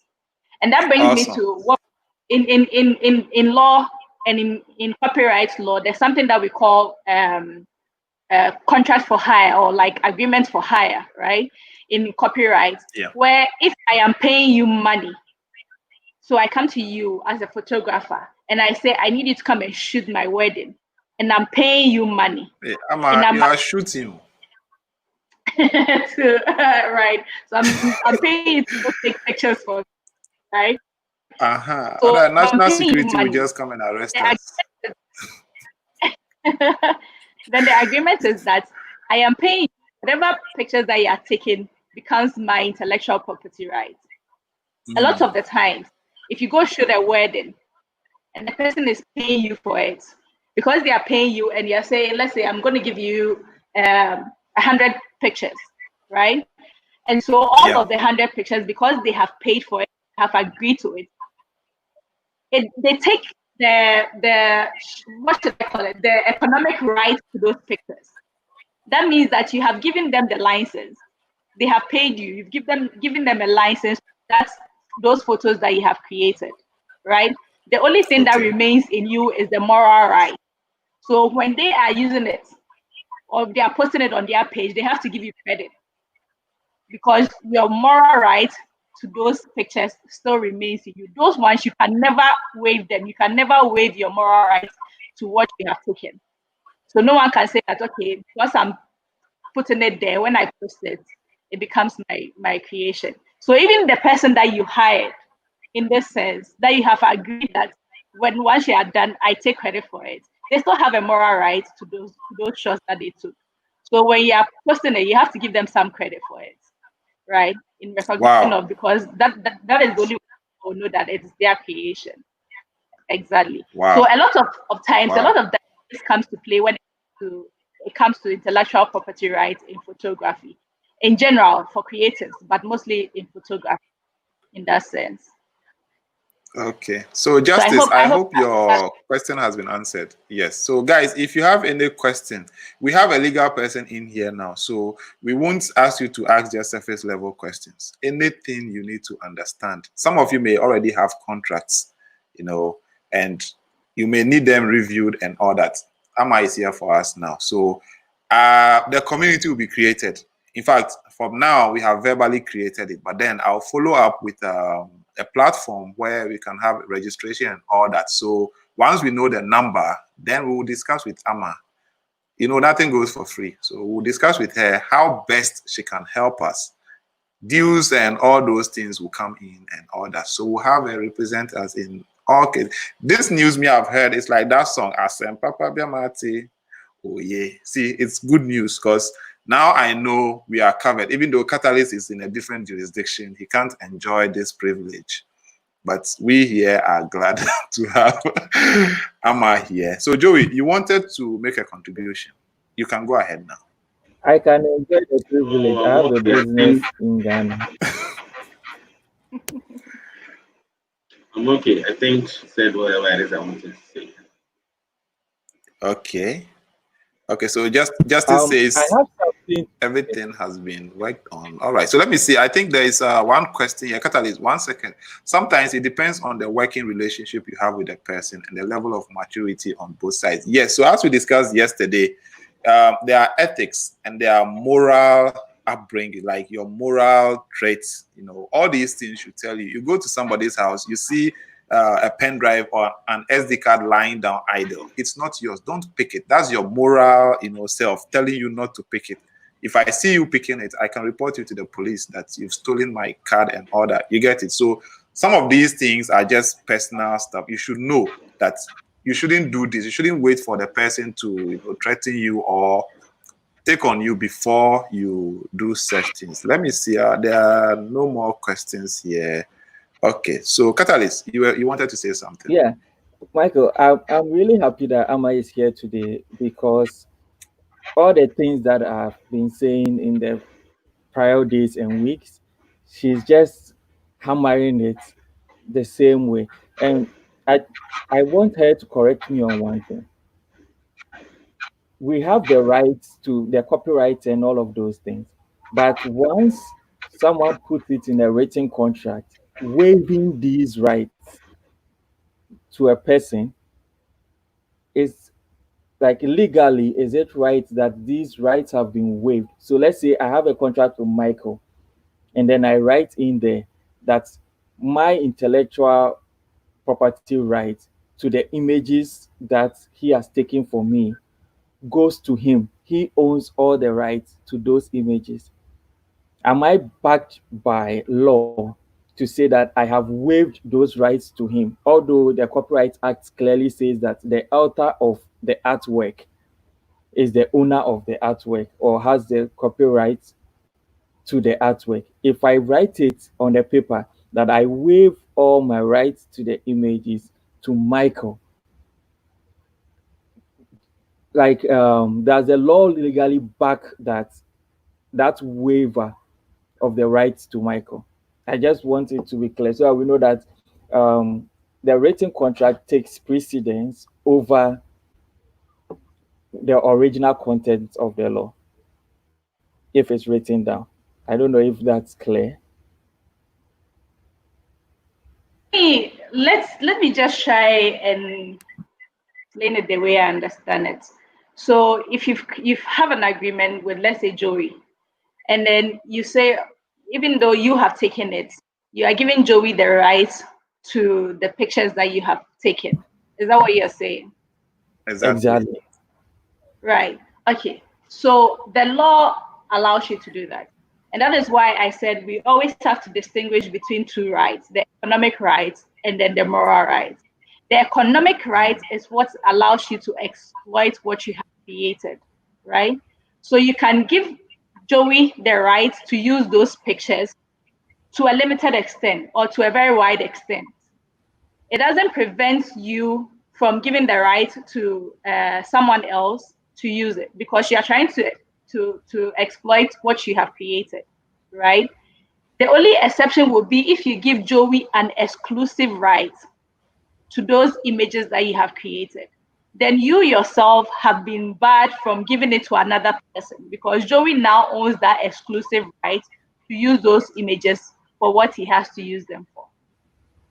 [SPEAKER 5] And that brings me
[SPEAKER 1] Awesome.
[SPEAKER 5] to what in law and in copyright law, there's something that we call contract for hire, or like agreement for hire, right? In copyright,
[SPEAKER 1] Yeah.
[SPEAKER 5] where if I am paying you money, so I come to you as a photographer and I say, I need you to come and shoot my wedding, and I'm paying you money.
[SPEAKER 1] Hey,
[SPEAKER 5] And
[SPEAKER 1] Amma, you are shooting.
[SPEAKER 5] Right. So I'm paying you to take pictures for me, right?
[SPEAKER 1] Uh-huh.
[SPEAKER 5] So
[SPEAKER 1] Other national
[SPEAKER 5] I'm paying you
[SPEAKER 1] security will
[SPEAKER 5] money.
[SPEAKER 1] just come and arrest
[SPEAKER 5] The
[SPEAKER 1] us.
[SPEAKER 5] Then the agreement is that I am paying whatever pictures that you are taking becomes my intellectual property right. A lot of the times, if you go shoot a wedding and the person is paying you for it, because they are paying you and you're saying, let's say I'm going to give you 100 pictures, right? And so all of the 100 pictures, because they have paid for it, have agreed to it, they take the what should I call it, the economic right to those pictures. That means that you have given them the license. They have paid you. You've given them a license. That's those photos that you have created, right? The only thing that remains in you is the moral right. So when they are using it or they are posting it on their page, they have to give you credit, because your moral right to those pictures still remains in you. Those ones, you can never waive them. You can never waive your moral right to what you have taken. So no one can say that, okay, because I'm putting it there, when I post it, it becomes my creation. So even the person that you hired, in this sense, that you have agreed that when once you are done, I take credit for it, they still have a moral right to those shots that they took. So when you are posting it, you have to give them some credit for it, right? In recognition of, because that is the only way people know that it's their creation. Exactly.
[SPEAKER 1] Wow.
[SPEAKER 5] So a lot of times, a lot of that comes to play when it comes to intellectual property rights in photography, in general for creatives, but mostly in photography, in that sense.
[SPEAKER 1] Okay, so Justice, I hope your question has been answered. Yes. So guys, if you have any question, we have a legal person in here now, so we won't ask you to ask just surface level questions. Anything you need to understand. Some of you may already have contracts, and you may need them reviewed and all that. Amma is here for us now. So the community will be created. In fact, from now, we have verbally created it, but then I'll follow up with a platform where we can have registration and all that. So once we know the number, then we will discuss with Amma. Nothing goes for free. So we'll discuss with her how best she can help us. Dues and all those things will come in and all that. So we'll have a representative in all cases. This news me I've heard, it's like that song, Asem Papa Biamati. Oh yeah. See, it's good news because now I know we are covered. Even though Catalyst is in a different jurisdiction, he can't enjoy this privilege. But we here are glad to have Amma here. So Joey, you wanted to make a contribution. You can go ahead now.
[SPEAKER 2] I can enjoy the privilege. I have a business in Ghana.
[SPEAKER 6] I'm okay. I think she said whatever it is I wanted to say.
[SPEAKER 1] Okay. Okay, so justice
[SPEAKER 2] I
[SPEAKER 1] says
[SPEAKER 2] have something.
[SPEAKER 1] everything has been worked on. All right, so let me see. I think there is one question here. Catalyst, 1 second. Sometimes it depends on the working relationship you have with the person and the level of maturity on both sides. Yes, so as we discussed yesterday, there are ethics and there are moral upbringing, like your moral traits. You know, all these things should tell you. You go to somebody's house, you see a pen drive or an SD card lying down idle. It's not yours. Don't pick it. That's your moral, self telling you not to pick it. If I see you picking it, I can report you to the police that you've stolen my card and all that. You get it? So some of these things are just personal stuff. You should know that you shouldn't do this. You shouldn't wait for the person to threaten you or take on you before you do such things. Let me see. There are no more questions here. Okay, so Catalyst, you wanted to say something.
[SPEAKER 2] Yeah, Michael, I'm really happy that Amma is here today because all the things that I've been saying in the prior days and weeks, she's just hammering it the same way. And I want her to correct me on one thing. We have the rights to the copyright and all of those things. But once someone puts it in a written contract, waiving these rights to a person, is like legally, is it right that these rights have been waived? So let's say I have a contract with Michael, and then I write in there that my intellectual property right to the images that he has taken for me goes to him. He owns all the rights to those images. Am I backed by law to say that I have waived those rights to him? Although the Copyright Act clearly says that the author of the artwork is the owner of the artwork or has the copyright to the artwork. If I write it on the paper that I waive all my rights to the images to Michael, like does the law legally back that waiver of the rights to Michael? I just want it to be clear so we know that the written contract takes precedence over the original content of the law if it's written down. I don't know if that's clear.
[SPEAKER 5] Let me just try and explain it the way I understand it. So if you have an agreement with, let's say, Joey, and then you say, even though you have taken it, you are giving Joey the right to the pictures that you have taken. Is that what you're saying?
[SPEAKER 2] Exactly.
[SPEAKER 5] Right. Okay. So the law allows you to do that. And that is why I said we always have to distinguish between two rights, the economic rights and then the moral rights. The economic right is what allows you to exploit what you have created, right? So you can give Joey the right to use those pictures to a limited extent or to a very wide extent. It doesn't prevent you from giving the right to someone else to use it because you are trying to exploit what you have created, right? The only exception would be if you give Joey an exclusive right to those images that you have created. Then you yourself have been barred from giving it to another person because Joey now owns that exclusive right to use those images for what he has to use them for.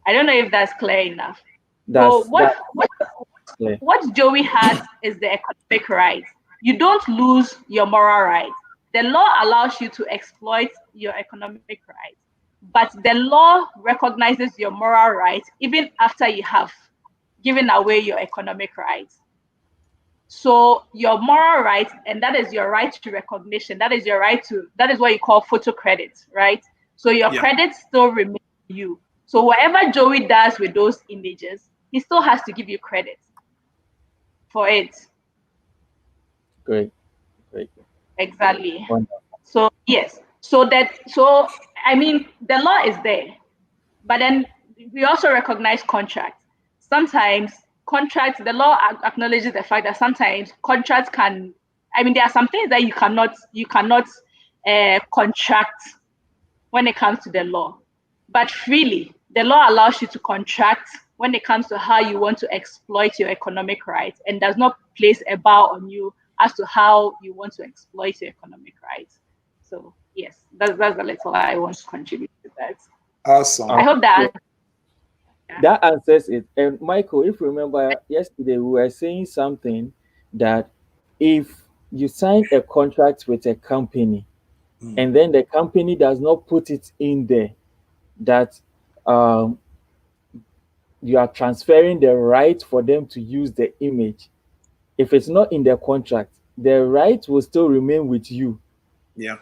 [SPEAKER 5] I don't know if that's clear enough. What Joey has is the economic right. You don't lose your moral right. The law allows you to exploit your economic right, but the law recognizes your moral right even after you have given away your economic rights. So your moral right, and that is your right to recognition. That is what you call photo credit, right? So your credits still remain you. So whatever Joey does with those images, he still has to give you credit for it.
[SPEAKER 2] Great.
[SPEAKER 5] Exactly.
[SPEAKER 2] Wonderful.
[SPEAKER 5] So yes. So I mean the law is there, but then we also recognize contracts. Sometimes the law acknowledges the fact that sometimes contracts can, I mean, there are some things that you cannot contract when it comes to the law, but freely the law allows you to contract when it comes to how you want to exploit your economic rights, and does not place a bar on you as to how you want to exploit your economic rights. So yes, that's a little I want to contribute to that.
[SPEAKER 1] Awesome.
[SPEAKER 5] I hope that
[SPEAKER 2] that answers it. And Michael, if you remember yesterday, we were saying something that if you sign a contract with a company and then the company does not put it in there that you are transferring the right for them to use the image. If it's not in the contract, the right will still remain with you.
[SPEAKER 1] Yeah.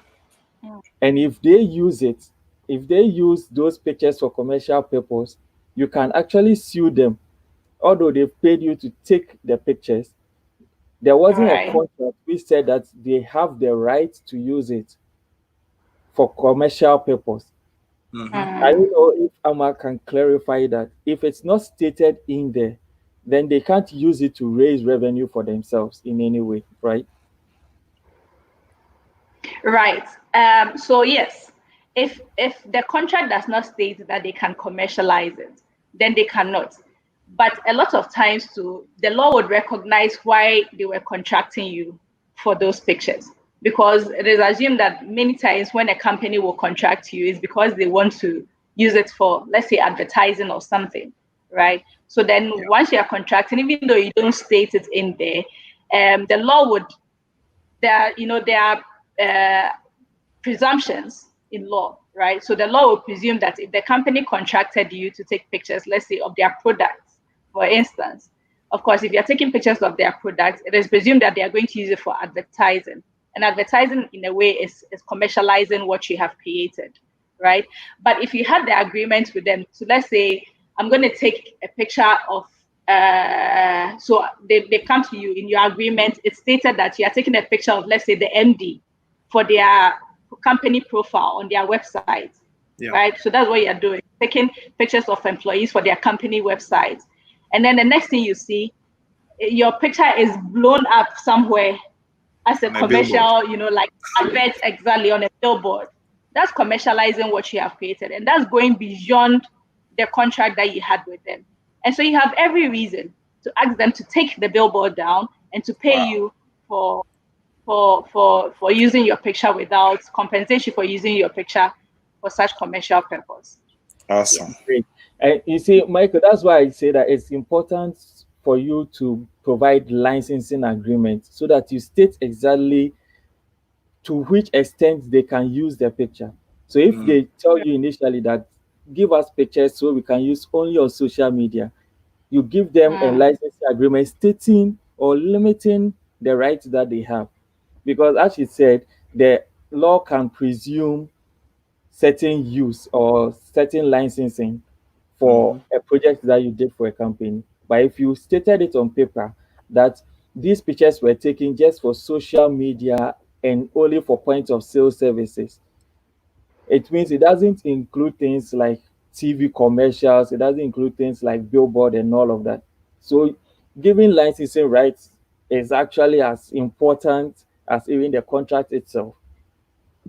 [SPEAKER 2] And if they use it, if they use those pictures for commercial purpose, you can actually sue them. Although they've paid you to take the pictures, there wasn't a contract which said that they have the right to use it for commercial purpose. I don't know if Amma can clarify that. If it's not stated in there, then they can't use it to raise revenue for themselves in any way, right?
[SPEAKER 5] Right. So yes, if the contract does not state that they can commercialize it, then they cannot. But a lot of times too, the law would recognize why they were contracting you for those pictures, because it is assumed that many times when a company will contract you is because they want to use it for, let's say, advertising or something, right? So then once you are contracting, even though you don't state it in there, the law would, there are presumptions in law, right? So the law would presume that if the company contracted you to take pictures, let's say, of their products, for instance, of course, if you're taking pictures of their products, it is presumed that they are going to use it for advertising. And advertising, in a way, is commercializing what you have created, right? But if you had the agreement with them, so let's say, I'm going to take a picture of, so they come to you in your agreement, it's stated that you are taking a picture of, let's say, the MD for their company profile on their website, right? So that's what you're doing, taking pictures of employees for their company website. And then the next thing you see, your picture is blown up somewhere as a commercial, like advert, exactly, on a billboard. That's commercializing what you have created. And that's going beyond the contract that you had with them. And so you have every reason to ask them to take the billboard down and to pay you for using your picture without compensation for using your picture for such commercial purpose.
[SPEAKER 1] Awesome.
[SPEAKER 2] Great. And you see, Michael, that's why I say that it's important for you to provide licensing agreement so that you state exactly to which extent they can use their picture. So if they tell you initially that give us pictures so we can use only on social media, you give them a licensing agreement stating or limiting the rights that they have. Because as you said, the law can presume certain use or certain licensing for a project that you did for a company. But if you stated it on paper that these pictures were taken just for social media and only for point of sale services, it means it doesn't include things like TV commercials, it doesn't include things like billboard and all of that. So giving licensing rights is actually as important as even the contract itself.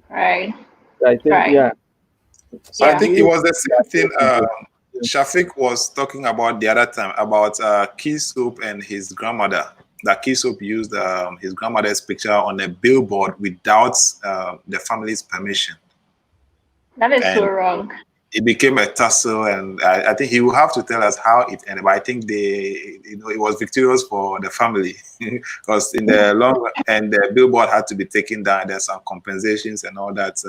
[SPEAKER 5] Right.
[SPEAKER 2] I think,
[SPEAKER 1] So I think it was the same thing Shafiq was talking about the other time about Key Soap and his grandmother. That Key Soap used his grandmother's picture on a billboard without the family's permission.
[SPEAKER 5] That is so wrong.
[SPEAKER 1] It became a tussle, and I think he will have to tell us how it ended. But I think it was victorious for the family because in the long run, and the billboard had to be taken down. There's some compensations and all that.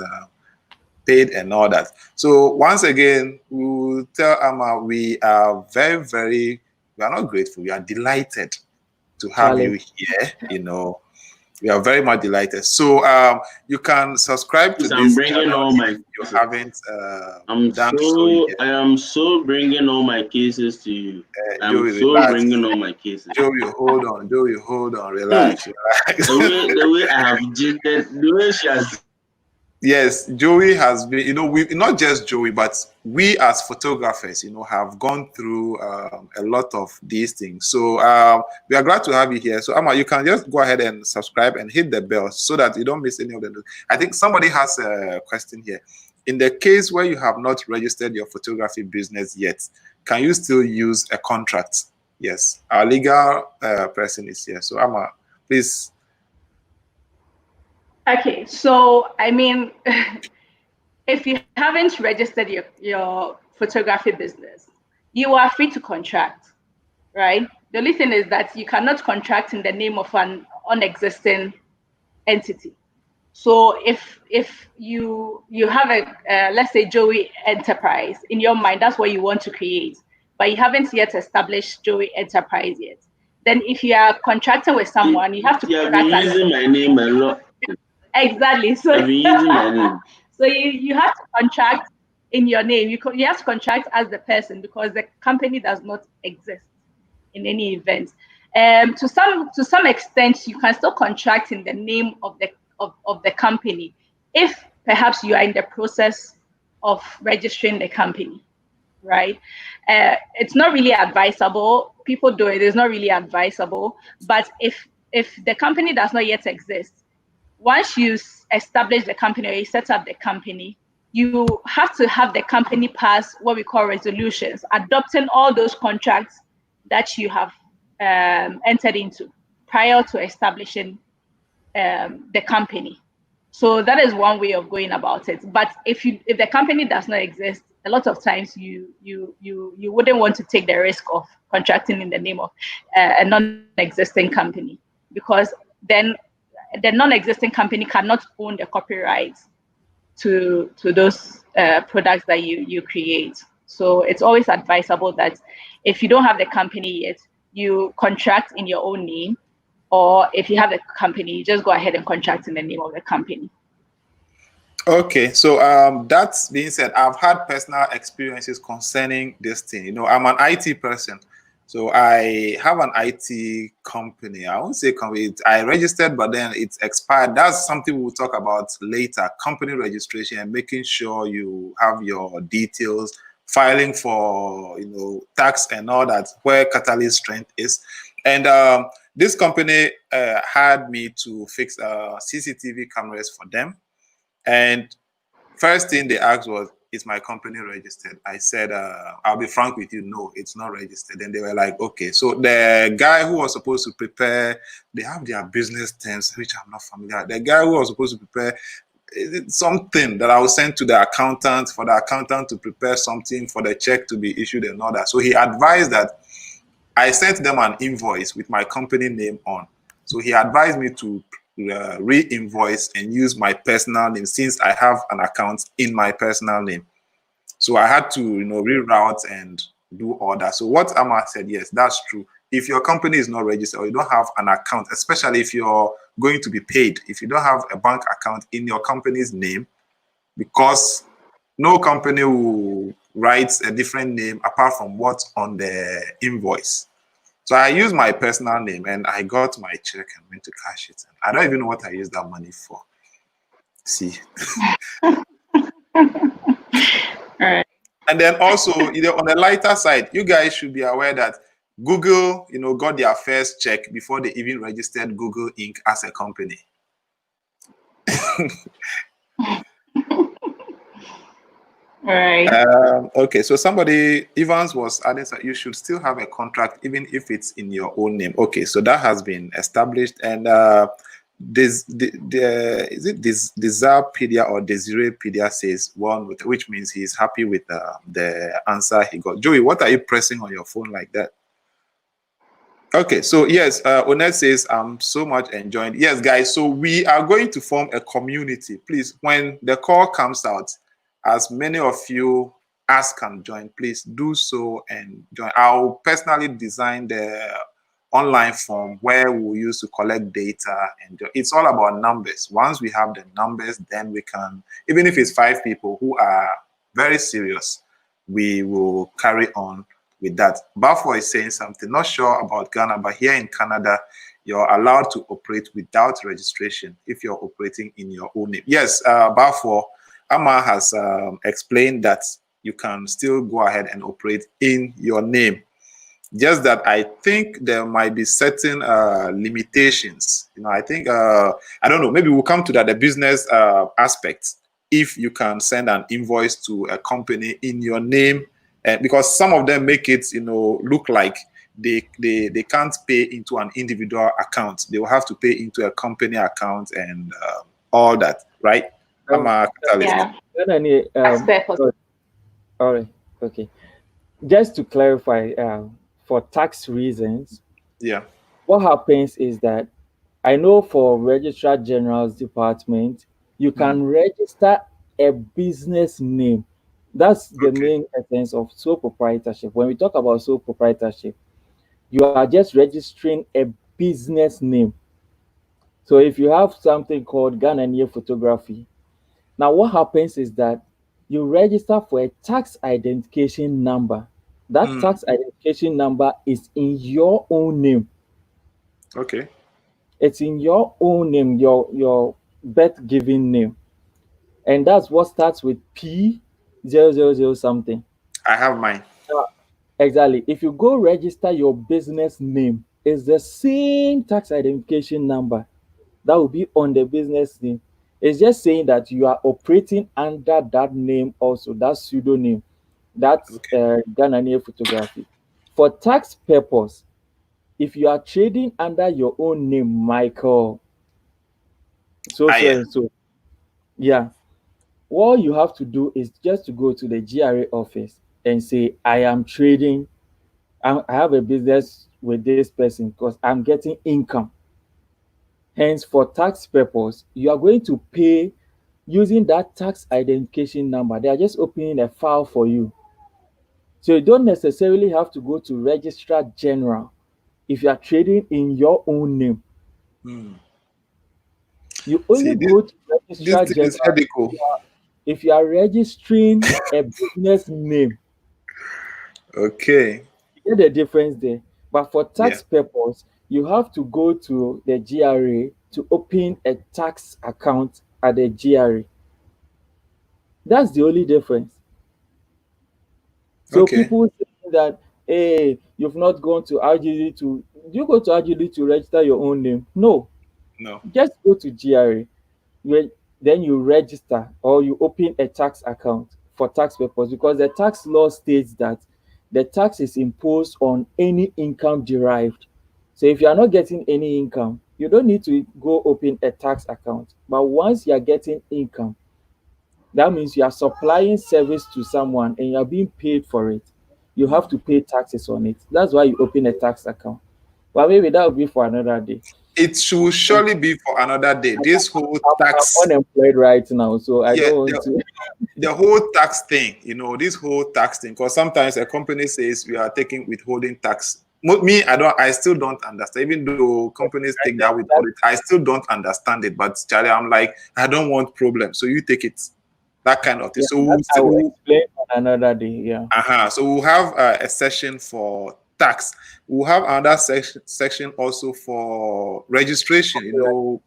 [SPEAKER 1] Paid and all that. So once again, we will tell Amma we are very, very, we are not grateful. We are delighted to have you here. We are very much delighted. So you can subscribe to this channel if you haven't
[SPEAKER 6] I am so bringing all my cases to you. Bringing all my cases.
[SPEAKER 1] Joey, hold on. Relax.
[SPEAKER 6] The way I have jittered, the way she has.
[SPEAKER 1] Yes, Joey has been, we not just Joey, but we as photographers, have gone through a lot of these things. So we are glad to have you here. So Amma, you can just go ahead and subscribe and hit the bell so that you don't miss any of them. I think somebody has a question here. in the case where you have not registered your photography business yet, can you still use a contract? Yes, our legal person is here. So Amma, please.
[SPEAKER 5] Okay, so I mean, if you haven't registered your photography business, you are free to contract, right? The only thing is that you cannot contract in the name of an unexisting entity. So if you have a let's say Joey Enterprise in your mind, that's what you want to create, but you haven't yet established Joey Enterprise yet. Then if you are contracting with someone, you have to.
[SPEAKER 6] You have been using my name a lot.
[SPEAKER 5] Exactly. So
[SPEAKER 6] I've been using my name.
[SPEAKER 5] So you have to contract in your name. You have to contract as the person because the company does not exist in any event. To some extent, you can still contract in the name of the company if perhaps you are in the process of registering the company, right? It's not really advisable. People do it. It's not really advisable. But if the company does not yet exist, once you establish the company or you set up the company, you have to have the company pass what we call resolutions, adopting all those contracts that you have entered into prior to establishing the company. So that is one way of going about it. But if the company does not exist, a lot of times you wouldn't want to take the risk of contracting in the name of a non-existing company, because then the non-existing company cannot own the copyright to those products that you create. So it's always advisable that if you don't have the company yet, you contract in your own name, or if you have a company, you just go ahead and contract in the name of the company.
[SPEAKER 1] Okay, so that being said, I've had personal experiences concerning this thing. You know, I'm an IT person, so I have an IT company. I won't say company. I registered, but then it's expired. That's something we'll talk about later. Company registration and making sure you have your details, filing for tax and all that, where Catalyst strength is. And this company had me to fix CCTV cameras for them. And first thing they asked was, is my company registered? I said, I'll be frank with you, no, it's not registered. And they were like, okay. So the guy who was supposed to prepare, they have their business terms, which I'm not familiar. The guy who was supposed to prepare something that I will send to the accountant, for the accountant to prepare something for the check to be issued and all that. So he advised that I sent them an invoice with my company name on. So he advised me to re-invoice and use my personal name, since I have an account in my personal name. So I had to reroute and do all that. So what Amma said, yes, that's true. If your company is not registered or you don't have an account, especially if you're going to be paid, if you don't have a bank account in your company's name, because no company will write a different name apart from what's on the invoice. So I used my personal name and I got my check and went to cash it. I don't even know what I used that money for. See.
[SPEAKER 5] All right.
[SPEAKER 1] And then also, on the lighter side, you guys should be aware that Google, got their first check before they even registered Google Inc. as a company.
[SPEAKER 5] Right.
[SPEAKER 1] Okay, so somebody, Evans was adding that you should still have a contract even if it's in your own name. Okay, so that has been established. And is it Desirepedia or Desirepedia says one, which means he's happy with the answer he got. Joey, what are you pressing on your phone like that? Okay, so yes, Onet says, I'm so much enjoying. Yes, guys, so we are going to form a community. Please, when the call comes out, as many of you as can join, please do so and join. I'll personally design the online form where we'll use to collect data, and it's all about numbers. Once we have the numbers, then we can, even if it's 5 people who are very serious, we will carry on with that. Balfour is saying something, not sure about Ghana, but here in Canada, you're allowed to operate without registration if you're operating in your own name. Yes, Balfour, Amma has explained that you can still go ahead and operate in your name. Just that I think there might be certain limitations. I think, I don't know, maybe we'll come to that, the business aspect. if you can send an invoice to a company in your name, because some of them make it, look like they can't pay into an individual account. They will have to pay into a company account and all that, right? I'm a catalyst.
[SPEAKER 5] Yeah.
[SPEAKER 2] All right. Okay. Just to clarify, for tax reasons,
[SPEAKER 1] Yeah.
[SPEAKER 2] what happens is that I know for Registrar General's department, you can register a business name. That's the main essence of sole proprietorship. When we talk about sole proprietorship, you are just registering a business name. So if you have something called Ghanaian Photography, now what happens is that you register for a tax identification number. That tax identification number is in your own name.
[SPEAKER 1] Okay.
[SPEAKER 2] It's in your own name, your birth given name. And that's what starts with P000 something.
[SPEAKER 1] I have mine.
[SPEAKER 2] Exactly. If you go register your business name, it's the same tax identification number that will be on the business name. It's just saying that you are operating under that name also, that pseudonym. That's Ghanaian Photography. For tax purpose, if you are trading under your own name, Michael, so, yeah, all you have to do is just to go to the GRA office and say, I am trading, I have a business with this person because I'm getting income. Hence, for tax purpose, you are going to pay using that tax identification number. They are just opening a file for you. So you don't necessarily have to go to Registrar General if you are trading in your own name. You only go to Registrar General if you are registering a business name.
[SPEAKER 1] Okay.
[SPEAKER 2] You get the difference there. But for tax purpose, you have to go to the GRA to open a tax account at the GRA. That's the only difference. So people say that, hey, you've not gone to RGD to, do you go to RGD to register your own name? No. Just go to GRA. Then you register or you open a tax account for tax purpose, because the tax law states that the tax is imposed on any income derived. So if you are not getting any income, you don't need to go open a tax account. But once you are getting income, that means you are supplying service to someone and you are being paid for it. You have to pay taxes on it. That's why you open a tax account. But maybe that will be for another day.
[SPEAKER 1] It should surely be for another day. This whole tax.
[SPEAKER 2] I'm unemployed right now, so I don't want to.
[SPEAKER 1] The whole tax thing, this whole tax thing, because sometimes a company says we are taking withholding tax. Me, I still don't understand. Even though companies take that withholding, I still don't understand it. But Charlie, I'm like, I don't want problems, so you take it. That kind of thing. So
[SPEAKER 2] I will explain on another day. Yeah.
[SPEAKER 1] So we'll have a session for tax. We'll have another section also for registration.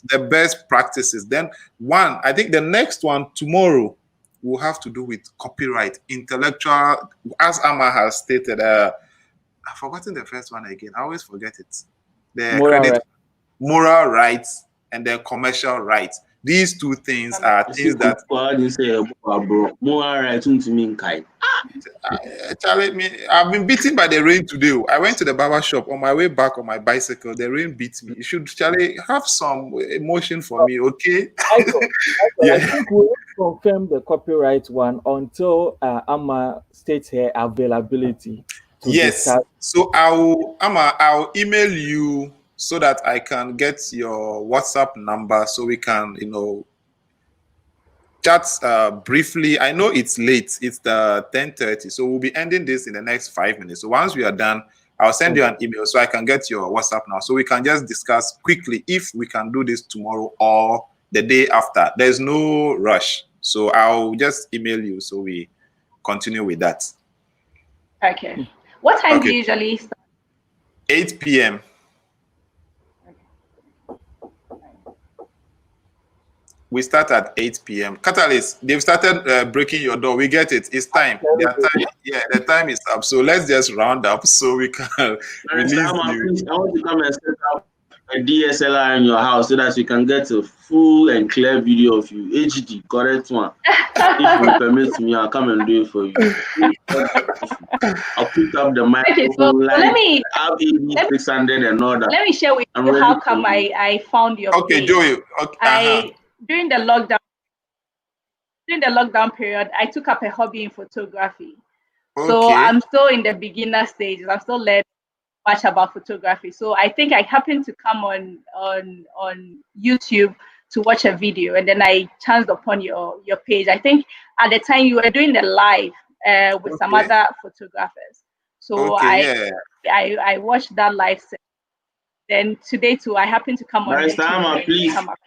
[SPEAKER 1] The best practices. Then I think the next one tomorrow will have to do with copyright, intellectual. As Amma has stated, I've forgotten the first one again. I always forget it. The moral rights and then commercial rights. These two things are things that. Charlie, I've been beaten by the rain today. I went to the barber shop on my way back on my bicycle. The rain beat me. You should, Charlie, have some emotion for me, okay?
[SPEAKER 2] I think we'll confirm the copyright one until Amma states her availability.
[SPEAKER 1] Yes. So I'll email you so that I can get your WhatsApp number so we can, chat briefly. I know it's late. It's the 10:30, so we'll be ending this in the next 5 minutes. So once we are done, I'll send you an email so I can get your WhatsApp now, so we can just discuss quickly if we can do this tomorrow or the day after. There's no rush, so I'll just email you so we continue with that.
[SPEAKER 5] Okay. What time do you usually start?
[SPEAKER 1] 8 p.m. We start at 8 p.m. Catalyst, they've started breaking your door. We get it. It's time. The time is up. So let's just round up so we can release you.
[SPEAKER 6] I want to come and set up a DSLR in your house so that you can get a full and clear video of you, HD, correct one. If you permit me, I'll come and do it for you. I'll put up the
[SPEAKER 5] Okay, so
[SPEAKER 6] microphone
[SPEAKER 5] let
[SPEAKER 6] light,
[SPEAKER 5] me
[SPEAKER 6] have AD600 and all that.
[SPEAKER 5] let me share with
[SPEAKER 6] I'm
[SPEAKER 5] you
[SPEAKER 6] ready
[SPEAKER 5] how
[SPEAKER 6] for
[SPEAKER 5] come
[SPEAKER 6] you.
[SPEAKER 5] I found your
[SPEAKER 1] Okay,
[SPEAKER 5] page.
[SPEAKER 1] Joey. Okay,
[SPEAKER 5] During the lockdown period, I took up a hobby in photography. So
[SPEAKER 1] Okay.
[SPEAKER 5] I'm still in the beginner stages. I'm still learning much about photography. So I think I happened to come on YouTube to watch a video, and then I chanced upon your page. I think at the time you were doing the live with some
[SPEAKER 1] Okay.
[SPEAKER 5] other photographers. So
[SPEAKER 1] Okay. Yeah.
[SPEAKER 5] I watched that live set. Then today too, I happened to come on
[SPEAKER 6] Barrister
[SPEAKER 5] YouTube
[SPEAKER 6] Amma,
[SPEAKER 5] and
[SPEAKER 6] please.
[SPEAKER 5] come up.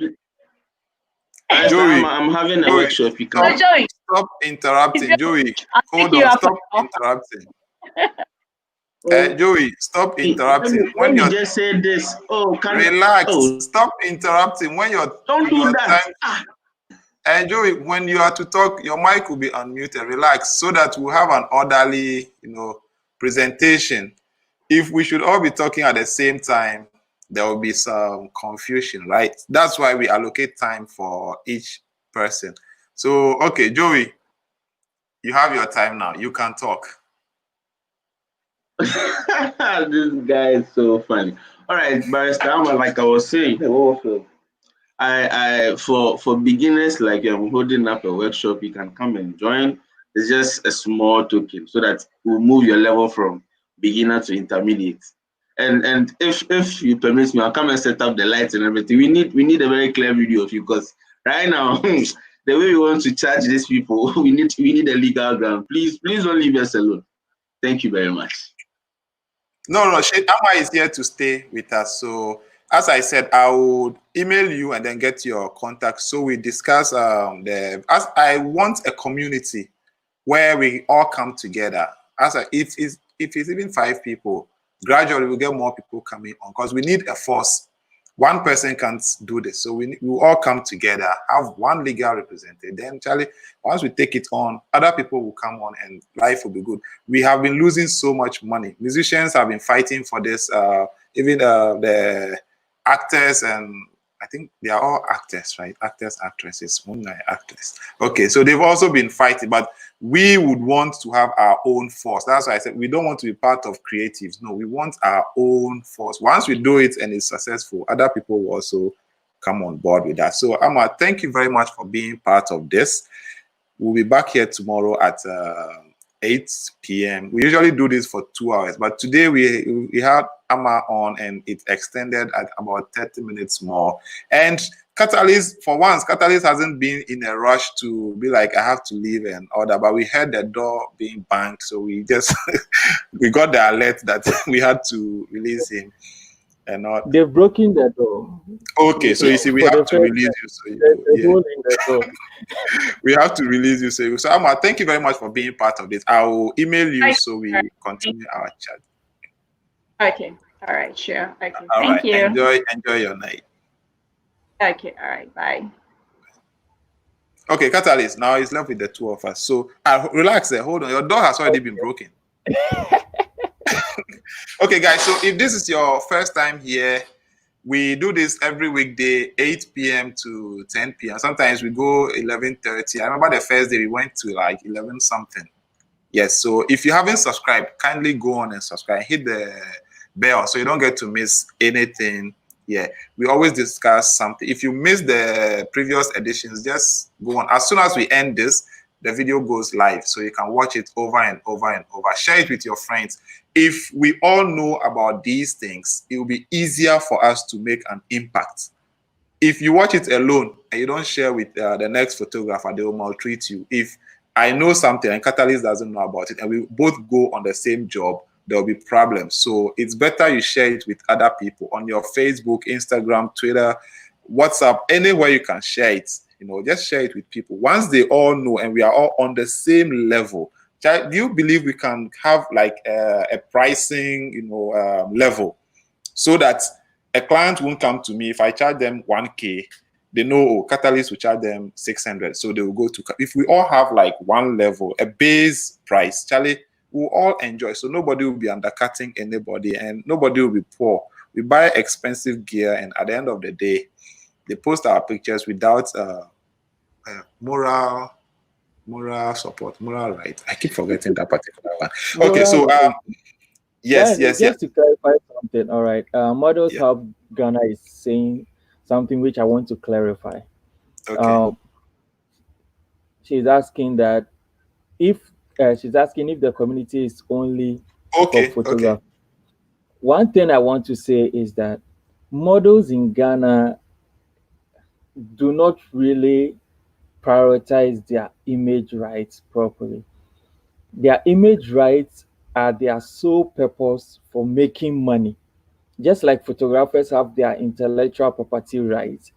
[SPEAKER 6] Barrister
[SPEAKER 1] Joey.
[SPEAKER 6] Amma, I'm having a
[SPEAKER 1] Joey,
[SPEAKER 6] workshop. You
[SPEAKER 5] So
[SPEAKER 6] can.
[SPEAKER 5] Joey,
[SPEAKER 1] Stop interrupting, Joey.
[SPEAKER 5] I'll
[SPEAKER 1] Hold
[SPEAKER 5] take you
[SPEAKER 1] on.
[SPEAKER 5] up on
[SPEAKER 1] Stop
[SPEAKER 5] the offer.
[SPEAKER 1] interrupting.
[SPEAKER 6] Oh,
[SPEAKER 1] Joey, stop interrupting.
[SPEAKER 6] let me just say this. Oh,
[SPEAKER 1] Relax.
[SPEAKER 6] Oh,
[SPEAKER 1] Stop interrupting. When
[SPEAKER 6] don't do
[SPEAKER 1] your
[SPEAKER 6] that.
[SPEAKER 1] time. Joey, when you are to talk, your mic will be unmuted. Relax, so that we'll have an orderly, presentation. If we should all be talking at the same time, there will be some confusion, right? That's why we allocate time for each person. So, okay, Joey, you have your time now. You can talk.
[SPEAKER 6] This guy is so funny. All right, Barrister Amma, like I was saying, I for beginners like you, I'm holding up a workshop. You can come and join. It's just a small token so that we'll move your level from beginner to intermediate. And if you permit me, I'll come and set up the lights and everything. We need a very clear video of you because right now the way we want to charge these people, we need a legal ground. Please don't leave us alone. Thank you very much.
[SPEAKER 1] No, Amma is here to stay with us. So, as I said, I would email you and then get your contact. So we discuss as I want a community where we all come together. If it's even 5 people, gradually we'll get more people coming on because we need a force. One person can't do this, so we all come together, have one legal representative. Then, Charlie, once we take it on, other people will come on, and life will be good. We have been losing so much money. Musicians have been fighting for this. Even the actors, and I think they are all actors, right? Actors, actresses, actors. Okay, so they've also been fighting, but we would want to have our own force. That's why I said we don't want to be part of creatives. No, we want our own force. Once we do it and it's successful, other people will also come on board with that. So, Amma, thank you very much for being part of this. We'll be back here tomorrow at 8 p.m. We usually do this for 2 hours, but today we had Amma on and it extended at about 30 minutes more. And Catalyst, for once, Catalyst hasn't been in a rush to be like, I have to leave and all that, but we heard the door being banged, so we just we got the alert that we had to release him. And not
[SPEAKER 2] They've broken the door.
[SPEAKER 1] okay, so you see, we
[SPEAKER 2] For
[SPEAKER 1] have
[SPEAKER 2] the
[SPEAKER 1] to
[SPEAKER 2] first
[SPEAKER 1] release
[SPEAKER 2] time,
[SPEAKER 1] you. So
[SPEAKER 2] there's a hole in the door.
[SPEAKER 1] we have to release you. So Amma, thank you very much for being part of this. I will email you so we continue our chat.
[SPEAKER 5] Okay. All right. Sure. Okay.
[SPEAKER 1] All
[SPEAKER 5] Thank
[SPEAKER 1] right.
[SPEAKER 5] you.
[SPEAKER 1] Enjoy your night.
[SPEAKER 5] Okay. All right. Bye.
[SPEAKER 1] Okay, Catalyst. Now it's left with the 2 of us. So relax there. Hold on. Your door has already been broken. Okay, guys. So if this is your first time here, we do this every weekday, 8 p.m. to 10 p.m. Sometimes we go 11:30. I remember the first day we went to like 11 something. Yes. So if you haven't subscribed, kindly go on and subscribe. Hit the bell so you don't get to miss anything. Yeah, we always discuss something. If you missed the previous editions, just go on. As soon as we end this, the video goes live, so you can watch it over and over and over. Share it with your friends. If we all know about these things, it will be easier for us to make an impact. If you watch it alone and you don't share with the next photographer, they will maltreat you. If I know something and Catalyst doesn't know about it, and we both go on the same job, there will be problems. So it's better you share it with other people on your Facebook, Instagram, Twitter, WhatsApp, anywhere you can share it. Just share it with people. Once they all know and we are all on the same level, do you believe we can have like a pricing, level so that a client won't come to me if I charge them 1K? They know, Catalyst will charge them 600, so they will go to. If we all have like one level, a base price, Charlie, we'll all enjoy. So nobody will be undercutting anybody, and nobody will be poor. we buy expensive gear, and at the end of the day, they post our pictures without moral support, moral right. I keep forgetting that particular one. Okay, so yes.
[SPEAKER 2] Just to clarify something, all right. Models
[SPEAKER 1] Yeah.
[SPEAKER 2] Hub Ghana is saying something which I want to clarify.
[SPEAKER 1] Okay.
[SPEAKER 2] She's asking that if the community is only
[SPEAKER 1] Okay.
[SPEAKER 2] for photography. One thing I want to say is that models in Ghana do not really prioritize their image rights properly. Their image rights are their sole purpose for making money. Just like photographers have their intellectual property rights,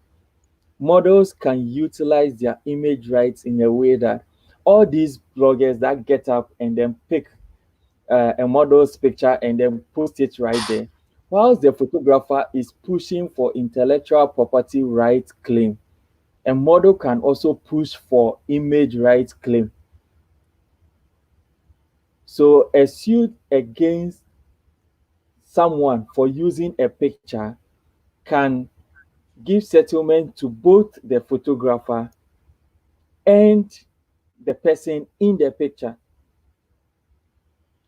[SPEAKER 2] models can utilize their image rights in a way that all these bloggers that get up and then pick a model's picture and then post it right there, whilst the photographer is pushing for intellectual property rights claim, a model can also push for image rights claim. So a suit against someone for using a picture can give settlement to both the photographer and the person in the picture.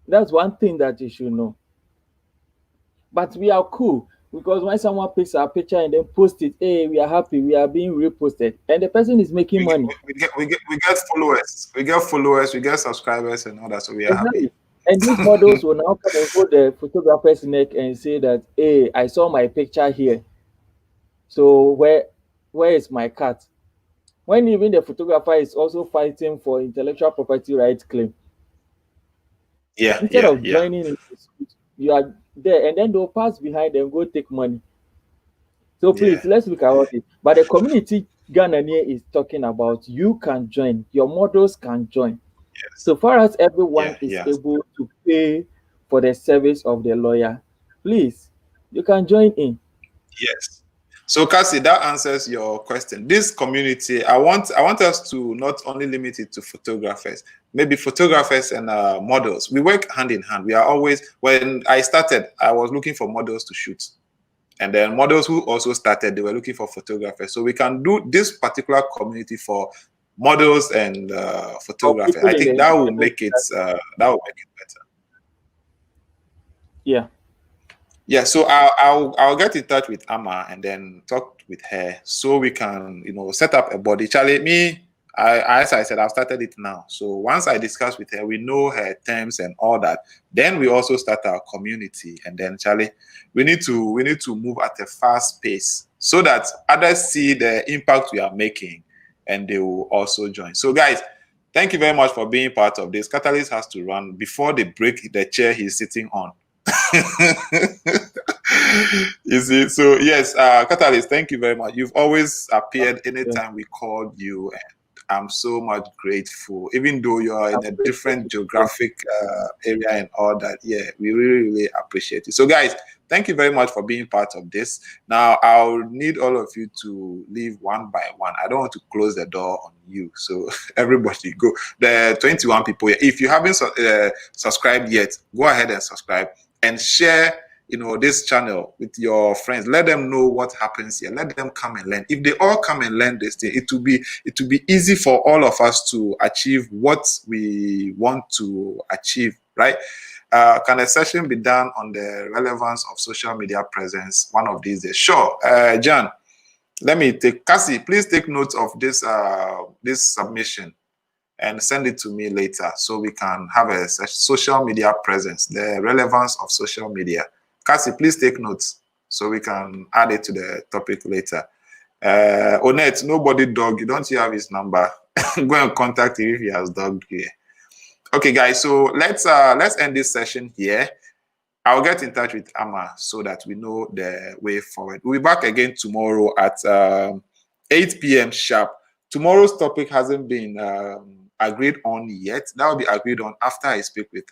[SPEAKER 2] That's one thing that you should know. But we are cool because when someone picks our picture and then posts it, hey, we are happy, we are being reposted, and the person is making money.
[SPEAKER 1] We get followers, we get subscribers and all that, so we are happy.
[SPEAKER 2] And these models will now come and hold the photographer's neck and say that, hey, I saw my picture here. So where is my cut? When even the photographer is also fighting for intellectual property rights claim.
[SPEAKER 1] Yeah.
[SPEAKER 2] Instead of joining in, you are there, and then they'll pass behind and go take money. So please, let's look at it. But the community Ghanaian is talking about, you can join, your models can join.
[SPEAKER 1] Yes.
[SPEAKER 2] So far as everyone is able to pay for the service of the lawyer, please, you can join in.
[SPEAKER 1] Yes. So Cassie, that answers your question. This community, I want us to not only limit it to photographers, maybe photographers and models. We work hand in hand. We are always, when I started, I was looking for models to shoot. And then models who also started, they were looking for photographers. So we can do this particular community for models and photographers. I think that will make it better.
[SPEAKER 2] Yeah.
[SPEAKER 1] Yeah, so I'll get in touch with Amma and then talk with her so we can, set up a body. Charlie, as I said, I've started it now. So once I discuss with her, we know her terms and all that. Then we also start our community. And then Charlie, we need to move at a fast pace so that others see the impact we are making and they will also join. So guys, thank you very much for being part of this. Catalyst has to run before they break the chair he's sitting on. You see, so yes, Catalyst, thank you very much. You've always appeared anytime we called you, and I'm so much grateful. Even though you are in a different geographic area and all that, yeah, we really, really appreciate it. So guys, thank you very much for being part of this. Now, I'll need all of you to leave one by one. I don't want to close the door on you. So everybody go. The 21 people here. If you haven't subscribed yet, go ahead and subscribe and share this channel with your friends. Let them know what happens here. Let them come and learn. If they all come and learn this thing, it will be easy for all of us to achieve what we want to achieve, right? Can a session be done on the relevance of social media presence one of these days? Sure. John, let me take Cassie, please take notes of this submission and send it to me later so we can have a social media presence, the relevance of social media. Cassie, please take notes so we can add it to the topic later. Onette, nobody dog. You don't have his number. Go and contact him if he has dog here. Okay, guys. So let's end this session here. I'll get in touch with Amma so that we know the way forward. We'll be back again tomorrow at 8 p.m. sharp. Tomorrow's topic hasn't been agreed on yet. That will be agreed on after I speak with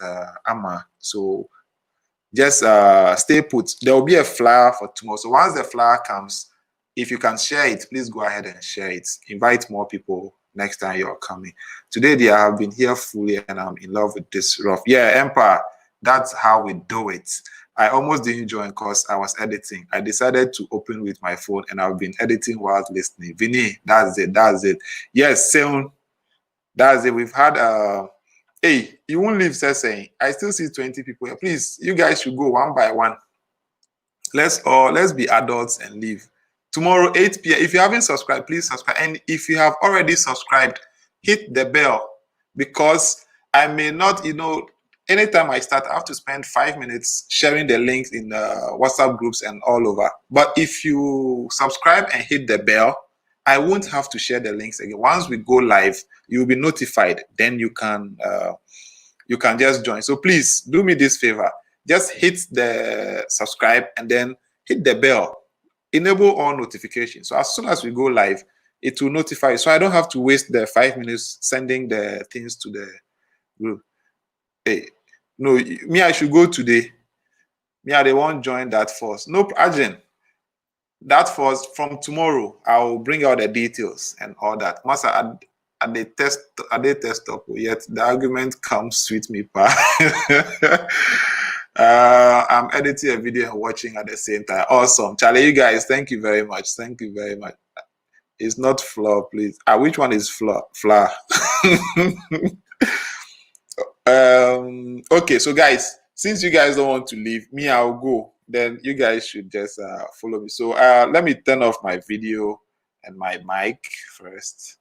[SPEAKER 1] Amma. So just stay put. There will be a flyer for tomorrow. So once the flyer comes, if you can share it, please go ahead and share it. Invite more people next time you're coming. Today, they have been here fully and I'm in love with this rough. Yeah, Empire, that's how we do it. I almost didn't join because I was editing. I decided to open with my phone and I've been editing while listening. Vinny, that's it. That's it. Yes, Seun, that's it. We've had hey, you won't leave saying. I still see 20 people here. Please, you guys should go one by one. Let's be adults and leave. Tomorrow, 8 p.m. If you haven't subscribed, please subscribe. And if you have already subscribed, hit the bell, because I may not, anytime I start, I have to spend 5 minutes sharing the links in the WhatsApp groups and all over. But if you subscribe and hit the bell, I won't have to share the links again. Once we go live, you'll be notified. Then you can just join. So please do me this favor. Just hit the subscribe and then hit the bell. Enable all notifications. So as soon as we go live, it will notify. So I don't have to waste the 5 minutes sending the things to the group. Hey, no, me, I should go today. Me, I won't join that first. No, Arjun. That first, from tomorrow, I'll bring out the details and all that. Once I test up, yet the argument comes with me, pa. I'm editing a video and watching at the same time. Awesome. Charlie, you guys, thank you very much. Thank you very much. It's not flour, please. Which one is flour? Flour. Okay, so guys, since you guys don't want to leave, me, I'll go. Then you guys should just follow me. So let me turn off my video and my mic first.